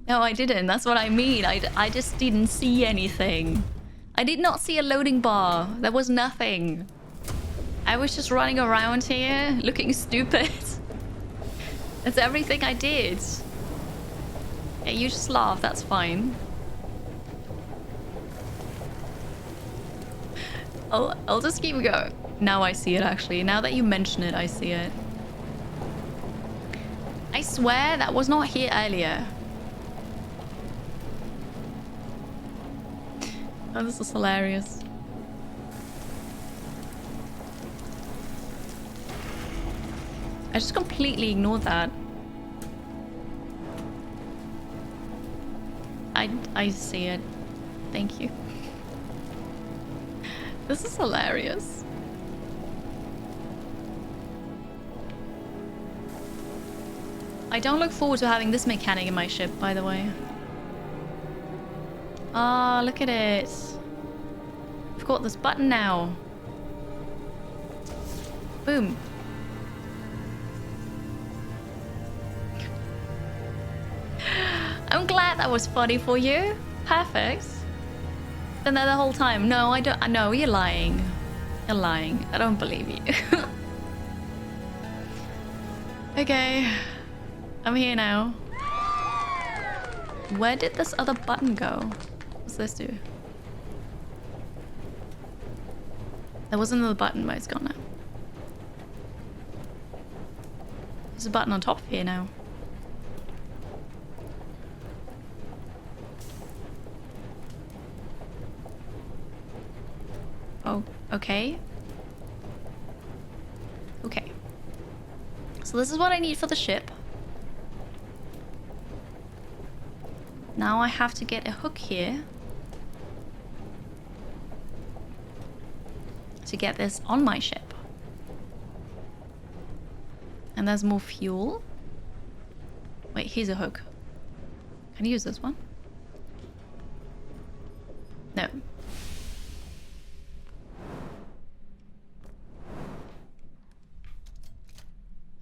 No, I didn't. That's what I mean. I just didn't see anything. I did not see a loading bar. There was nothing. I was just running around here, looking stupid. That's everything I did. Yeah, you just laugh. That's fine. I'll just keep going. Now I see it, actually. Now that you mention it, I see it. I swear that was not here earlier. Oh, this is hilarious. I just completely ignored that. I see it. Thank you. This is hilarious. I don't look forward to having this mechanic in my ship, by the way. Ah, look at it. I've got this button now. Boom. that was funny for you. Perfect. Been there the whole time. No, I don't. No, you're lying. You're lying. I don't believe you. Okay. I'm here now. Where did this other button go? What's this do? There was another button, but it's gone now. There's a button on top here now. Oh, okay. Okay. So this is what I need for the ship. Now I have to get a hook here to get this on my ship. And there's more fuel. Wait, here's a hook. Can I use this one? No.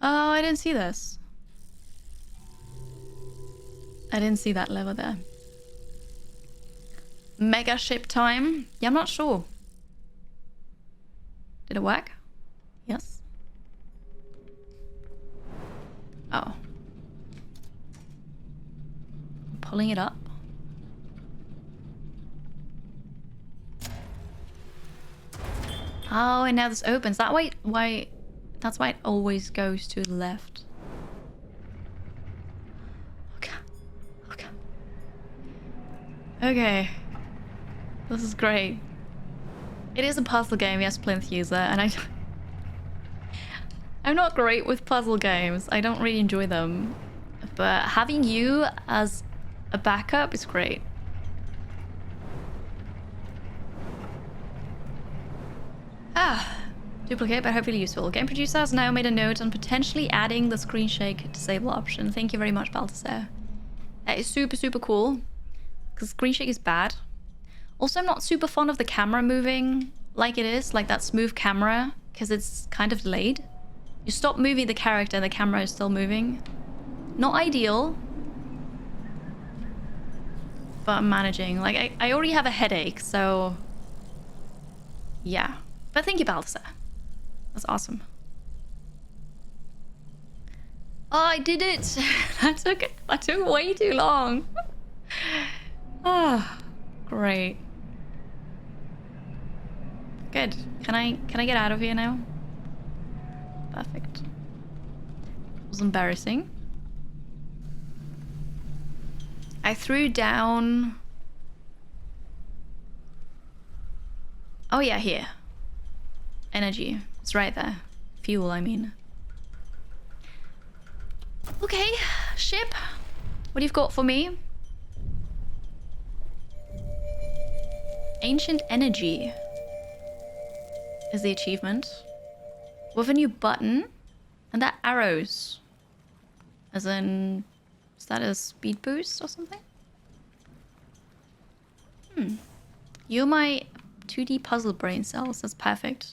Oh, I didn't see this. I didn't see that lever there. Mega ship time? Yeah, I'm not sure. Did it work? Yes. Oh. I'm pulling it up. Oh, and now this opens. That way, why? That's why it always goes to the left. Okay. Okay. Okay. This is great. It is a puzzle game, yes, Plinth user, and I'm not great with puzzle games. I don't really enjoy them. But having you as a backup is great. Duplicate, but hopefully useful. Game producer has now made a note on potentially adding the screen shake disable option. Thank you very much, Balthasar. That is super, super cool. Because screen shake is bad. Also, I'm not super fond of the camera moving like it is, like that smooth camera, because it's kind of delayed. You stop moving the character and the camera is still moving. Not ideal. But I'm managing. Like, I already have a headache, so... yeah. But thank you, Balthasar. That's awesome. Oh, I did it! That took way too long. Ah, great. Good. Can I get out of here now? Perfect. It was embarrassing. I threw down... oh yeah, here. Energy. It's right there. Fuel, I mean. Okay, ship. What do you got for me? Ancient Energy is the achievement. With a new button. And that arrows. As in... is that a speed boost or something? You're my 2D puzzle brain cells. That's perfect.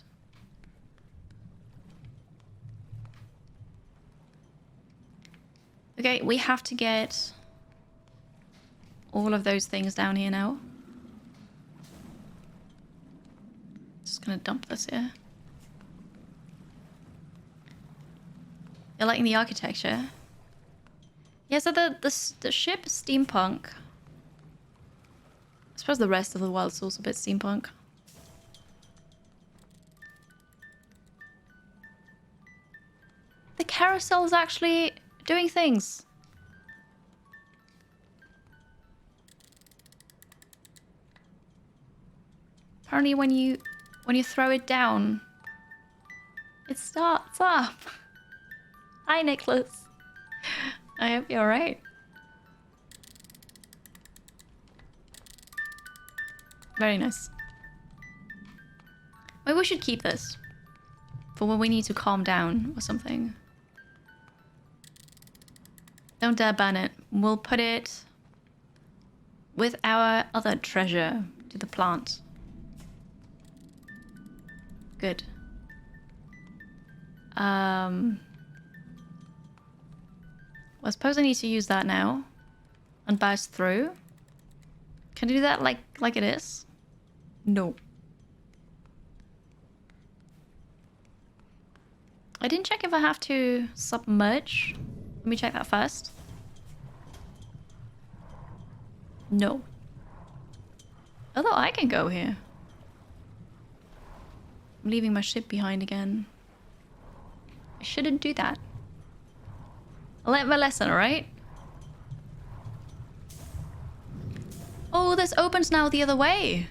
Okay, we have to get all of those things down here now. Just gonna dump this here. You're liking the architecture? Yeah, so the ship is steampunk. I suppose the rest of the world's also a bit steampunk. The carousel is actually doing things. Apparently when you throw it down, it starts up. Hi, Nicholas. I hope you're alright. Very nice. Maybe we should keep this for when we need to calm down or something. Don't dare burn it. We'll put it with our other treasure to the plant. Good. Well, I suppose I need to use that now. And burst through? Can you do that like it is? No. I didn't check if I have to submerge. Let me check that first. No. Although I can go here. I'm leaving my ship behind again. I shouldn't do that. I learned my lesson, alright? Oh, this opens now the other way.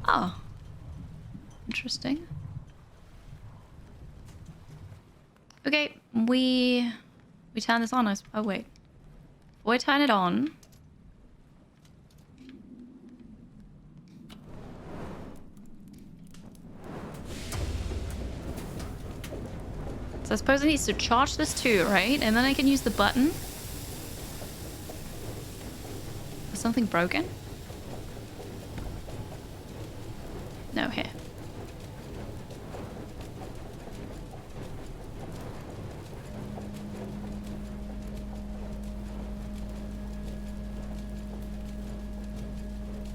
Oh. Interesting. Okay, we turn this on. Oh, wait. Before I turn it on... So I suppose it needs to charge this too, right? And then I can use the button. Is something broken? No, here.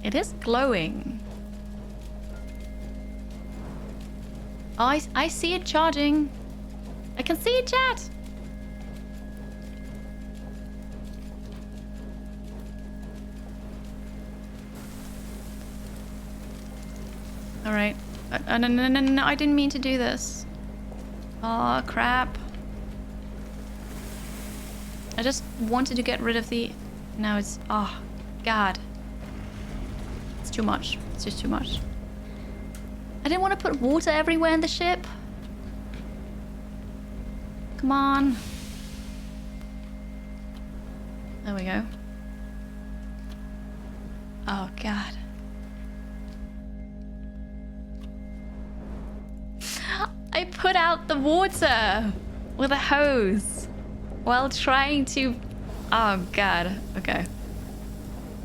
It is glowing. Oh, I see it charging. I can see it, chat. All right. No, I didn't mean to do this. Oh, crap. I just wanted to get rid of the... Now it's... Oh, God. It's too much. It's just too much. I didn't want to put water everywhere in the ship. Come on. There we go. Oh, God. I put out the water with a hose while trying to... Oh, God. Okay.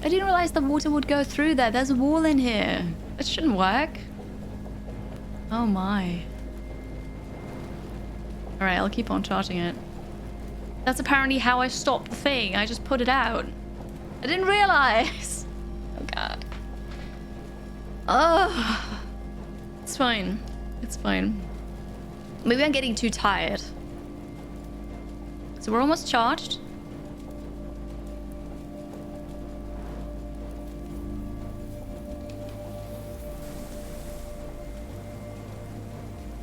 I didn't realize the water would go through there. There's a wall in here. It shouldn't work. Oh, my. Alright, I'll keep on charging it. That's apparently how I stopped the thing. I just put it out. I didn't realize. Oh, God. Oh. It's fine. It's fine. Maybe I'm getting too tired. So we're almost charged.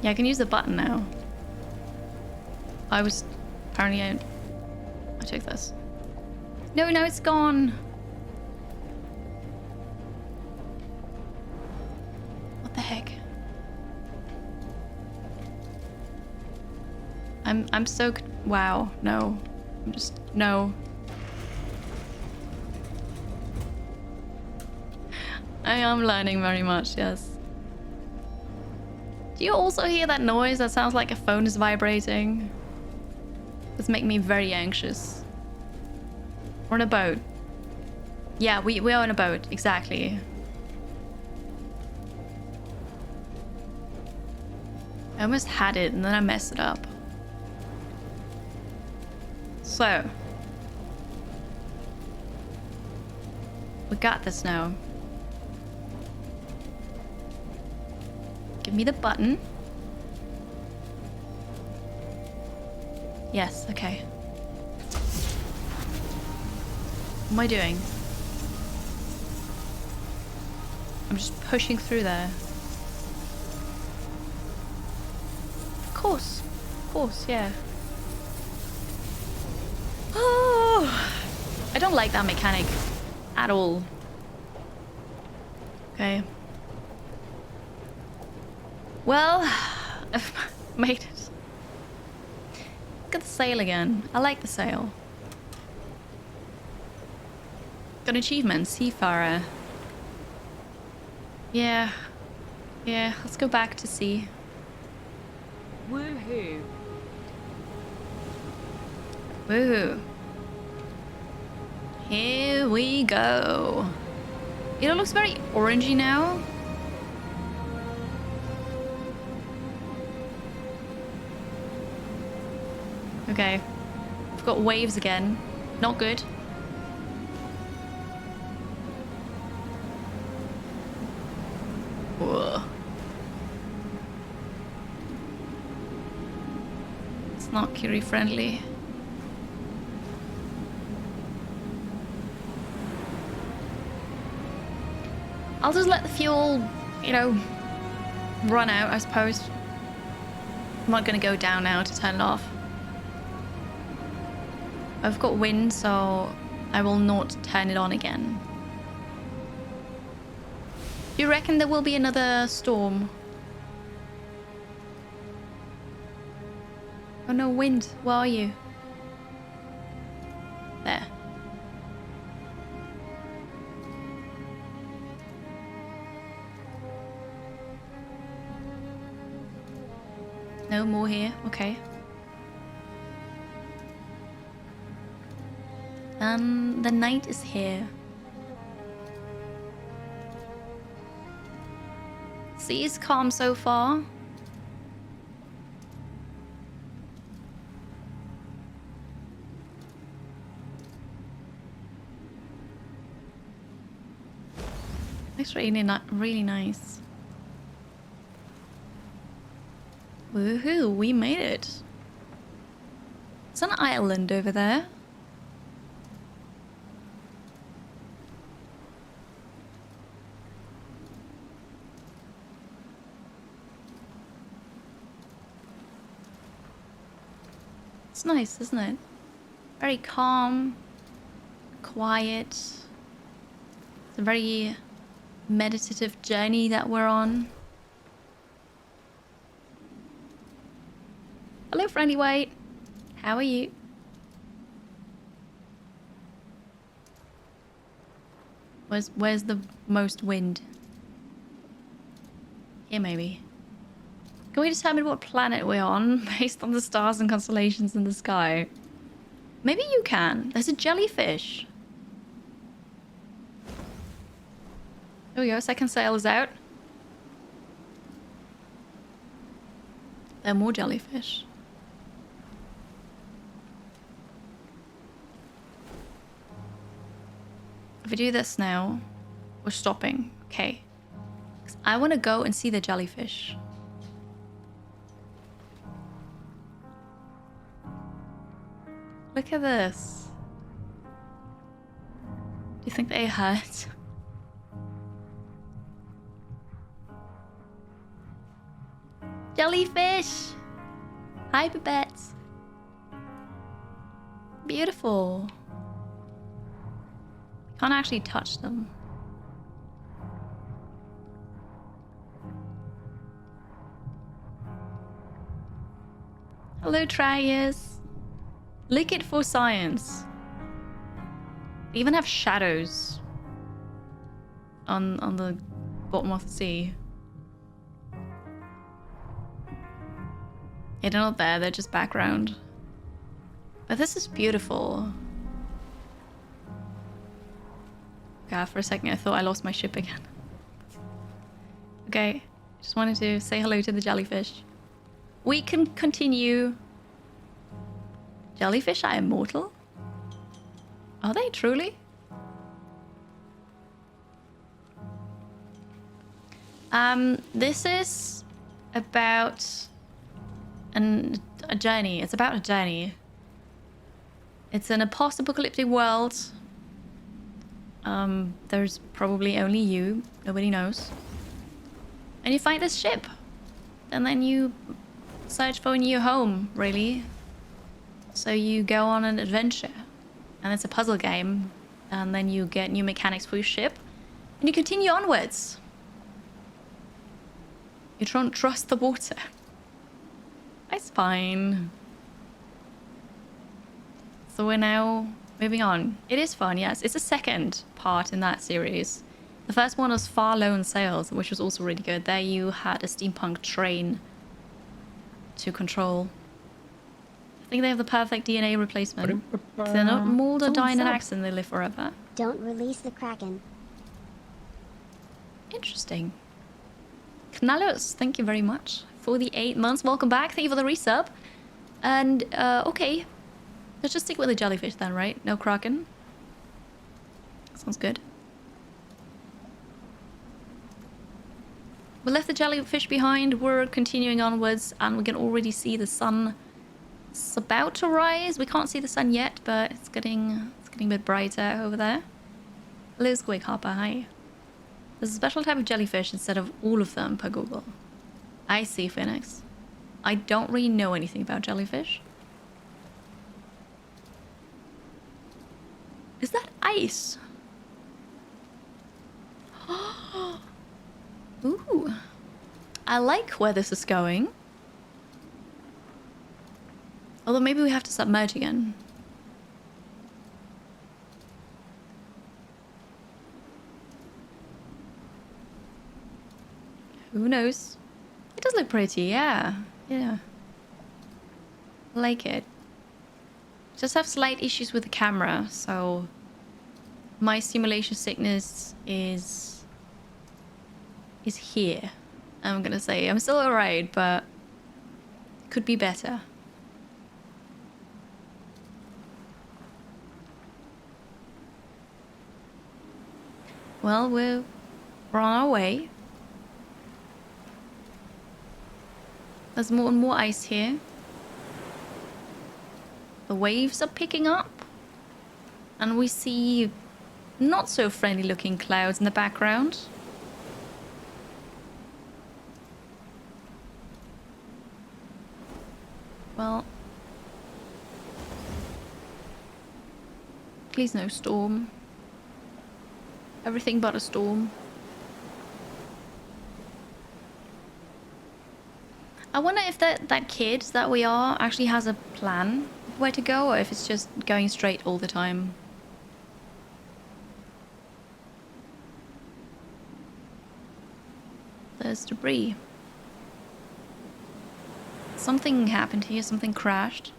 Yeah, I can use the button now. I was... Apparently I took this. No, it's gone. What the heck? I'm so... Wow, no. I'm just... No. I am learning very much, yes. Do you also hear that noise that sounds like a phone is vibrating? It's making me very anxious. We're on a boat. Yeah, we are on a boat, exactly. I almost had it and then I messed it up. So. We got this now. Give me the button. Yes, okay. What am I doing? I'm just pushing through there. Of course, yeah. Oh, I don't like that mechanic at all. Okay. Well, I've made it. Look at the sail again. I like the sail. Got an achievement, Seafarer. Yeah, let's go back to sea. Woohoo! Woohoo. Here we go. It looks very orangey now. Okay. We've got waves again. Not good. Whoa. It's not Kiri friendly. I'll just let the fuel, you know, run out, I suppose. I'm not gonna go down now to turn it off. I've got wind, so I will not turn it on again. Do you reckon there will be another storm? Oh no, wind, where are you? There. No more here, okay. The night is here. Sea is calm so far. It's really nice. Woohoo, we made it. It's an island over there. It's nice, isn't it? Very calm, quiet. It's a very meditative journey that we're on. Hello, friendly white. How are you? Where's the most wind? Here, maybe. Can we determine what planet we're on based on the stars and constellations in the sky? Maybe you can. There's a jellyfish. There we go. Second sail is out. There are more jellyfish. If we do this now, we're stopping. Okay. 'Cause I want to go and see the jellyfish. Look at this. Do you think they hurt? Jellyfish! Hi, Babettes. Beautiful. Can't actually touch them. Hello, Trius. Lick it for science. They even have shadows on the bottom of the sea. Yeah, they're not there, they're just background. But this is beautiful. God, for a second I thought I lost my ship again. Okay, just wanted to say hello to the jellyfish. We can continue. Jellyfish are immortal? Are they truly? This is about a journey. It's about a journey. It's in a post-apocalyptic world. There's probably only you. Nobody knows. And you find this ship. And then you search for a new home, really. So you go on an adventure. And it's a puzzle game. And then you get new mechanics for your ship. And you continue onwards. You don't trust the water. It's fine. So we're now moving on. It is fun, yes. It's a second part in that series. The first one was Far Lone Sails, which was also really good. There you had a steampunk train to control. I think they have the perfect DNA replacement. If they're not mauled or die in an accident, they live forever. Don't release the Kraken. Interesting. Knallos, thank you very much for the 8 months. Welcome back. Thank you for the resub. And, okay. Let's just stick with the jellyfish then, right? No kraken. Sounds good. We left the jellyfish behind. We're continuing onwards, and we can already see the sun. It's about to rise. We can't see the sun yet, but it's getting a bit brighter over there. Hello, Squig Hopper. Hi. There's a special type of jellyfish instead of all of them per Google. I see, Phoenix. I don't really know anything about jellyfish. Is that ice? Ooh. I like where this is going. Although maybe we have to submerge again. Who knows? It does look pretty, yeah. Yeah. I like it. Just have slight issues with the camera, so my simulation sickness is here. I'm gonna say I'm still alright, but could be better. Well, we're on our way. There's more and more ice here. The waves are picking up. And we see not so friendly looking clouds in the background. Well, please no storm. Everything but a storm. I wonder if that kid that we are actually has a plan of where to go, or if it's just going straight all the time. There's debris. Something happened here, something crashed.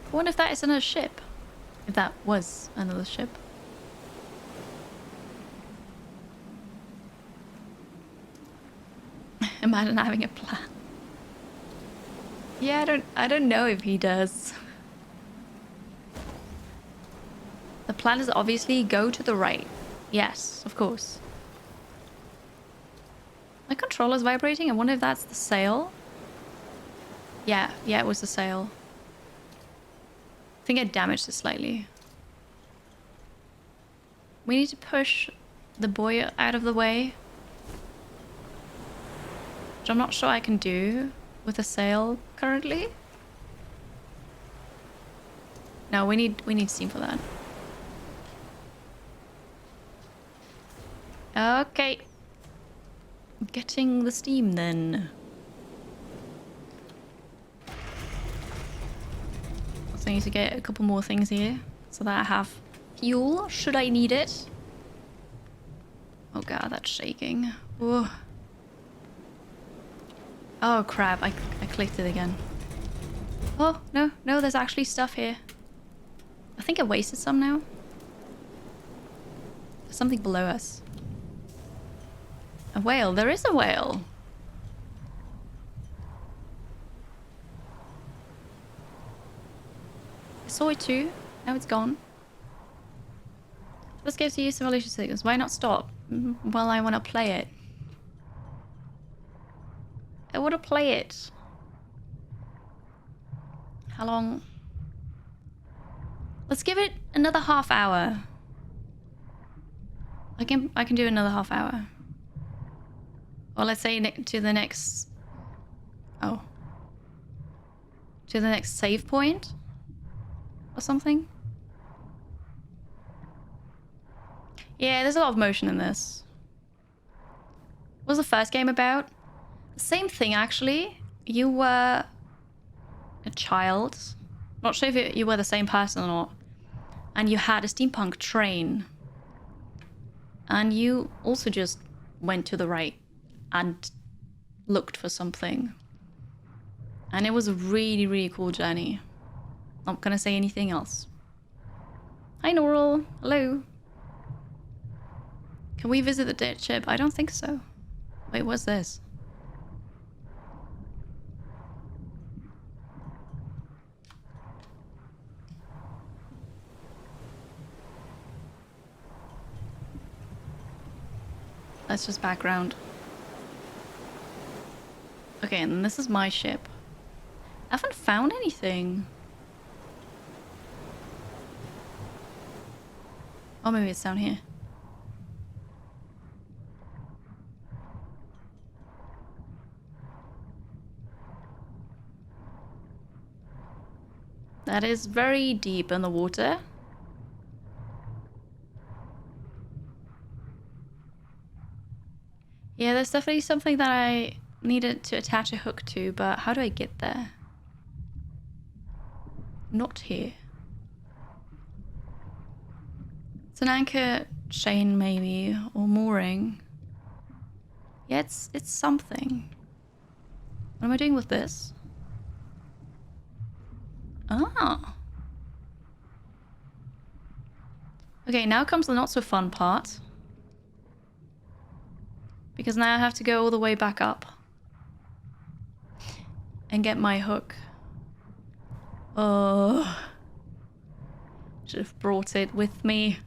I wonder if that is another ship. If that was another ship. Imagine having a plan. Yeah, I don't know if he does. The plan is obviously go to the right. Yes, of course. My controller's vibrating. I wonder if that's the sail. Yeah, it was the sail. I think I damaged it slightly. We need to push the buoy out of the way. Which I'm not sure I can do with a sail currently. No, we need steam for that. Okay. Getting the steam then. So I need to get a couple more things here so that I have fuel should I need it. Oh god, that's shaking. Ooh. Oh crap, I clicked it again. Oh, no, there's actually stuff here. I think I wasted some now. There's something below us. A whale, there is a whale. I saw it too, now it's gone. Let's go to use simulation signals. Why not stop? Well, I want to play it. I want to play it. How long? Let's give it another half hour. I can do another half hour. Or let's say to the next... Oh. To the next save point? Or something? Yeah, there's a lot of motion in this. What was the first game about? The same thing, actually. You were a child. Not sure if you were the same person or not. And you had a steampunk train. And you also just went to the right and looked for something. And it was a really, really cool journey. Not gonna say anything else. Hi, Norral. Hello. Can we visit the dead ship? I don't think so. Wait, what's this? That's just background. Okay, and then this is my ship. I haven't found anything. Oh, maybe it's down here. That is very deep in the water. Yeah, there's definitely something that I needed to attach a hook to, but how do I get there? Not here. It's an anchor chain maybe, or mooring. Yeah, it's something. What am I doing with this? Ah. Okay, now comes the not so fun part. Because now I have to go all the way back up. And get my hook. Oh. Should have brought it with me.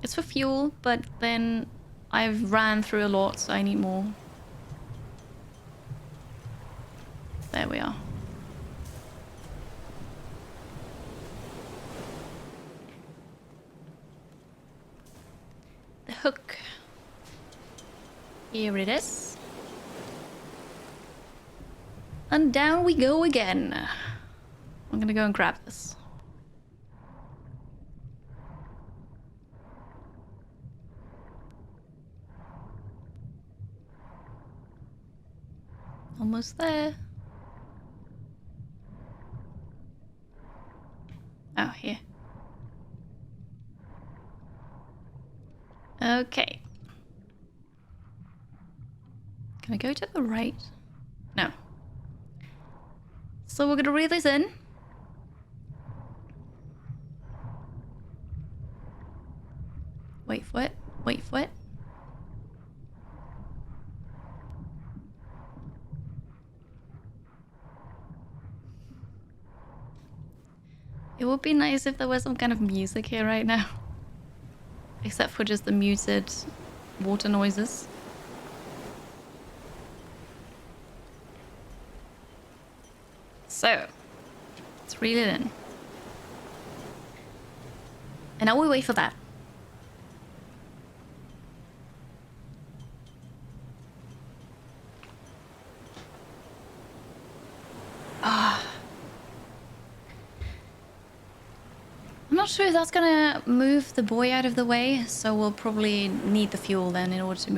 It's for fuel, but then I've ran through a lot, so I need more. There we are. The hook. Here it is. And down we go again. I'm gonna go and grab this. Almost there. Oh, here. Okay. Can I go to the right? No. So we're gonna reel this in. Wait for it. Wait for it. It would be nice if there was some kind of music here right now. Except for just the muted water noises. So, let's reel it in. And now we wait for that. I'm not sure if that's gonna move the boy out of the way, so we'll probably need the fuel then in order to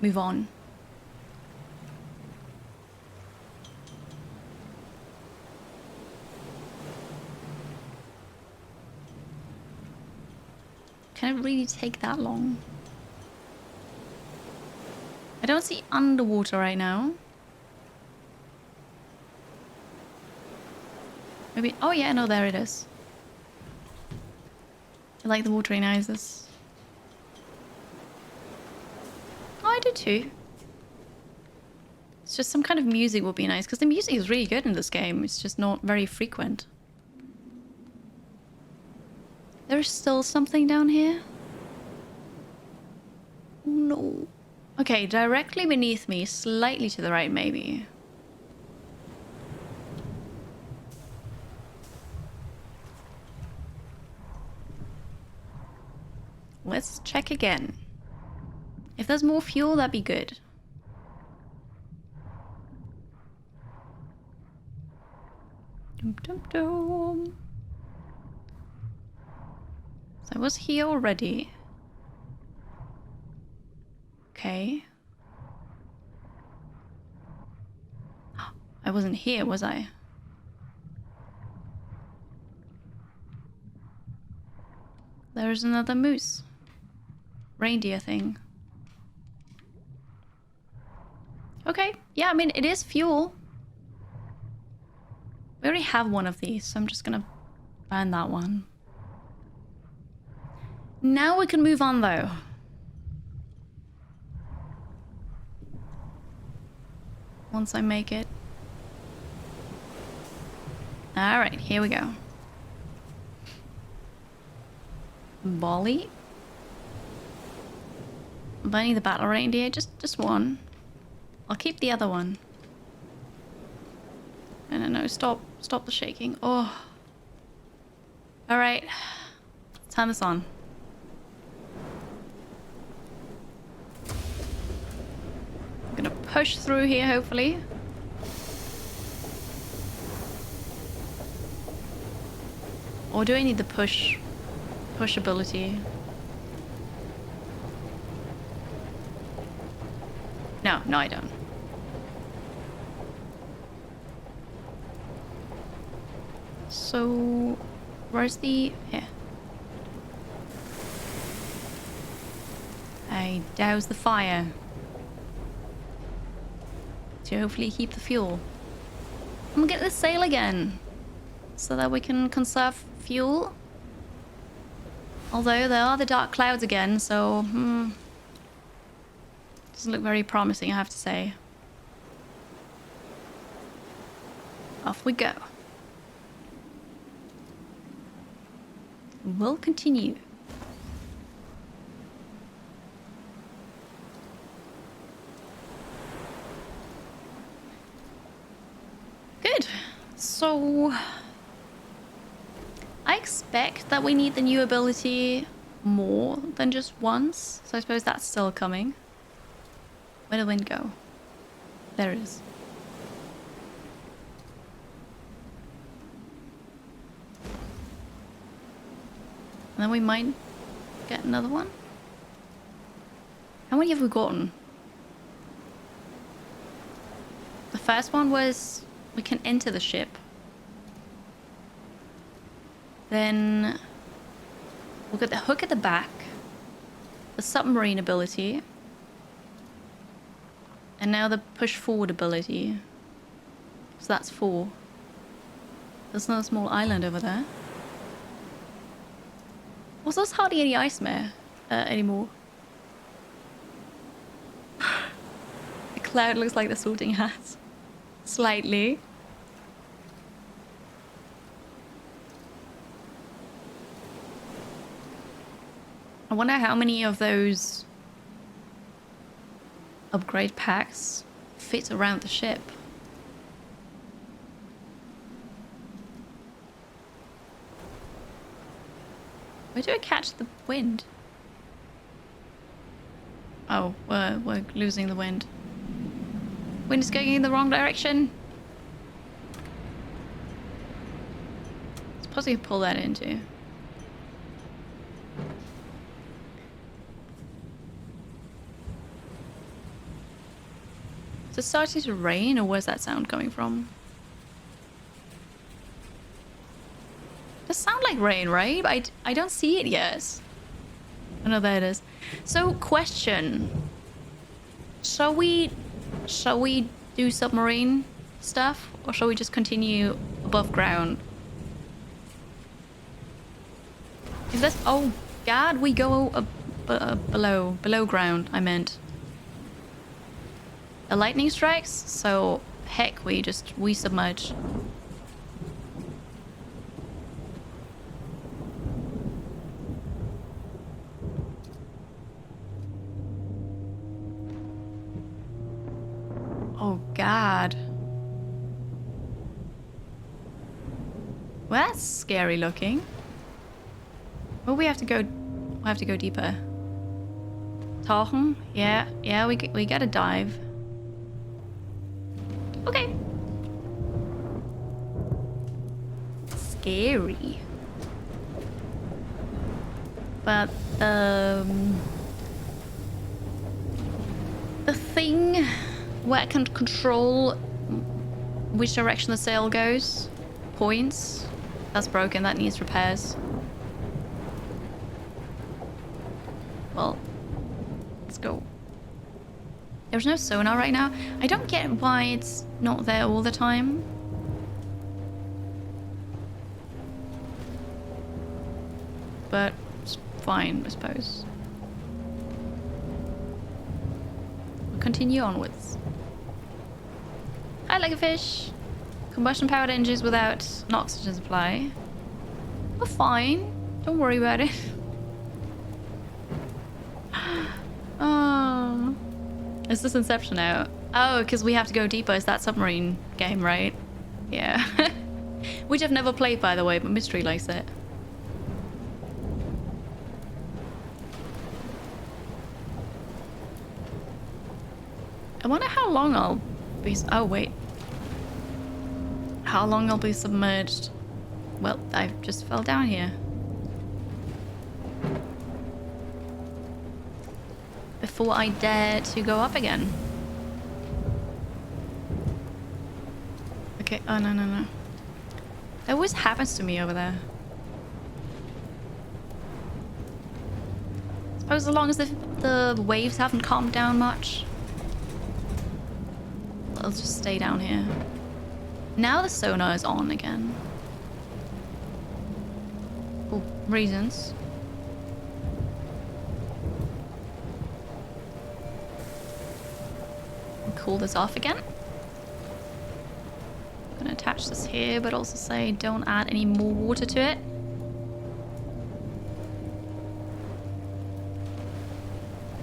move on. Can it really take that long? I don't see underwater right now. Maybe, oh yeah, no, there it is. I like the watery noises. Oh, I do too. It's just some kind of music would be nice, because the music is really good in this game. It's just not very frequent. There's still something down here? Oh, no. Okay, directly beneath me, slightly to the right maybe. Let's check again. If there's more fuel, that'd be good. Dum, dum, dum. So I was here already. Okay. I wasn't here, was I? There's another moose. Reindeer thing. Okay, yeah, I mean, it is fuel. We already have one of these, so I'm just gonna burn that one. Now we can move on, though. Once I make it. Alright, here we go. Bolly. Burning the battle reindeer, just one. I'll keep the other one. No, stop the shaking. Oh. Alright, let's turn this on. I'm gonna push through here, hopefully. Or do I need the push ability? No, I don't. So, where's the... Here. I douse the fire. To hopefully keep the fuel. I'm gonna get the sail again. So that we can conserve fuel. Although there are the dark clouds again, so... doesn't look very promising, I have to say. Off we go. We'll continue. Good. So... I expect that we need the new ability more than just once. So I suppose that's still coming. Where did the wind go? There it is. And then we might get another one. How many have we gotten? The first one was we can enter the ship. Then we'll get the hook at the back, the submarine ability, and now the push forward ability. So that's 4. There's another small island over there. Also, there's hardly any ice anymore. The cloud looks like the sorting hat. Slightly. I wonder how many of those upgrade packs fit around the ship. Where do I catch the wind? Oh, we're losing the wind. Wind is going in the wrong direction. Suppose you pull that into. Is it starting to rain, or where's that sound coming from? It does sound like rain, right? But I don't see it yet. Oh no, there it is. So, question. Shall we do submarine stuff, or shall we just continue above ground? If that's... Oh, God, we go below ground, I meant. A lightning strikes, so heck, we submerge. Oh God. Well, that's scary looking. Well, we have to go deeper. Tauchen? Yeah, we gotta dive. Okay. Scary. But the thing where I can control which direction the sail goes, points, that's broken, that needs repairs. Well, let's go. There's no sonar right now. I don't get why it's not there all the time. but it's fine, I suppose. We'll continue onwards. Hi, like a fish. Combustion-powered engines without an oxygen supply. We're fine. Don't worry about it. Oh. Is this Inception now? Oh, because we have to go deeper. It's that submarine game, right? Yeah. Which I've never played, by the way, but Mystery likes it. I wonder how long I'll be... Oh, wait. How long I'll be submerged. Well, I just fell down here. Before I dare to go up again. Okay, oh no. That always happens to me over there. Suppose as long as the waves haven't calmed down much. I'll just stay down here. Now the sonar is on again. For reasons. Cool this off again. I'm gonna attach this here, but also say don't add any more water to it.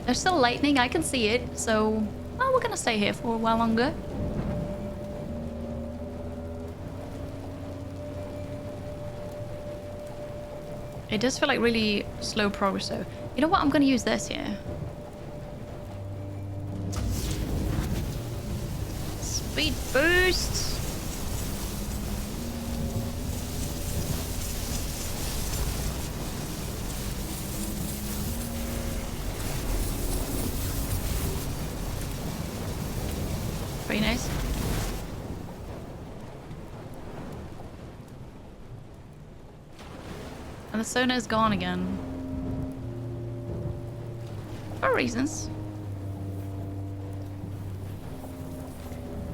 There's still lightning, I can see it, so we're gonna stay here for a while longer. It does feel like really slow progress though. You know what? I'm gonna use this here. Speed boost! Very nice. And the sonar is gone again. For reasons.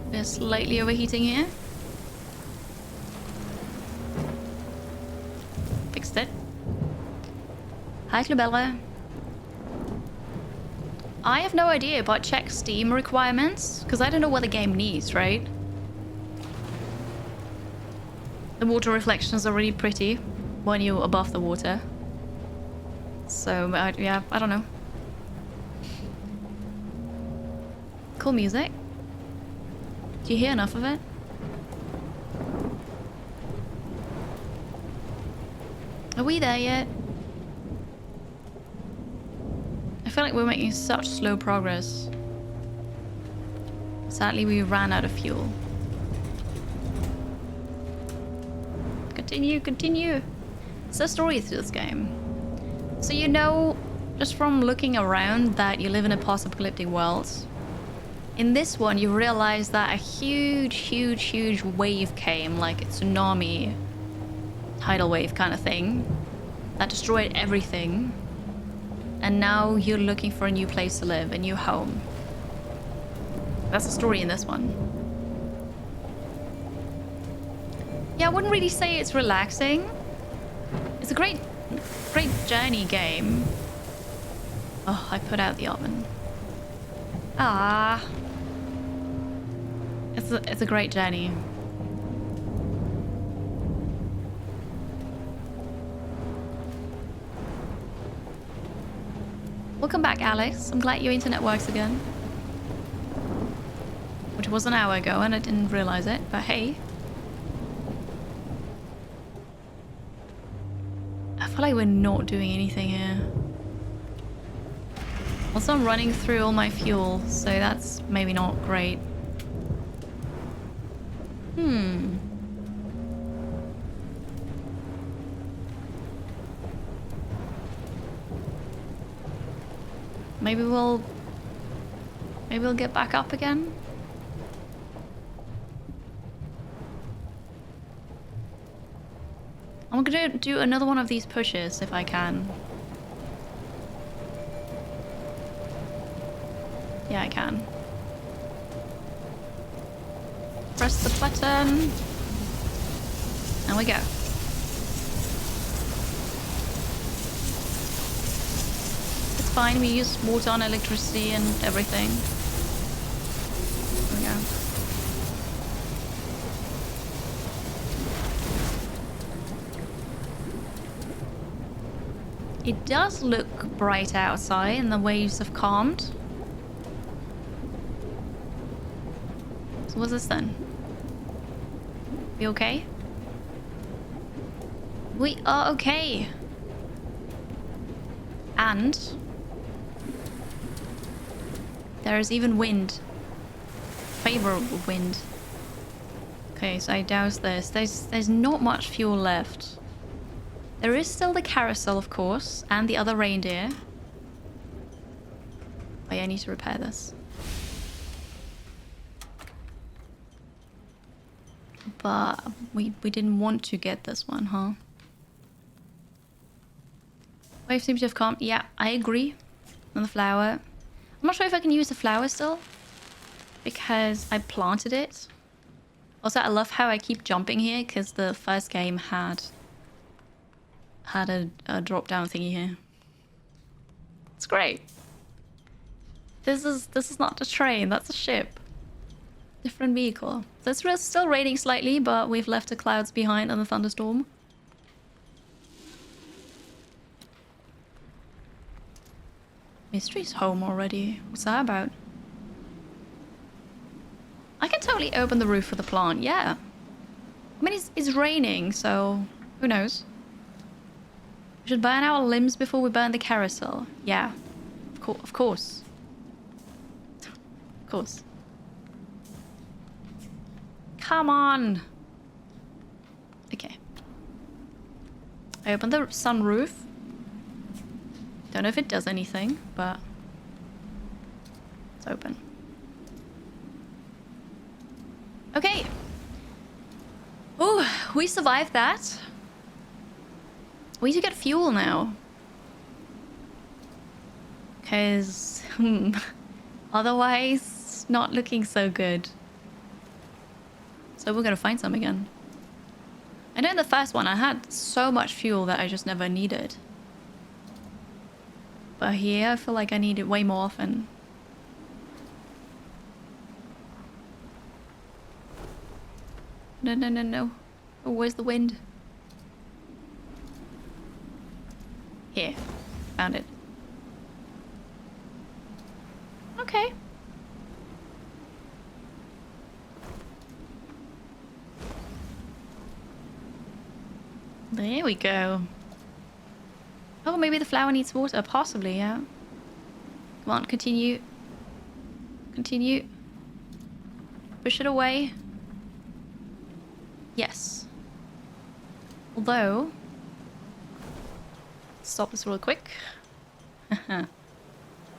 They're slightly overheating here. Fixed it. Hi, Clubella. I have no idea about check Steam requirements, because I don't know what the game needs, right? The water reflections are really pretty when you're above the water. So, yeah, I don't know. Cool music. Do you hear enough of it? Are we there yet? I feel like we're making such slow progress. Sadly, we ran out of fuel. Continue, continue. It's the story through this game. So you know, just from looking around, that you live in a post-apocalyptic world. In this one, you realize that a huge wave came, like a tsunami, tidal wave kind of thing, that destroyed everything. And now you're looking for a new place to live, a new home. That's the story in this one. Yeah, I wouldn't really say it's relaxing. It's a great journey game. Oh, I put out the oven. Ah. It's a great journey. Welcome back, Alex. I'm glad your internet works again. Which was an hour ago and I didn't realize it, but hey. I feel like we're not doing anything here. Also, I'm running through all my fuel, so that's maybe not great. Maybe we'll get back up again. I'm gonna do another one of these pushes if I can. Yeah, I can. Press the button. And we go. fine. We use water and electricity and everything. There we go. It does look bright outside and the waves have calmed. So what's this then? We okay? We are okay. And there is even wind. Favorable wind. Okay, so I douse this. There's not much fuel left. There is still the carousel, of course, and the other reindeer. Oh yeah, I need to repair this. But we didn't want to get this one, huh? Wave seems to have calmed. Yeah, I agree. On the flower. I'm not sure if I can use the flower still. Because I planted it. Also, I love how I keep jumping here because the first game had a drop down thingy here. It's great. This is not a train, that's a ship. Different vehicle. So it's still raining slightly, but we've left the clouds behind on the thunderstorm. Mystery's home already. What's that about? I can totally open the roof for the plant, yeah. I mean, it's raining, so who knows? We should burn our limbs before we burn the carousel. Yeah, of course. Of course. Come on. Okay. I opened the sunroof. Don't know if it does anything, but it's open. Okay. Oh, we survived that. We need to get fuel now. Because otherwise, not looking so good. So we're gonna find some again. I know in the first one I had so much fuel that I just never needed. But here I feel like I need it way more often. No, no, no, no. Oh, where's the wind? Here. Found it. Okay. There we go. Oh, maybe the flower needs water. Possibly, yeah. Come on, continue. Continue. Push it away. Yes. Although... Stop this real quick.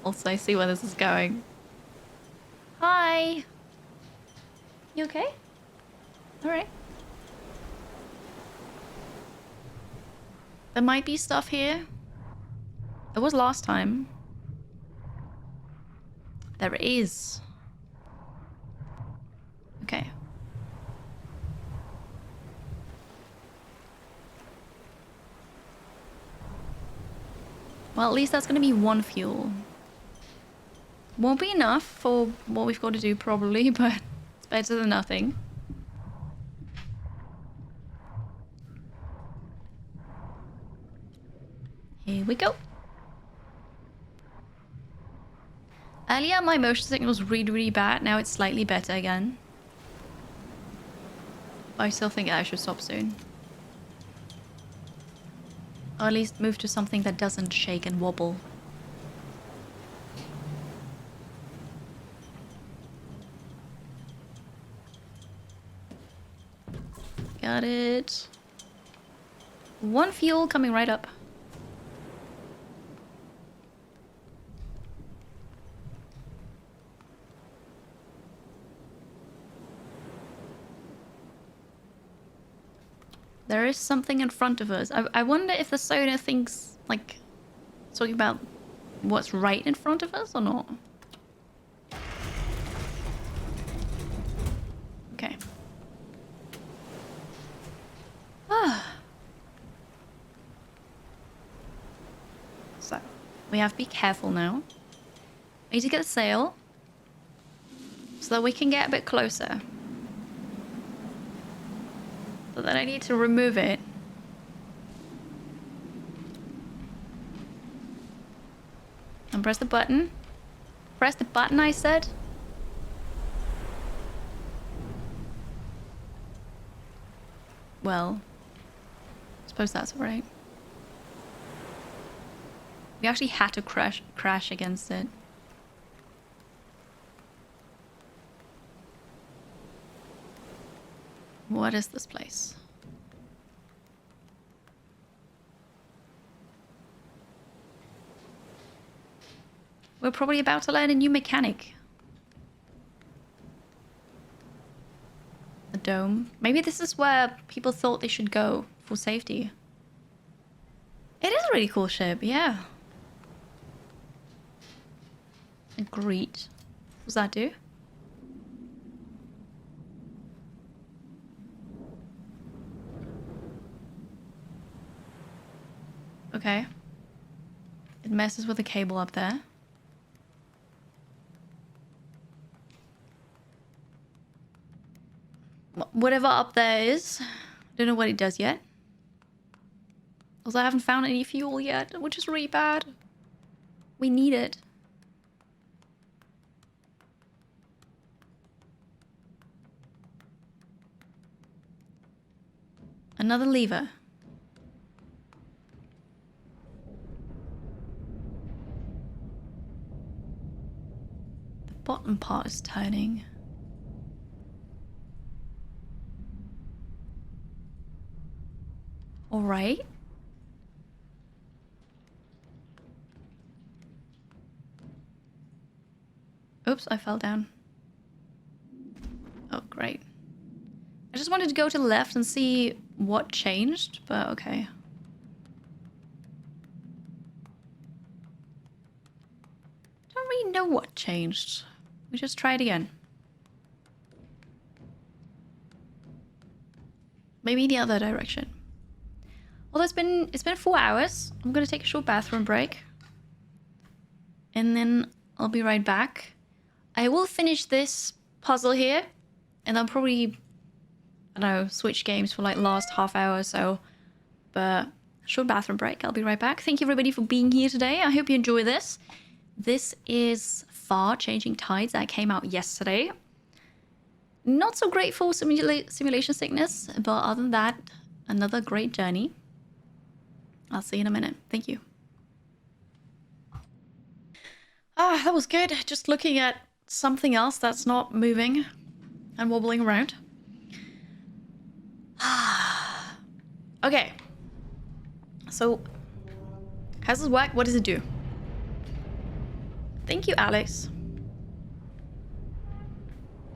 Also, I see where this is going. Hi! You okay? Alright. There might be stuff here. There was last time. There is. Okay. Well, at least that's going to be one fuel. Won't be enough for what we've got to do probably, but it's better than nothing. Here we go. Earlier my motion signal was really, really bad. Now it's slightly better again. But I still think I should stop soon. Or at least move to something that doesn't shake and wobble. Got it. One fuel coming right up. There is something in front of us. I wonder if the sonar thinks, like, talking about what's right in front of us or not. Okay. Ah. So. We have to be careful now. I need to get a sail so that we can get a bit closer. But then I need to remove it. And press the button. Press the button, I said. Well, I suppose that's alright. We actually had to crash against it. What is this place? We're probably about to learn a new mechanic. The dome. Maybe this is where people thought they should go for safety. It is a really cool ship, yeah. Agreed. What does that do? Okay. It messes with the cable up there. Whatever up there is. Don't know what it does yet. Also, I haven't found any fuel yet, which is really bad. We need it. Another lever. The bottom part is turning. All right. Oops, I fell down. Oh, great. I just wanted to go to the left and see what changed, but okay. Don't really know what changed. We just try it again. Maybe the other direction. Well, it's been 4 hours. I'm gonna take a short bathroom break. And then I'll be right back. I will finish this puzzle here. And I'll probably, I don't know, switch games for like last half hour or so. But short bathroom break. I'll be right back. Thank you everybody for being here today. I hope you enjoy this. This is Far Changing Tides that came out yesterday. Not so great for simulation sickness, but other than that, another great journey. I'll see you in a minute. Thank you. Ah, that was good. Just looking at something else that's not moving and wobbling around. Okay. So, how does this work? What does it do? Thank you, Alex.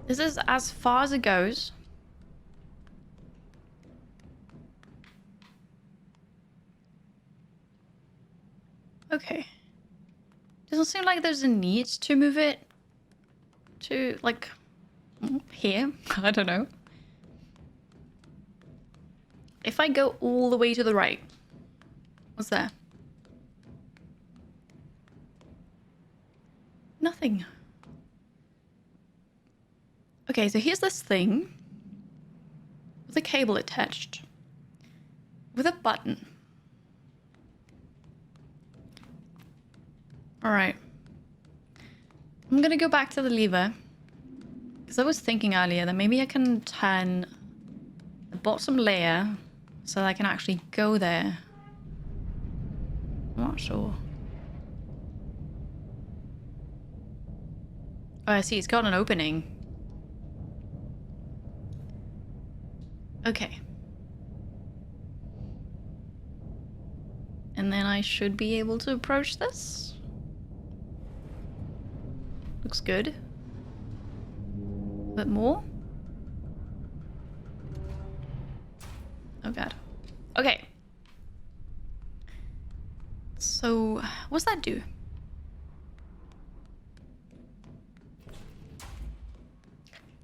This is as far as it goes. Okay. Doesn't seem like there's a need to move it to, like, here. I don't know. If I go all the way to the right, what's there? Nothing. Okay, so here's this thing with a cable attached with a button. All right. I'm gonna go back to the lever because I was thinking earlier that maybe I can turn the bottom layer so that I can actually go there. I'm not sure. Oh, I see. It's got an opening. Okay. And then I should be able to approach this. Looks good. A bit more. Oh god. Okay. So, what's that do?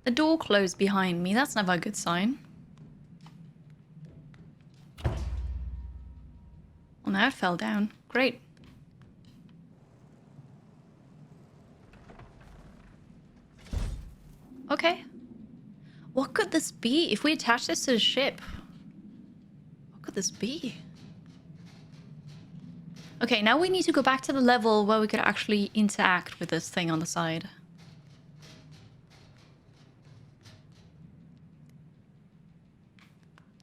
The door closed behind me. That's never a good sign. Well, now it fell down. Great. Okay. What could this be? If we attach this to the ship, what could this be? Okay, now we need to go back to the level where we could actually interact with this thing on the side.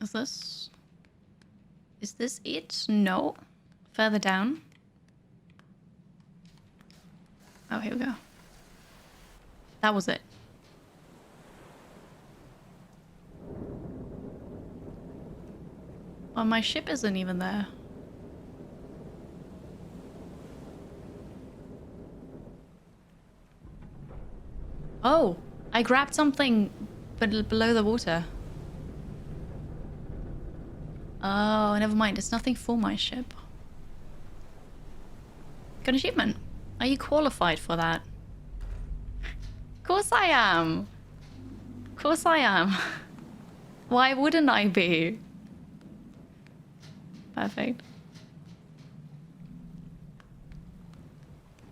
Is this it? No. Further down. Oh, here we go. That was it. Well, my ship isn't even there. Oh, I grabbed something below the water. Oh, never mind. It's nothing for my ship. Got an achievement. Are you qualified for that? Of course I am. Of course I am. Why wouldn't I be? Perfect.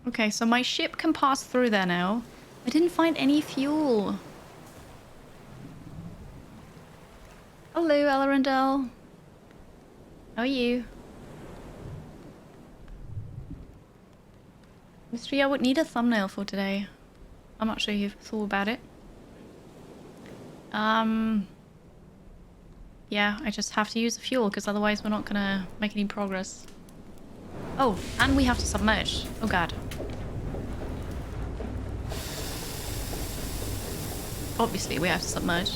Okay, so my ship can pass through there now. I didn't find any fuel. Hello, Elrondel. How are you? Mystery, I would need a thumbnail for today. I'm not sure you've thought about it. Yeah, I just have to use the fuel because otherwise we're not gonna make any progress. Oh, and we have to submerge. Oh god. Obviously, we have to submerge.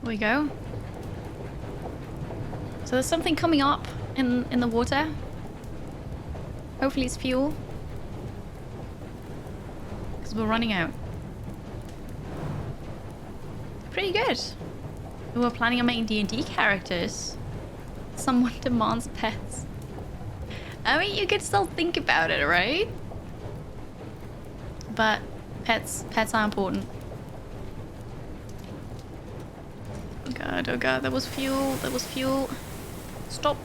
There we go. So there's something coming up in the water. Hopefully it's fuel. Because we're running out. Pretty good. We were planning on making D&D characters. Someone demands pets. I mean, you could still think about it, right? But pets are important. Oh god, there was fuel, there was fuel. Stop.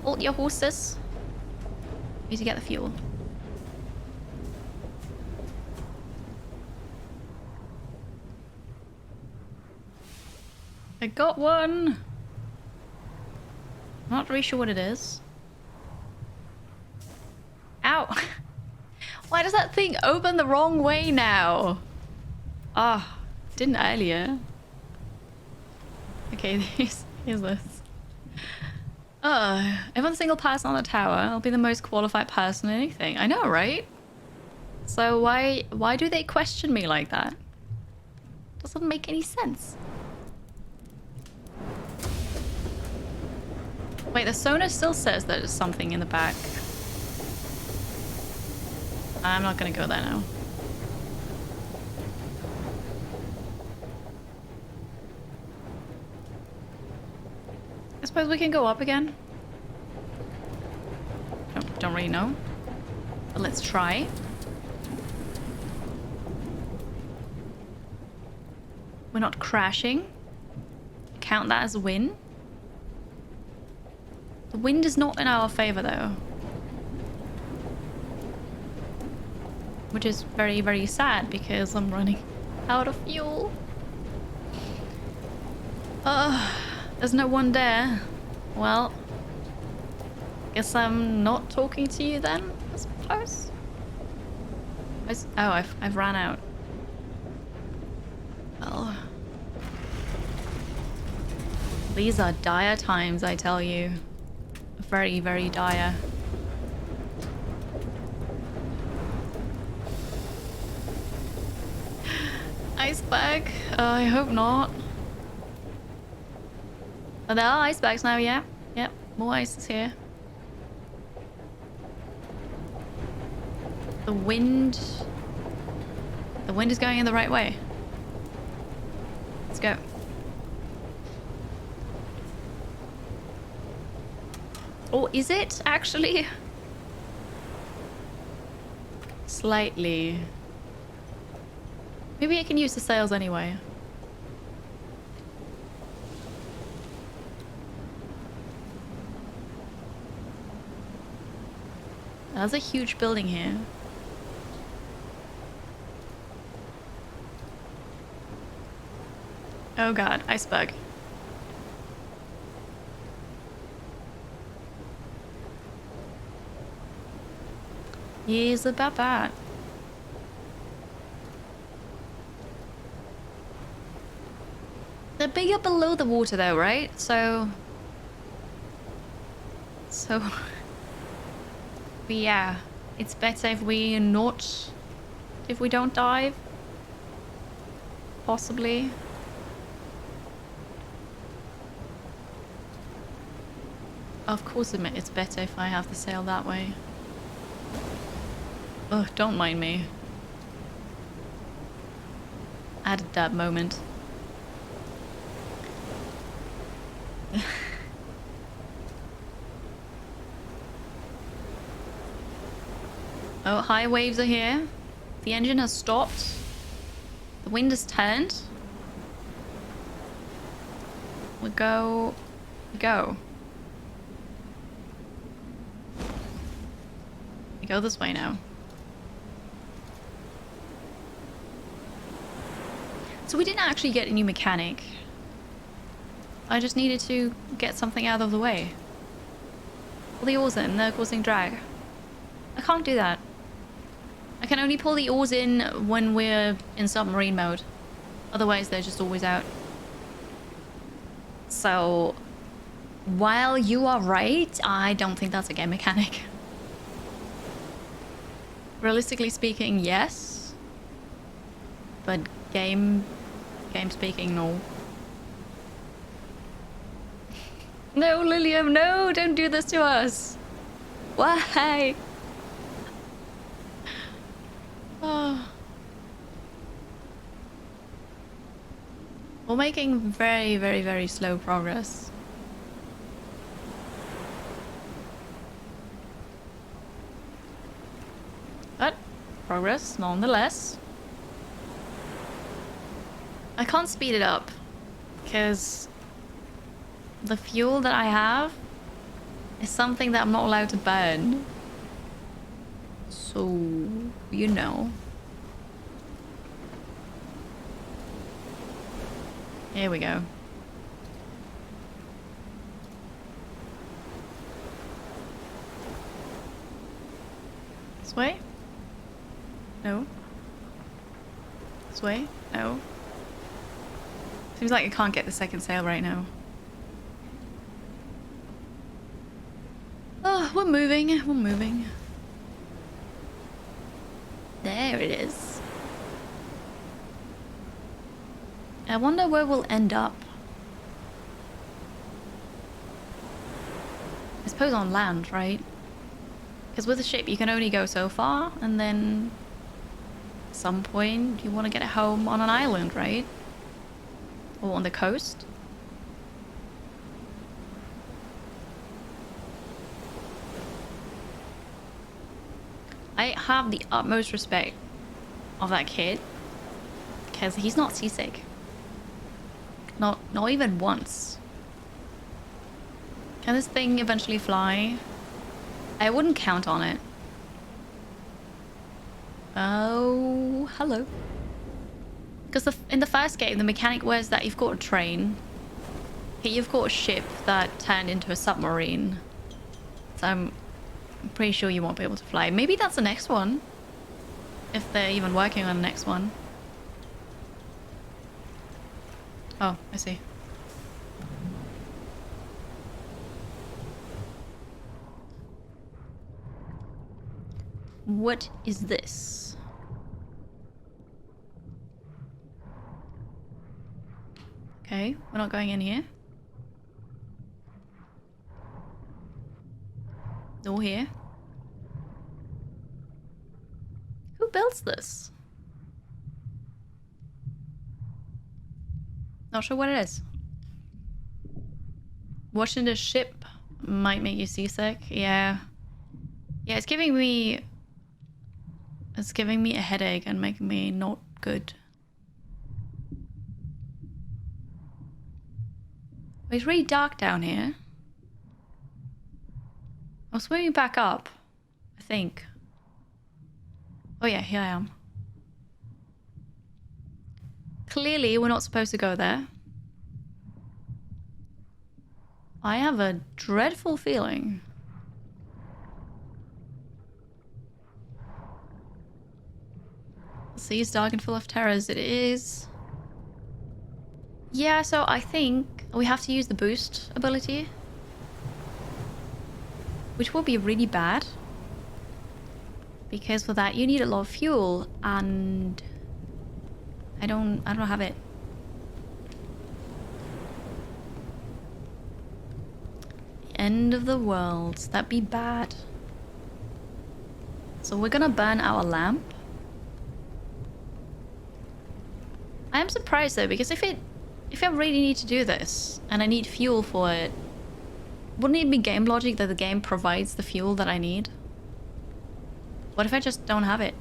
Hold your horses. Need to get the fuel. I got one! I'm not really sure what it is. Ow! Why does that thing open the wrong way now? Ah, didn't earlier. Okay, here's this. If I'm a single person on the tower, I'll be the most qualified person in anything. I know, right? So why do they question me like that? Doesn't make any sense. Wait, the sonar still says there's something in the back. I'm not gonna go there now. I suppose we can go up again. Don't really know. But let's try. We're not crashing. Count that as a win. The wind is not in our favor though. Which is very, very sad because I'm running out of fuel. There's no one there. Well, guess I'm not talking to you then, I suppose. Oh, I've ran out. Well, these are dire times, I tell you. Very, very dire. Iceberg? I hope not. Oh, there are icebergs now, yeah. Yep, more ice is here. The wind is going in the right way. Let's go. Or is it actually? Slightly. Maybe I can use the sails anyway. There's a huge building here. Oh god, iceberg. Yes, about that. They're bigger below the water though, right? So... yeah, it's better if we not... if we don't dive. Possibly. Of course it's better if I have the sail that way. Ugh, don't mind me. Added that moment. Oh, high waves are here. The engine has stopped. The wind has turned. We go. We go. We go this way now. So we didn't actually get a new mechanic. I just needed to get something out of the way. Pull the oars in, they're causing drag. I can't do that. I can only pull the oars in when we're in submarine mode. Otherwise, they're just always out. So, while you are right, I don't think that's a game mechanic. Realistically speaking, yes. But game speaking, no. No, Lilium, no! Don't do this to us! Why? Oh. We're making very, very, very slow progress. But progress nonetheless. I can't speed it up because the fuel that I have is something that I'm not allowed to burn. So, you know. Here we go. This way? No. This way? No. Seems like I can't get the second sail right now. Oh, we're moving. We're moving. There it is. I wonder where we'll end up. I suppose on land, right? Because with a ship you can only go so far, and then at some point you want to get it home on an island, right? Or on the coast. I have the utmost respect of that kid because he's not seasick. Not even once. Can this thing eventually fly? I wouldn't count on it. Oh, hello. Because in the first game, the mechanic was that you've got a train. Here you've got a ship that turned into a submarine. So I'm pretty sure you won't be able to fly. Maybe that's the next one. If they're even working on the next one. Oh, I see. What is this? Okay, we're not going in here. Nor here. Who builds this? Not sure what it is. Watching the ship might make you seasick. Yeah. Yeah, it's giving me a headache and making me not good. It's really dark down here. I'm swimming back up, I think. Oh yeah, here I am. Clearly, we're not supposed to go there. I have a dreadful feeling. The sea is dark and full of terrors. It is. Yeah, so I think we have to use the boost ability. Which will be really bad. Because for that you need a lot of fuel and I don't have it. End of the world. That'd be bad. So we're gonna burn our lamp. I am surprised though, because if I really need to do this and I need fuel for it, wouldn't it be game logic that the game provides the fuel that I need? What if I just don't have it?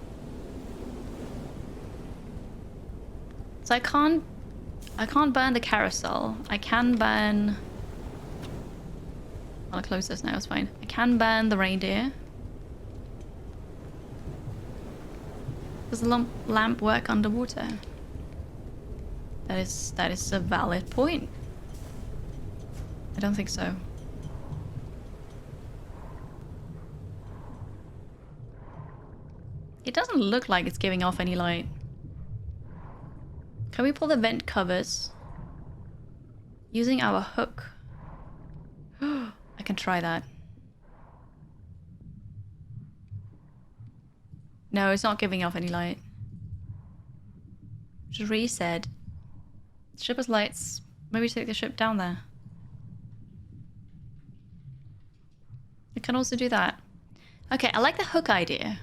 So I can't burn the carousel. I can burn... I'll close this now, it's fine. I can burn the reindeer. Does the lamp work underwater? That is a valid point. I don't think so. It doesn't look like it's giving off any light. Can we pull the vent covers? Using our hook. I can try that. No, it's not giving off any light. Just reset. The ship has lights. Maybe take the ship down there. We can also do that. Okay, I like the hook idea.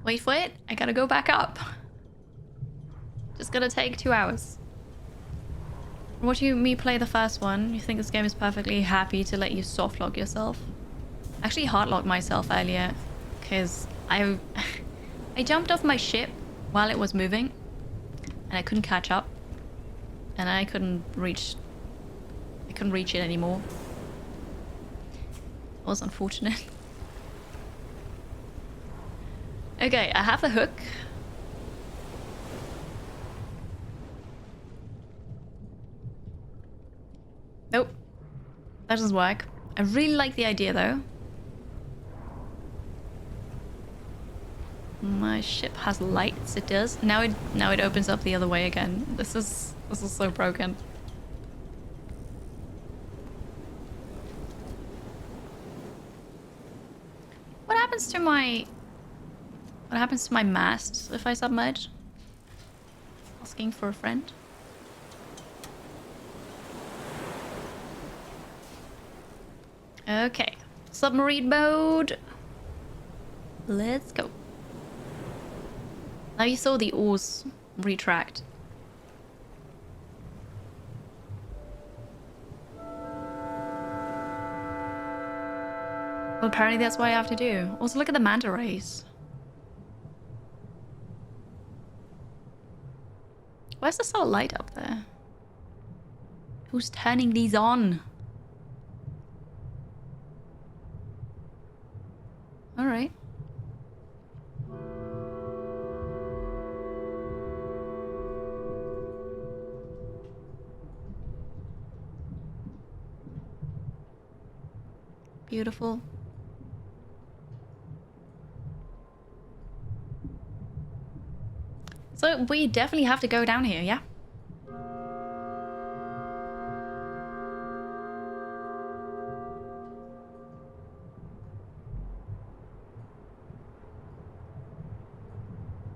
Wait for it. I gotta go back up. Just gonna take 2 hours. Watching me play the first one, you think this game is perfectly happy to let you soft lock yourself. I actually hard locked myself earlier because I jumped off my ship while it was moving and I couldn't catch up and I couldn't reach it anymore. It was unfortunate. Okay, I have the hook. Nope. That doesn't work. I really like the idea though. My ship has lights, it does. Now it opens up the other way again. This is so broken. What happens to my mast if I submerge? Asking for a friend. Okay. Submarine mode. Let's go. Now you saw the oars retract. Well, apparently that's what I have to do. Also, look at the manta rays. Where's the solar light up there? Who's turning these on? Alright. Beautiful. So we definitely have to go down here, yeah?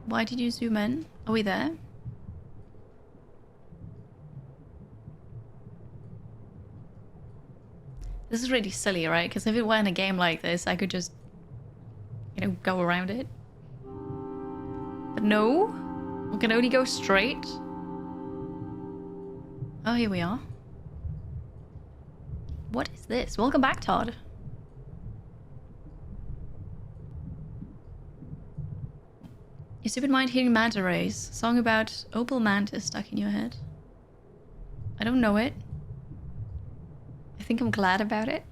Why did you zoom in? Are we there? This is really silly, right? Because if it were in a game like this, I could just, you know, go around it. But no, we can only go straight. Oh, here we are. What is this? Welcome back, Todd. You stupid mind hearing manta rays. Song about opal mantis stuck in your head. I don't know it. I think I'm glad about it.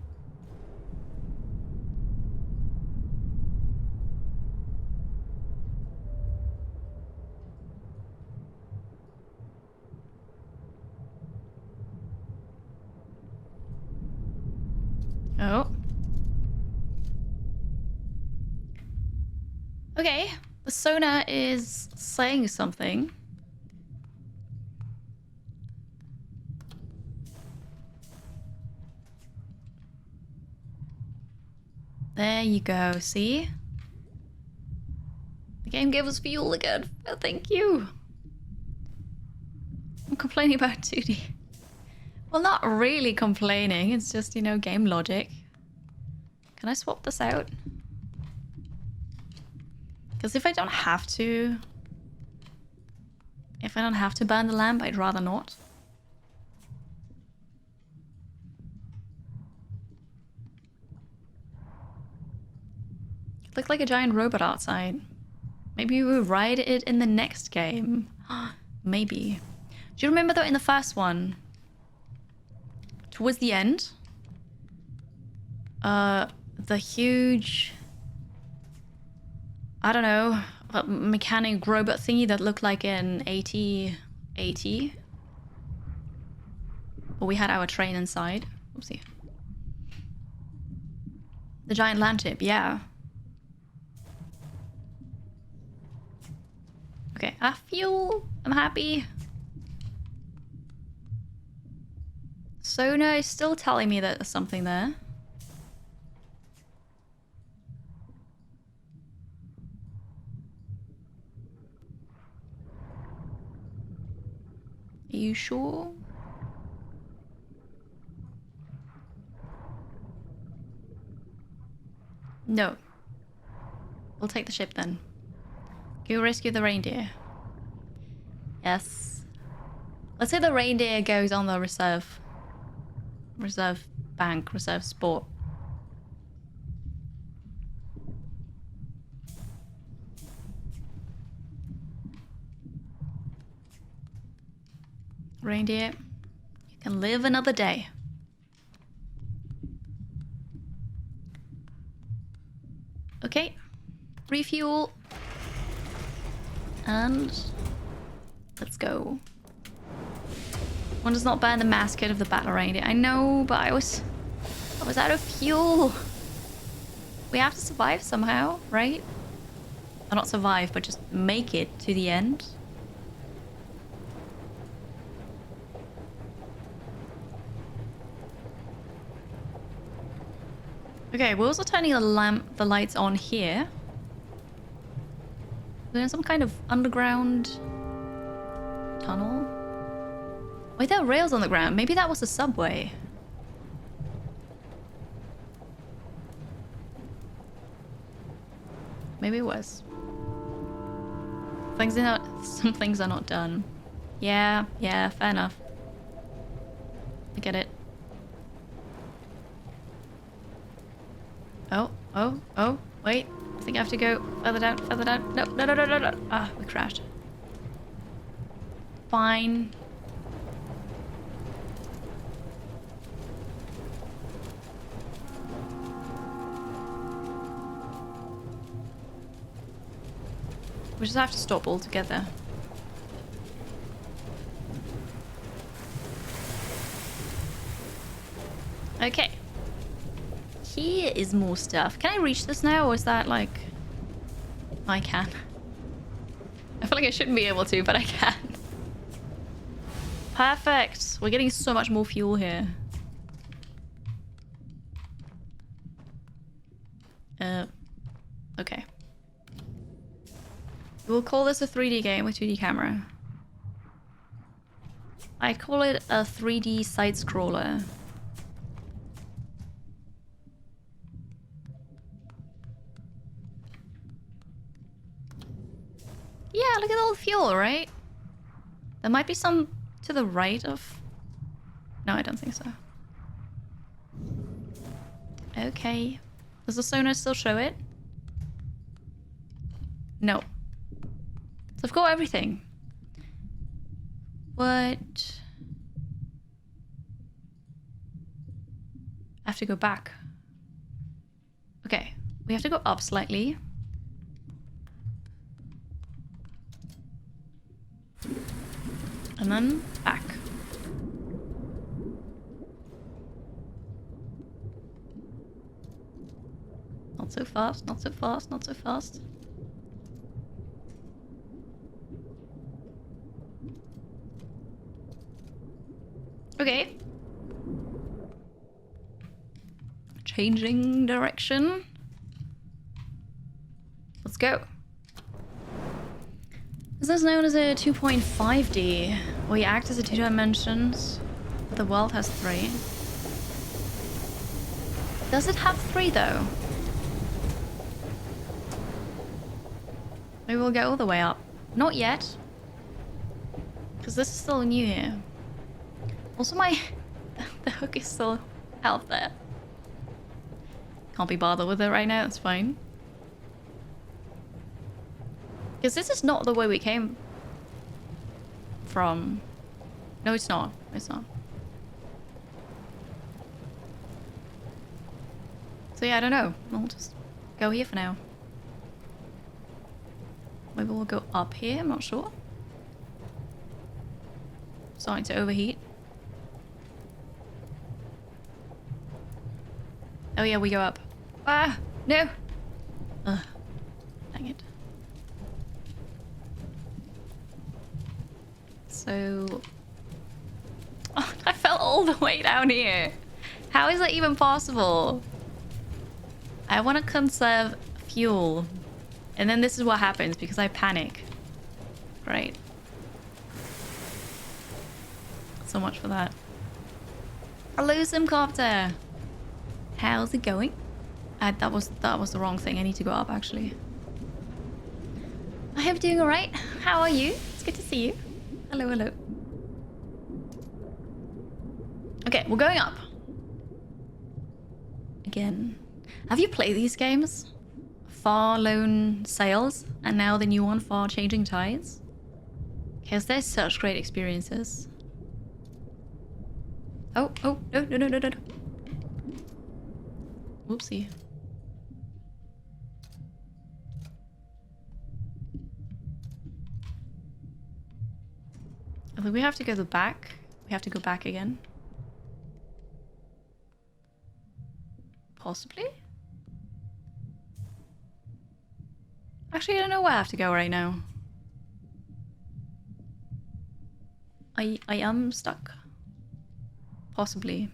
Oh. Okay, the sonar is saying something. There you go, see? The game gave us fuel again. Oh, thank you. I'm complaining about 2D. Well, not really complaining. It's just, you know, game logic. Can I swap this out? Because if I don't have to... If I don't have to burn the lamp, I'd rather not. It looked like a giant robot outside. Maybe we'll ride it in the next game. Maybe. Do you remember though in the first one? Towards the end? The huge... I don't know, a mechanic robot thingy that looked like an 80. But we had our train inside. Oopsie. The giant land ship, yeah. Okay, fuel. I'm happy. Sonar is still telling me that there's something there. Are you sure? No. We'll take the ship then. Go rescue the reindeer. Yes. Let's say the reindeer goes on the reserve bank, reserve sport. Reindeer, you can live another day. Okay, refuel. And let's go. One does not burn the mascot of the battle reindeer. I know, but I was out of fuel. We have to survive somehow, right? Or not survive, but just make it to the end. Okay, we're also turning the lights on here. There's some kind of underground tunnel. Wait, there are rails on the ground. Maybe that was the subway. Maybe it was. Some things are not done. Yeah, fair enough. I get it. Oh, wait. I think I have to go further down. No. Ah, we crashed. Fine. We just have to stop altogether. Okay. Here is more stuff. Can I reach this now, or is that like... I can. I feel like I shouldn't be able to, but I can. Perfect. We're getting so much more fuel here. Okay. We'll call this a 3D game with 2D camera. I call it a 3D side-scroller. Yeah, look at all the fuel, right? There might be some to the right of... No, I don't think so. Okay. Does the sonar still show it? No. So I've got everything. What? to go back. Okay, we have to go up slightly. And then back. Not so fast, not so fast, not so fast. Okay. Changing direction. Let's go. This is known as a 2.5D, where you act as a 2 dimensions. The world has 3. Does it have 3 though? Maybe we'll go all the way up. Not yet. Because this is still new here. Also the hook is still out there. Can't be bothered with it right now, it's fine. Because this is not the way we came from. No, it's not. It's not. So yeah, I don't know. We'll just go here for now. Maybe we'll go up here, I'm not sure. Starting to overheat. Oh yeah, we go up. Ah, no! Ugh, dang it. So... Oh, I fell all the way down here. How is that even possible? I want to conserve fuel. And then this is what happens because I panic. Great. So much for that. Hello, Simcopter. How's it going? That was the wrong thing. I need to go up, actually. I hope you're doing alright. How are you? It's good to see you. Hello, hello. Okay, we're going up. Again. Have you played these games? Far Lone Sails, and now the new one, Far Changing Tides? Because they're such great experiences. Oh, no. Whoopsie. I think we have to go back. We have to go back again. Possibly? Actually, I don't know where I have to go right now. I am stuck. Possibly.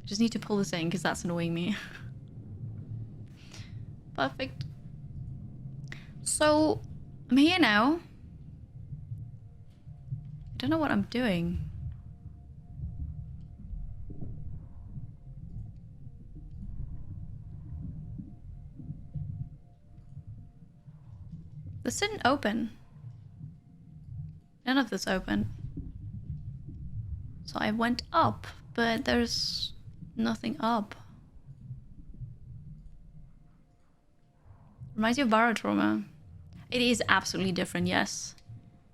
I just need to pull this in because that's annoying me. Perfect. So, I'm here now. I don't know what I'm doing. This didn't open. None of this opened. So I went up, but there's nothing up. Reminds you of Barotrauma. It is absolutely different, yes.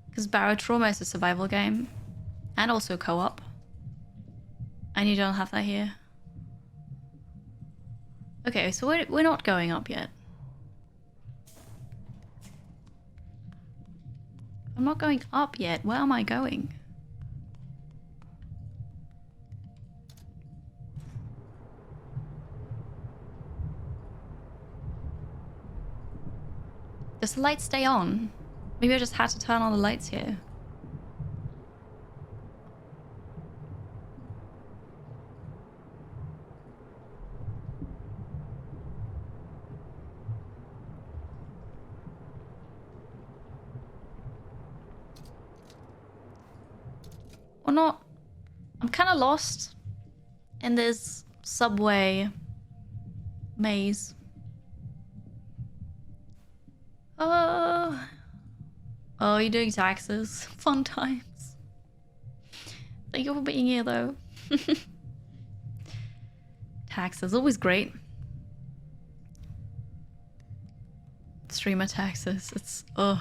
Because Barotrauma is a survival game. And also co-op. And you don't have that here. Okay, so we're not going up yet. I'm not going up yet. Where am I going? Does the light stay on? Maybe I just had to turn on the lights here. Or not. I'm kind of lost in this subway maze. Oh, you're doing taxes. Fun times. Thank you for being here, though. Taxes, always great. Streamer taxes. It's I'll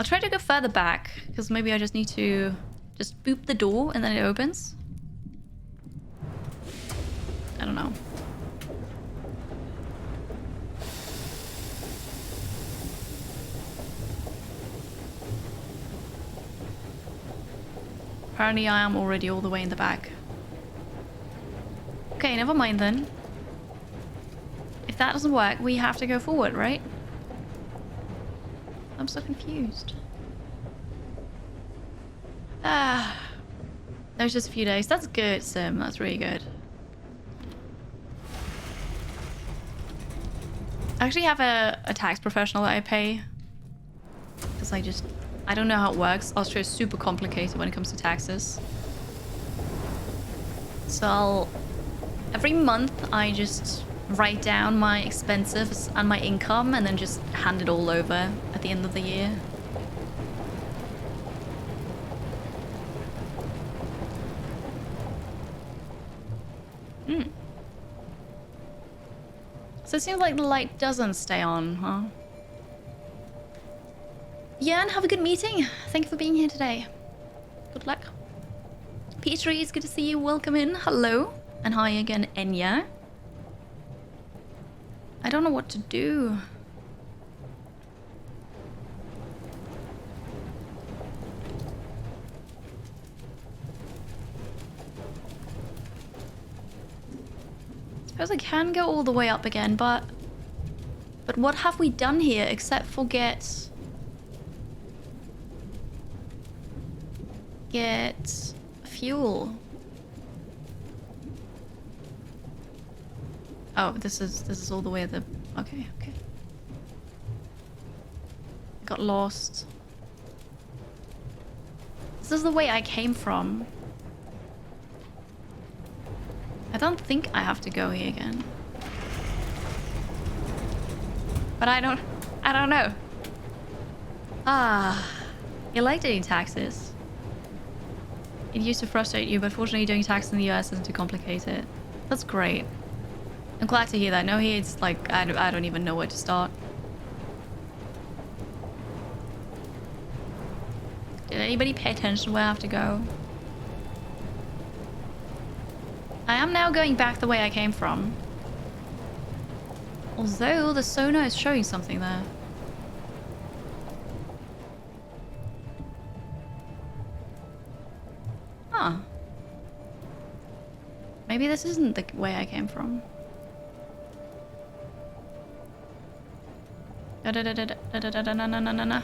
try to go further back because maybe I just need to Just boop the door and then it opens? I don't know. Apparently I am already all the way in the back. Okay, never mind then. If that doesn't work, we have to go forward, right? I'm so confused. Ah. There's just a few days. That's good, Sim. That's really good. I actually have a tax professional that I pay. Because I don't know how it works. Austria is super complicated when it comes to taxes. So every month I just write down my expenses and my income and then just hand it all over at the end of the year. So it seems like the light doesn't stay on, huh? Yeah, and have a good meeting. Thank you for being here today. Good luck. Petrie, it's good to see you. Welcome in. Hello. And hi again, Enya. I don't know what to do. Suppose I can go all the way up again, but what have we done here except for get fuel? Oh, this is all the way at the... Okay. Got lost. This is the way I came from. I don't think I have to go here again. But I don't know. Ah, you like doing taxes. It used to frustrate you, but fortunately doing taxes in the US isn't too complicated. That's great. I'm glad to hear that. No, here it's like, I don't even know where to start. Did anybody pay attention where I have to go? I am now going back the way I came from. Although the sonar is showing something there. Huh. Maybe this isn't the way I came from. Da-da-da-da-da-da-da-da-na-na-na-na.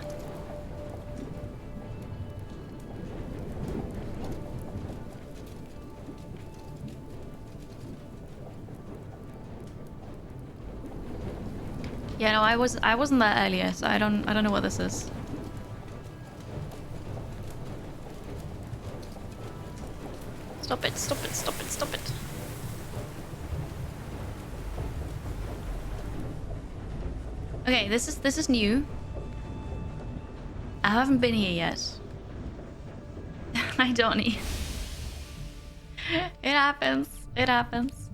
Yeah, no, I wasn't there earlier, so I don't know what this is. Stop it, stop it, stop it, stop it. Okay, this is new. I haven't been here yet. Hi, Donnie. It happens. It happens.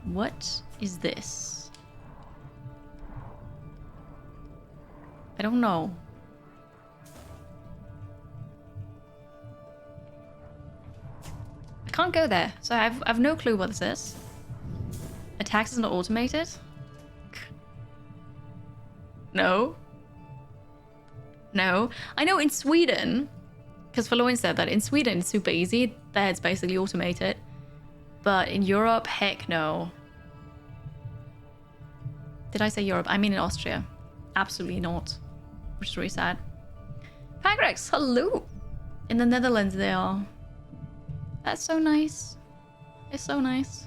What is this? I don't know. I can't go there, so I've no clue what this is. A tax is not automated? No. No. I know in Sweden, because Faloin said that in Sweden it's super easy. There it's basically automated. But in Europe, heck no. Did I say Europe? I mean in Austria. Absolutely not. Which is really sad. Pagrex, hello! In the Netherlands they are. That's so nice. It's so nice.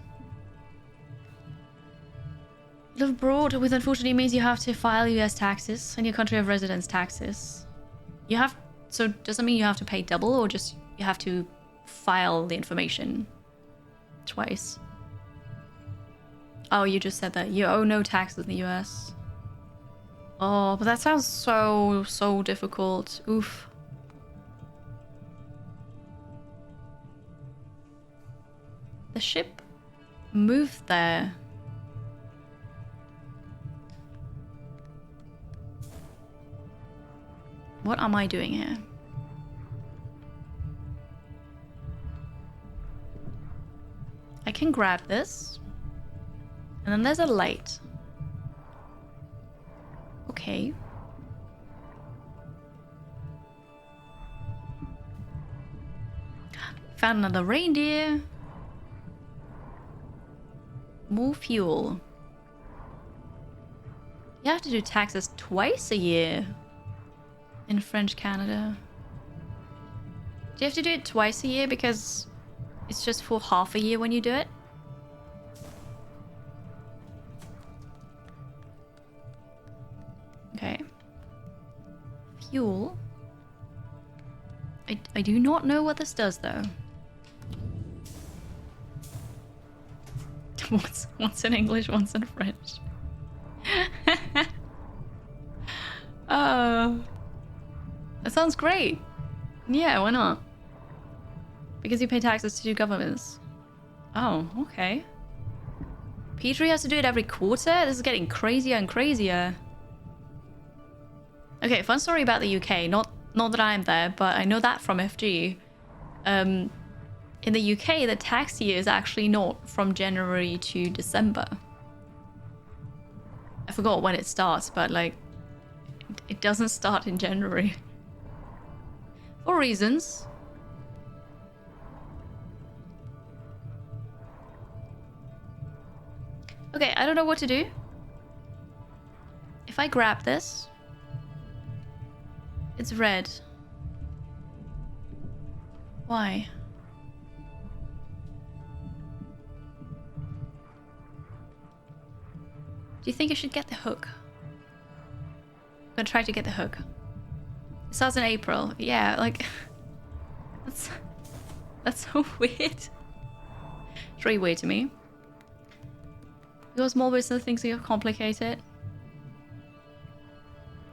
Live abroad, which unfortunately means you have to file US taxes and your country of residence taxes. You have... So does that mean you have to pay double or just you have to file the information twice? Oh, you just said that. You owe no taxes in the US. Oh, but that sounds so difficult. Oof. The ship moved there. What am I doing here? I can grab this. And then there's a light. Okay. Found another reindeer. More fuel. You have to do taxes twice a year in French Canada. Do you have to do it twice a year because it's just for half a year when you do it? Okay. Fuel. I do not know what this does though. Once in English, once in French. That sounds great. Yeah, why not? Because you pay taxes to two governments. Oh, okay. Petrie has to do it every quarter? This is getting crazier and crazier. Okay, fun story about the UK. Not that I'm there, but I know that from FG. In the UK, the tax year is actually not from January to December. I forgot when it starts, but like, it doesn't start in January. For reasons. Okay, I don't know what to do. If I grab this, it's red. Why? Do you think I should get the hook? I'm gonna try to get the hook. It starts in April. Yeah, like... That's so weird. It's really weird to me. Because small business things are complicated.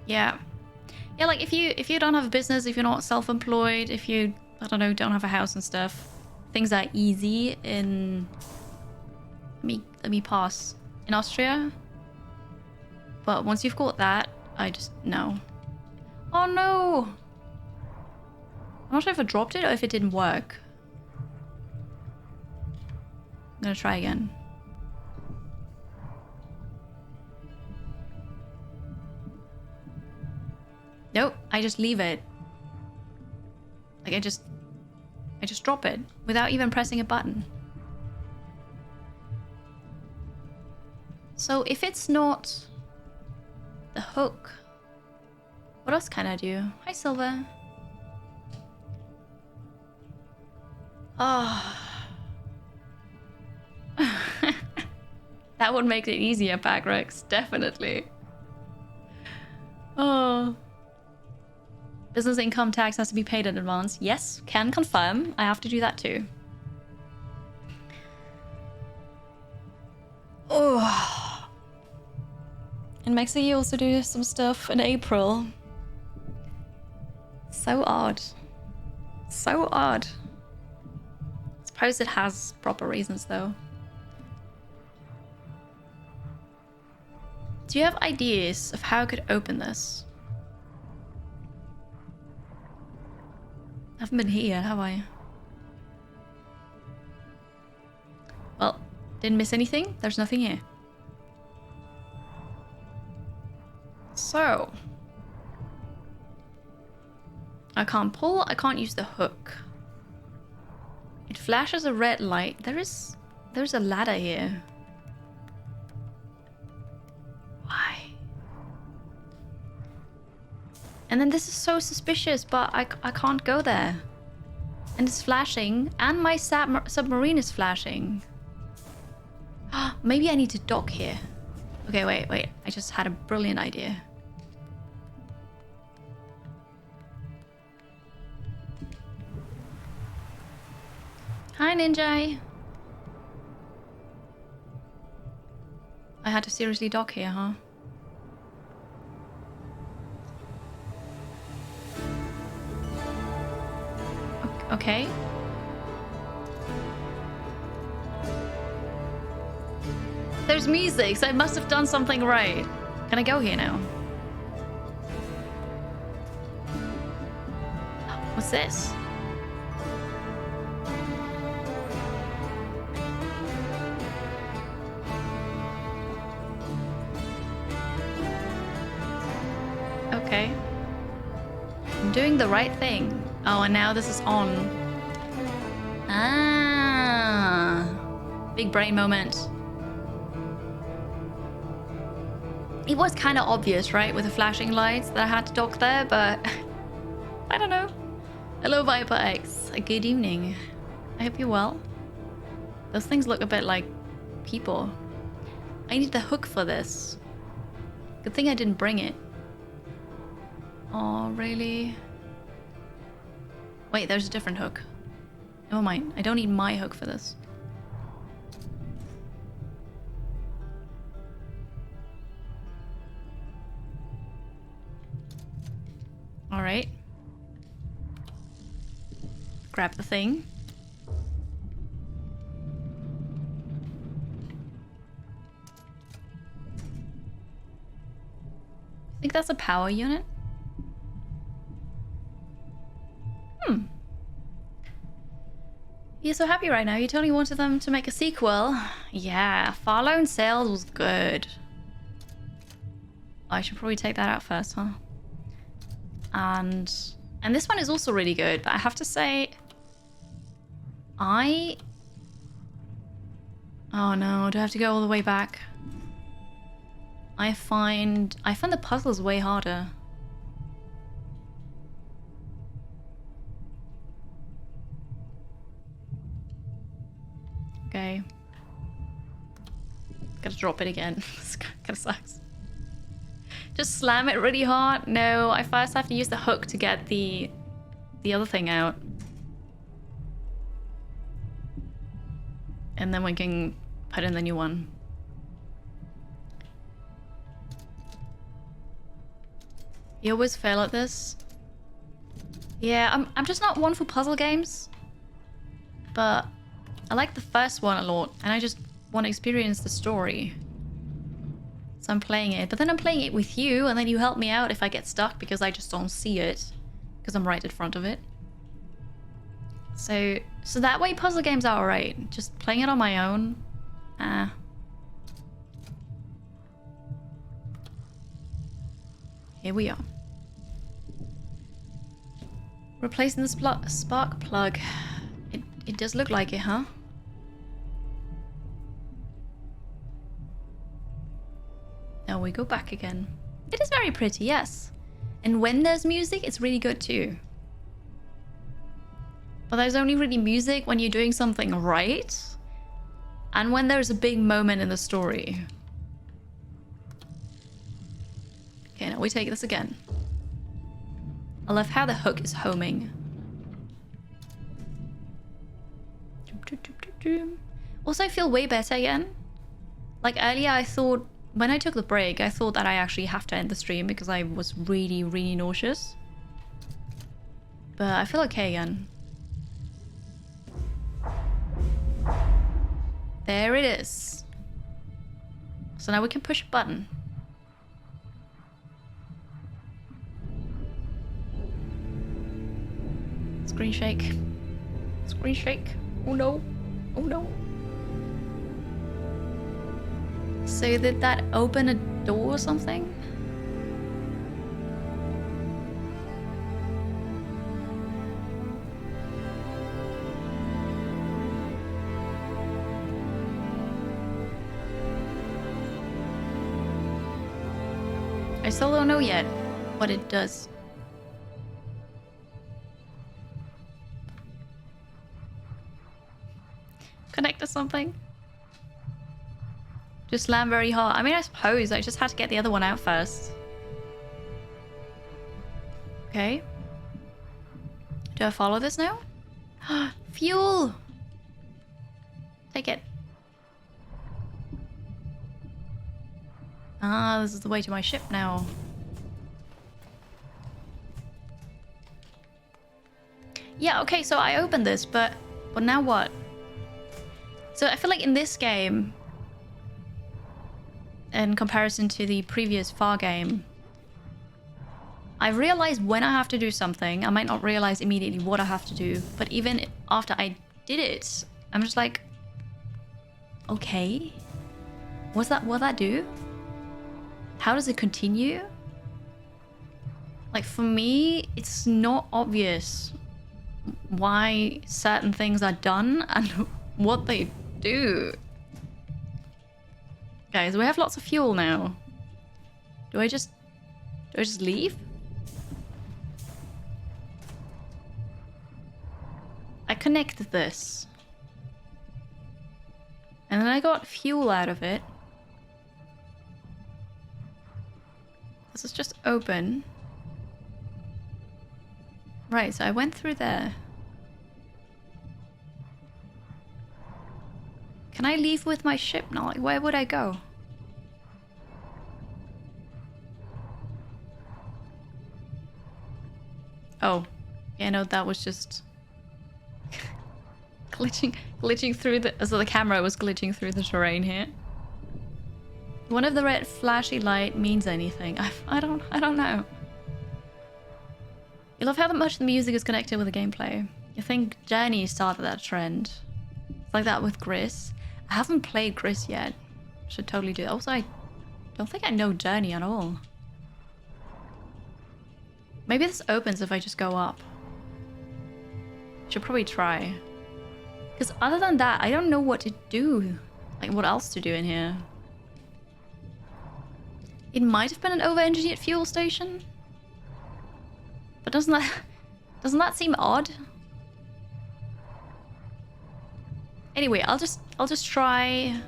Yeah. Yeah, like if you don't have a business, if you're not self-employed, if you, I don't know, don't have a house and stuff, things are easy in... Let me pass. In Austria. But once you've got that, I just... No. Oh no! I'm not sure if I dropped it or if it didn't work. I'm gonna try again. Nope, I just leave it. Like I just drop it without even pressing a button. So if it's not the hook, what else can I do? Hi, Silver. Oh. That would make it easier, Pagrex. Definitely. Oh. Business income tax has to be paid in advance. Yes, can confirm. I have to do that too. Oh. In Mexico, you also do some stuff in April. So odd. So odd. Suppose it has proper reasons though. Do you have ideas of how I could open this? I haven't been here yet, have I? Well, didn't miss anything. There's nothing here. So. I can't pull. I can't use the hook. It flashes a red light. There's a ladder here. Why? And then this is so suspicious, but I can't go there. And it's flashing, and my submarine is flashing. Maybe I need to dock here. Okay, wait. I just had a brilliant idea. Hi, Ninja. I had to seriously dock here, huh? Okay. There's music, so I must have done something right. Can I go here now? What's this? doing the right thing. Oh, and now this is on. Ah. Big brain moment. It was kind of obvious, right? With the flashing lights that I had to dock there, but... I don't know. Hello, Viper X. Good evening. I hope you're well. Those things look a bit like people. I need the hook for this. Good thing I didn't bring it. Oh, really? Wait, there's a different hook. Never mind. I don't need my hook for this. Alright. Grab the thing. I think that's a power unit. You're so happy right now. You totally wanted them to make a sequel. Yeah, Far Lone Sales was good. I should probably take that out first, huh? And this one is also really good, but I have to say, oh no, do I have to go all the way back? I find the puzzles way harder. Okay. Gotta drop it again. This kind of sucks. Just slam it really hard? No, I first have to use the hook to get the other thing out. And then we can put in the new one. You always fail at this. Yeah, I'm just not one for puzzle games. But I like the first one a lot, and I just want to experience the story. So I'm playing it, but then I'm playing it with you, and then you help me out if I get stuck because I just don't see it. Because I'm right in front of it. So that way puzzle games are alright. Just playing it on my own. Here we are. Replacing the spark plug. It does look like it, huh? Now we go back again. It is very pretty, yes. And when there's music, it's really good too. But there's only really music when you're doing something right. And when there's a big moment in the story. Okay, now we take this again. I love how the hook is homing. Also, I feel way better again. Like earlier, I thought, when I took the break, I thought that I actually have to end the stream because I was really, really nauseous. But I feel okay again. There it is. So now we can push a button. Screen shake. Screen shake. Oh no. Oh no. So did that open a door or something? I still don't know yet what it does. Connect to something. Just slam very hard. I mean, I suppose I just had to get the other one out first. Okay. Do I follow this now? Fuel! Take it. Ah, this is the way to my ship now. Yeah, okay, so I opened this, but now what? So I feel like in this game, in comparison to the previous Far game, I realized when I have to do something. I might not realize immediately what I have to do, but even after I did it, I'm just like, okay, what'll that do? How does it continue? Like, for me, it's not obvious why certain things are done and what they do. Guys, we have lots of fuel now. Do I just leave? I connected this. And then I got fuel out of it. This is just open. Right, so I went through there. Can I leave with my ship now? Like, where would I go? Oh, yeah, no, that was just glitching through the. So the camera was glitching through the terrain here. One of the red flashy light means anything. I don't know. You love how much the music is connected with the gameplay. You think Journey started that trend. It's like that with Gris. I haven't played Gris yet. Should totally do it. Also, I don't think I know Journey at all. Maybe this opens if I just go up. Should probably try. Because other than that, I don't know what to do. Like, what else to do in here? It might have been an over-engineered fuel station. But doesn't that seem odd? Anyway, I'll just try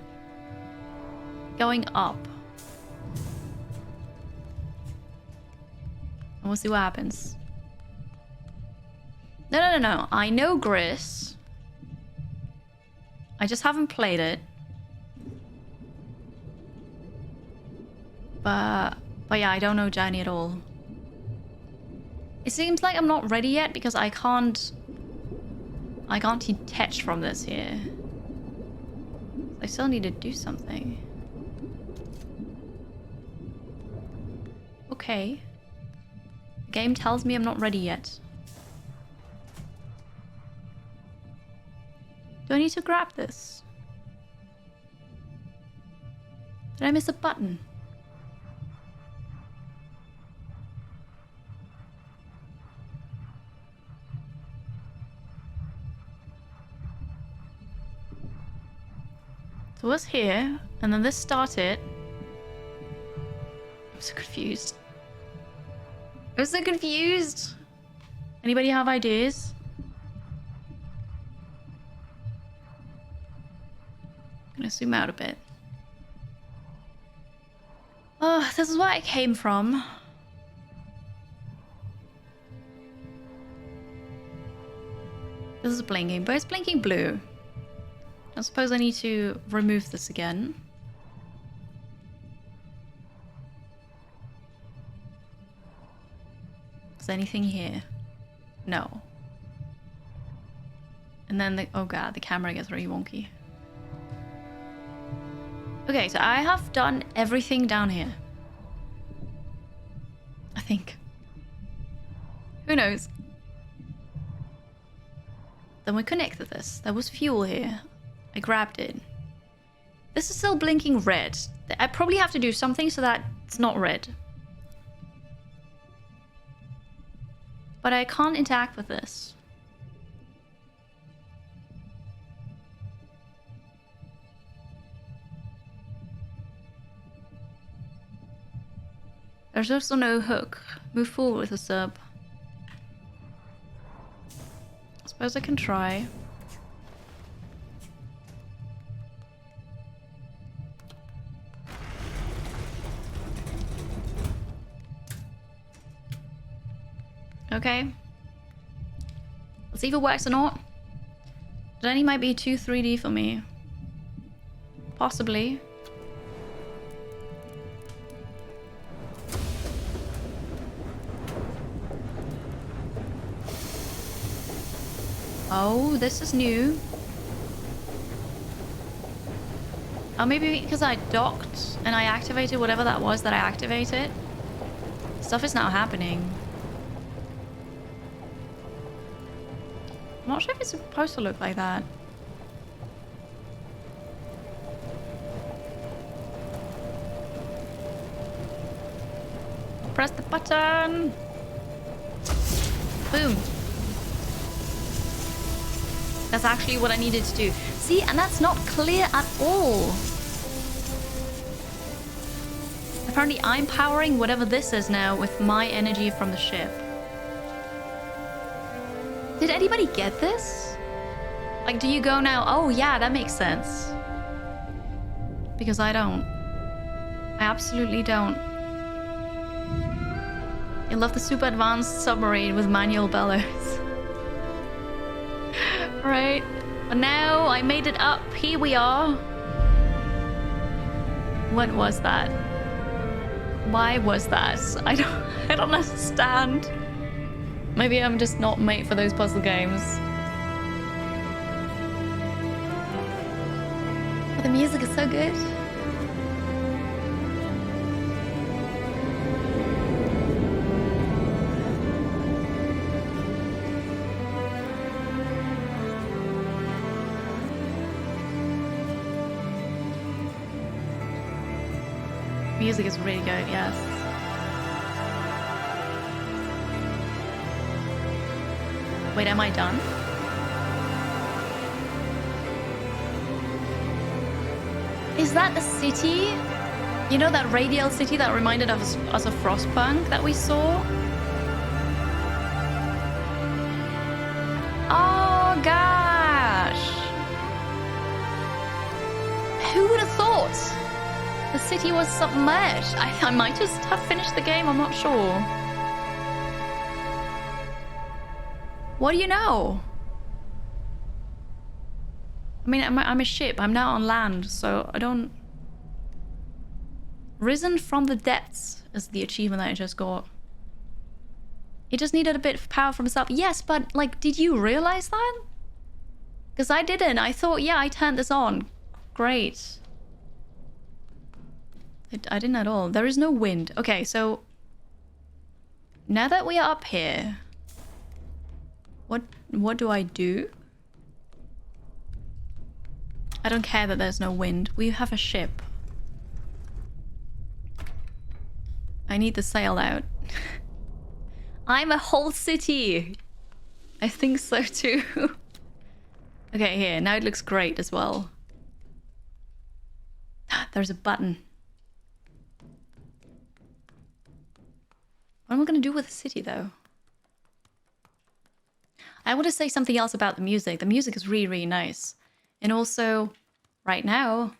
going up. And we'll see what happens. No. I know Gris. I just haven't played it. But yeah, I don't know Journey at all. It seems like I'm not ready yet because I can't detach from this here. I still need to do something. Okay. The game tells me I'm not ready yet. Do I need to grab this? Did I miss a button? So it was here, and then this started. I'm so confused. I'm so confused. Anybody have ideas? I'm gonna zoom out a bit. Oh, this is where I came from. This is blinking, but it's blinking blue. I suppose I need to remove this again. Is there anything here? No. And then oh god, the camera gets really wonky. Okay, so I have done everything down here. I think. Who knows? Then we connected this. There was fuel here. I grabbed it. This is still blinking red. I probably have to do something so that it's not red. But I can't interact with this. There's also no hook. Move forward with the sub. I suppose I can try. Okay. Let's see if it works or not. Journey might be too 3D for me. Possibly. Oh, this is new. Oh, maybe because I docked and I activated whatever that was that I activated. Stuff is now happening. I'm not sure if it's supposed to look like that. Press the button! Boom. That's actually what I needed to do. See, and that's not clear at all. Apparently I'm powering whatever this is now with my energy from the ship. Did anybody get this? Like, do you go now? Oh yeah, that makes sense. Because I don't. I absolutely don't. You love the super advanced submarine with manual bellows. Right. But now I made it up. Here we are. What was that? Why was that? I don't understand. Maybe I'm just not made for those puzzle games. But the music is so good. Music is really good, yes. Wait, am I done? Is that the city? You know that radial city that reminded us of Frostpunk that we saw? Oh gosh! Who would have thought? The city was submerged. I might just have finished the game, I'm not sure. What do you know? I mean, I'm a ship. I'm now on land, so I don't... Risen from the depths is the achievement that I just got. It just needed a bit of power from itself. Yes, but, like, did you realize that? Because I didn't. I thought, yeah, I turned this on. Great. I didn't at all. There is no wind. Okay, so... Now that we are up here... What do I do? I don't care that there's no wind. We have a ship. I need the sail out. I'm a whole city! I think so too. Okay, here. Now it looks great as well. There's a button. What am I going to do with the city, though? I want to say something else about the music. The music is really, really nice. And also, right now,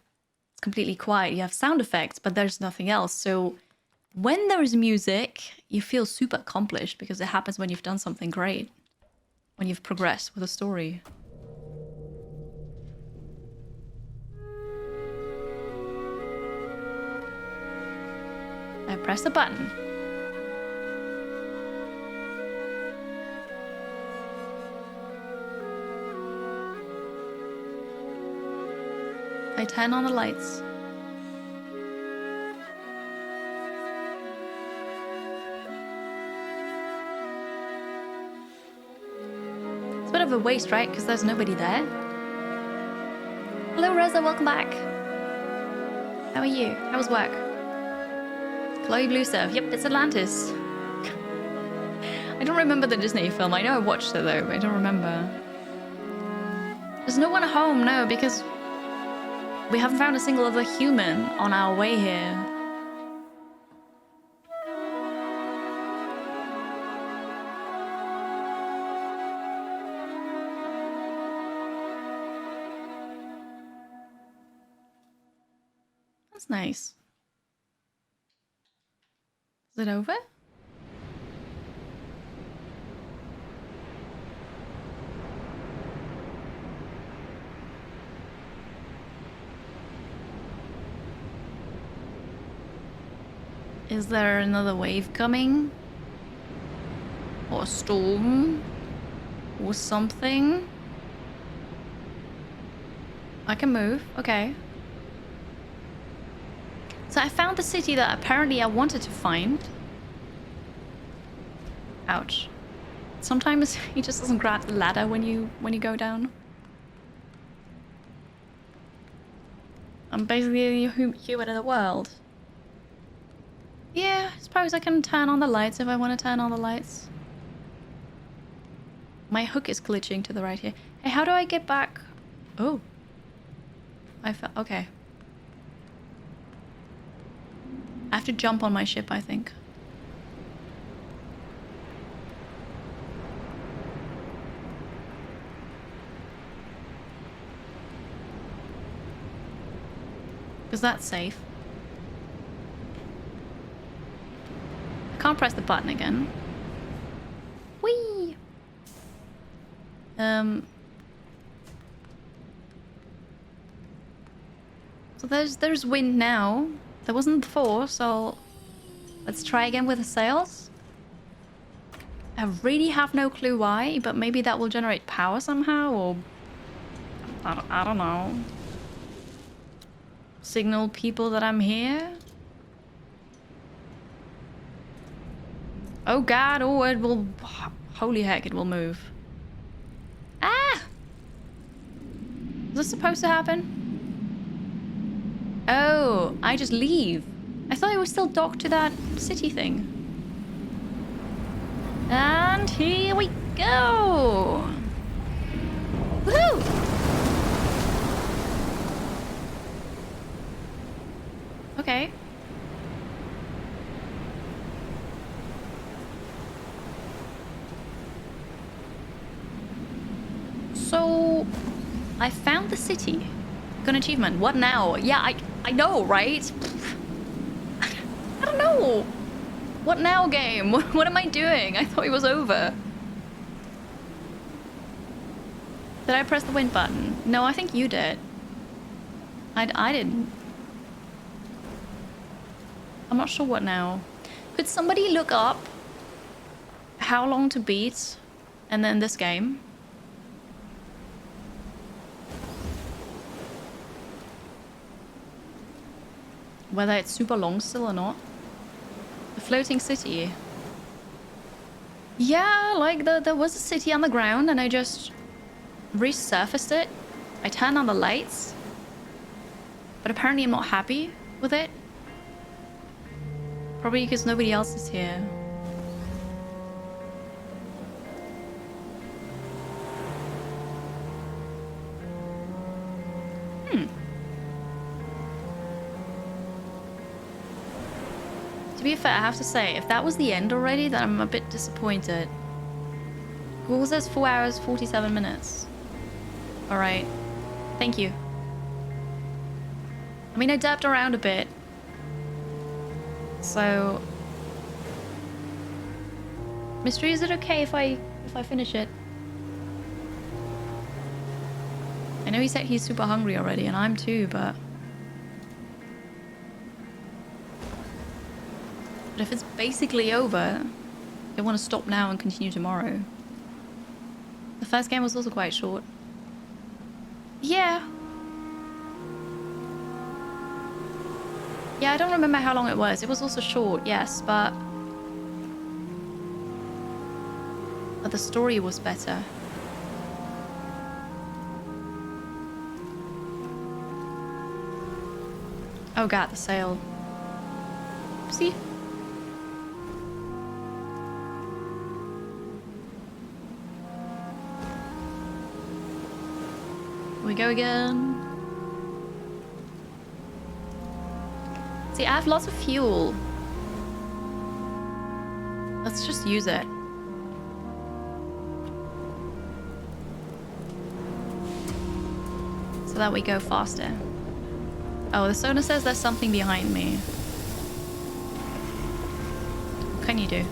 it's completely quiet. You have sound effects, but there's nothing else. So when there is music, you feel super accomplished because it happens when you've done something great. When you've progressed with a story. I press the button. I turn on the lights. It's a bit of a waste, right? Because there's nobody there. Hello, Rosa. Welcome back. How are you? How was work? Chloe Blue Surf. Yep, it's Atlantis. I don't remember the Disney film. I know I watched it, though, but I don't remember. There's no one home, no, because... we haven't found a single other human on our way here. That's nice. Is it over? Is there another wave coming? Or a storm? Or something? I can move, okay. So I found the city that apparently I wanted to find. Ouch. Sometimes he just doesn't grab the ladder when you go down. I'm basically a human in the world. Yeah, I suppose I can turn on the lights if I want to turn on the lights. My hook is glitching to the right here. Hey, how do I get back? Oh. I fell. Okay. I have to jump on my ship, I think. Because that's safe. I can't press the button again. Whee! So there's wind now. There wasn't before, so let's try again with the sails. I really have no clue why, but maybe that will generate power somehow, or I don't know. Signal people that I'm here. Oh god, oh it will... Holy heck, it will move. Ah! Was this supposed to happen? Oh, I just leave. I thought it was still docked to that city thing. And here we go! Woohoo! Okay. So, I found the city. Got an achievement. What now? Yeah, I know, right? I don't know. What now, game? What am I doing? I thought it was over. Did I press the wind button? No, I think you did. I didn't. I'm not sure what now. Could somebody look up how long to beat and then this game? Whether it's super long still or not. The floating city. Yeah, like there was a city on the ground and I just resurfaced it. I turned on the lights. But apparently I'm not happy with it. Probably because nobody else is here. To be fair, I have to say, if that was the end already, then I'm a bit disappointed. Google says 4 hours, 47 minutes. Alright. Thank you. I mean, I dabbed around a bit. So... Mystery, is it okay if I finish it? I know he said he's super hungry already, and I'm too, but... But if it's basically over, I want to stop now and continue tomorrow. The first game was also quite short. Yeah. Yeah, I don't remember how long it was. It was also short, yes, but the story was better. Oh god, the sail. See? We go again. See, I have lots of fuel. Let's just use it. So that we go faster. Oh, the sonar says there's something behind me. What can you do?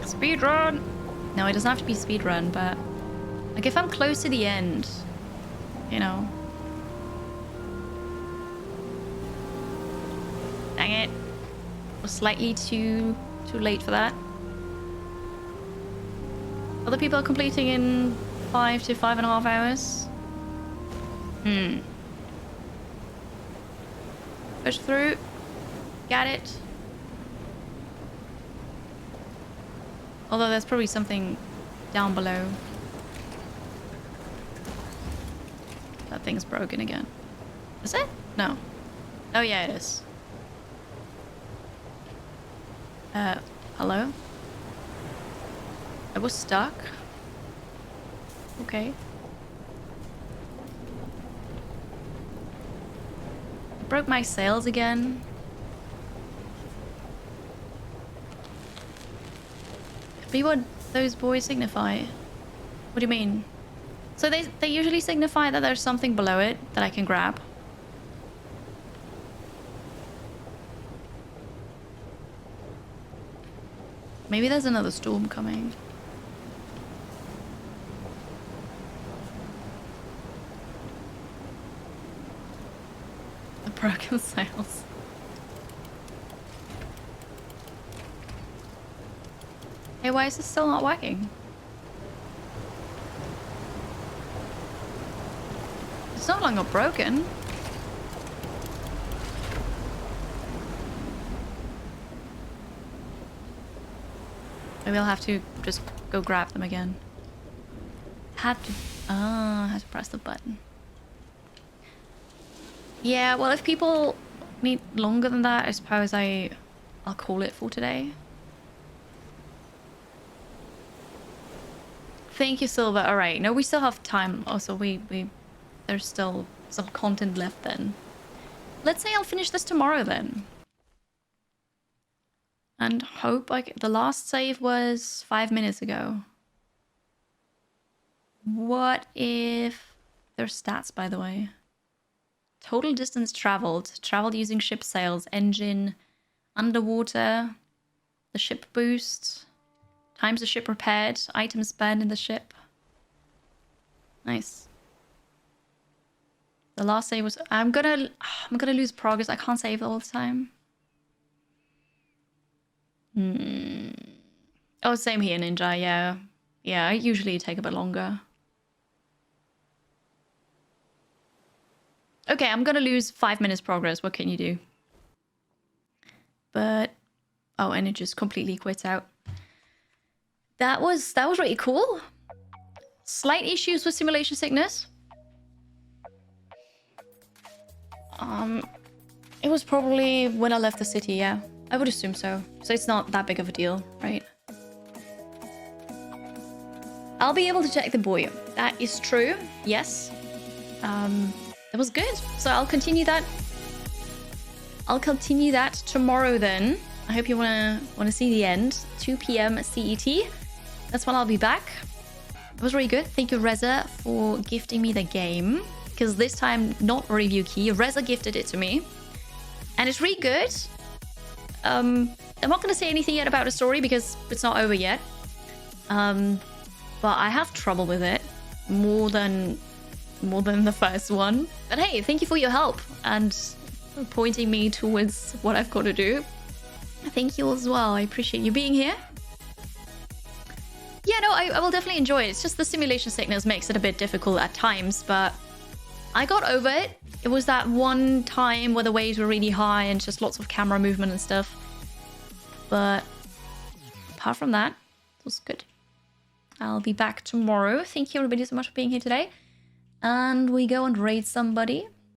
Speedrun! No, it doesn't have to be speedrun, but... Like, if I'm close to the end... You know... Dang it. Was slightly too late for that. Other people are completing in 5 to 5.5 hours. Push through. Got it. Although there's probably something down below. That thing's broken again. Is it? No. Oh yeah, it is. Hello? I was stuck. Okay. I broke my sails again. Could be what those boys signify. What do you mean? So they usually signify that there's something below it that I can grab. Maybe there's another storm coming. The broken sails. Hey, why is this still not working? It's no longer broken. Maybe I'll have to just go grab them again. Had to press the button. Yeah, well, if people need longer than that, I suppose I'll call it for today. Thank you, Silver. All right. No, we still have time. Also, there's still some content left then. Let's say I'll finish this tomorrow then. And hope the last save was 5 minutes ago. What if there's stats, by the way? Total distance traveled. Traveled using ship sails, engine, underwater, the ship boost, times the ship repaired, items spent in the ship. Nice. The last save was... I'm gonna lose progress. I can't save all the time. Oh, same here, Ninja. Yeah. Yeah, I usually take a bit longer. Okay, I'm gonna lose 5 minutes progress. What can you do? But... Oh, and it just completely quits out. That was really cool. Slight issues with simulation sickness. It was probably when I left the city, yeah. I would assume so. So it's not that big of a deal, right? I'll be able to check the buoy. That is true, yes. It was good. So I'll continue that. I'll continue that tomorrow then. I hope you wanna see the end. 2 p.m. CET. That's when I'll be back. It was really good. Thank you, Reza, for gifting me the game. Because this time, not a review key. Reza gifted it to me. And it's really good. I'm not going to say anything yet about the story because it's not over yet. But I have trouble with it. More than the first one. But hey, thank you for your help. And pointing me towards what I've got to do. Thank you as well. I appreciate you being here. Yeah, no, I will definitely enjoy it. It's just the simulation sickness makes it a bit difficult at times, but I got over it. It was that one time where the waves were really high and just lots of camera movement and stuff. But apart from that, it was good. I'll be back tomorrow. Thank you everybody so much for being here today. And we go and raid somebody.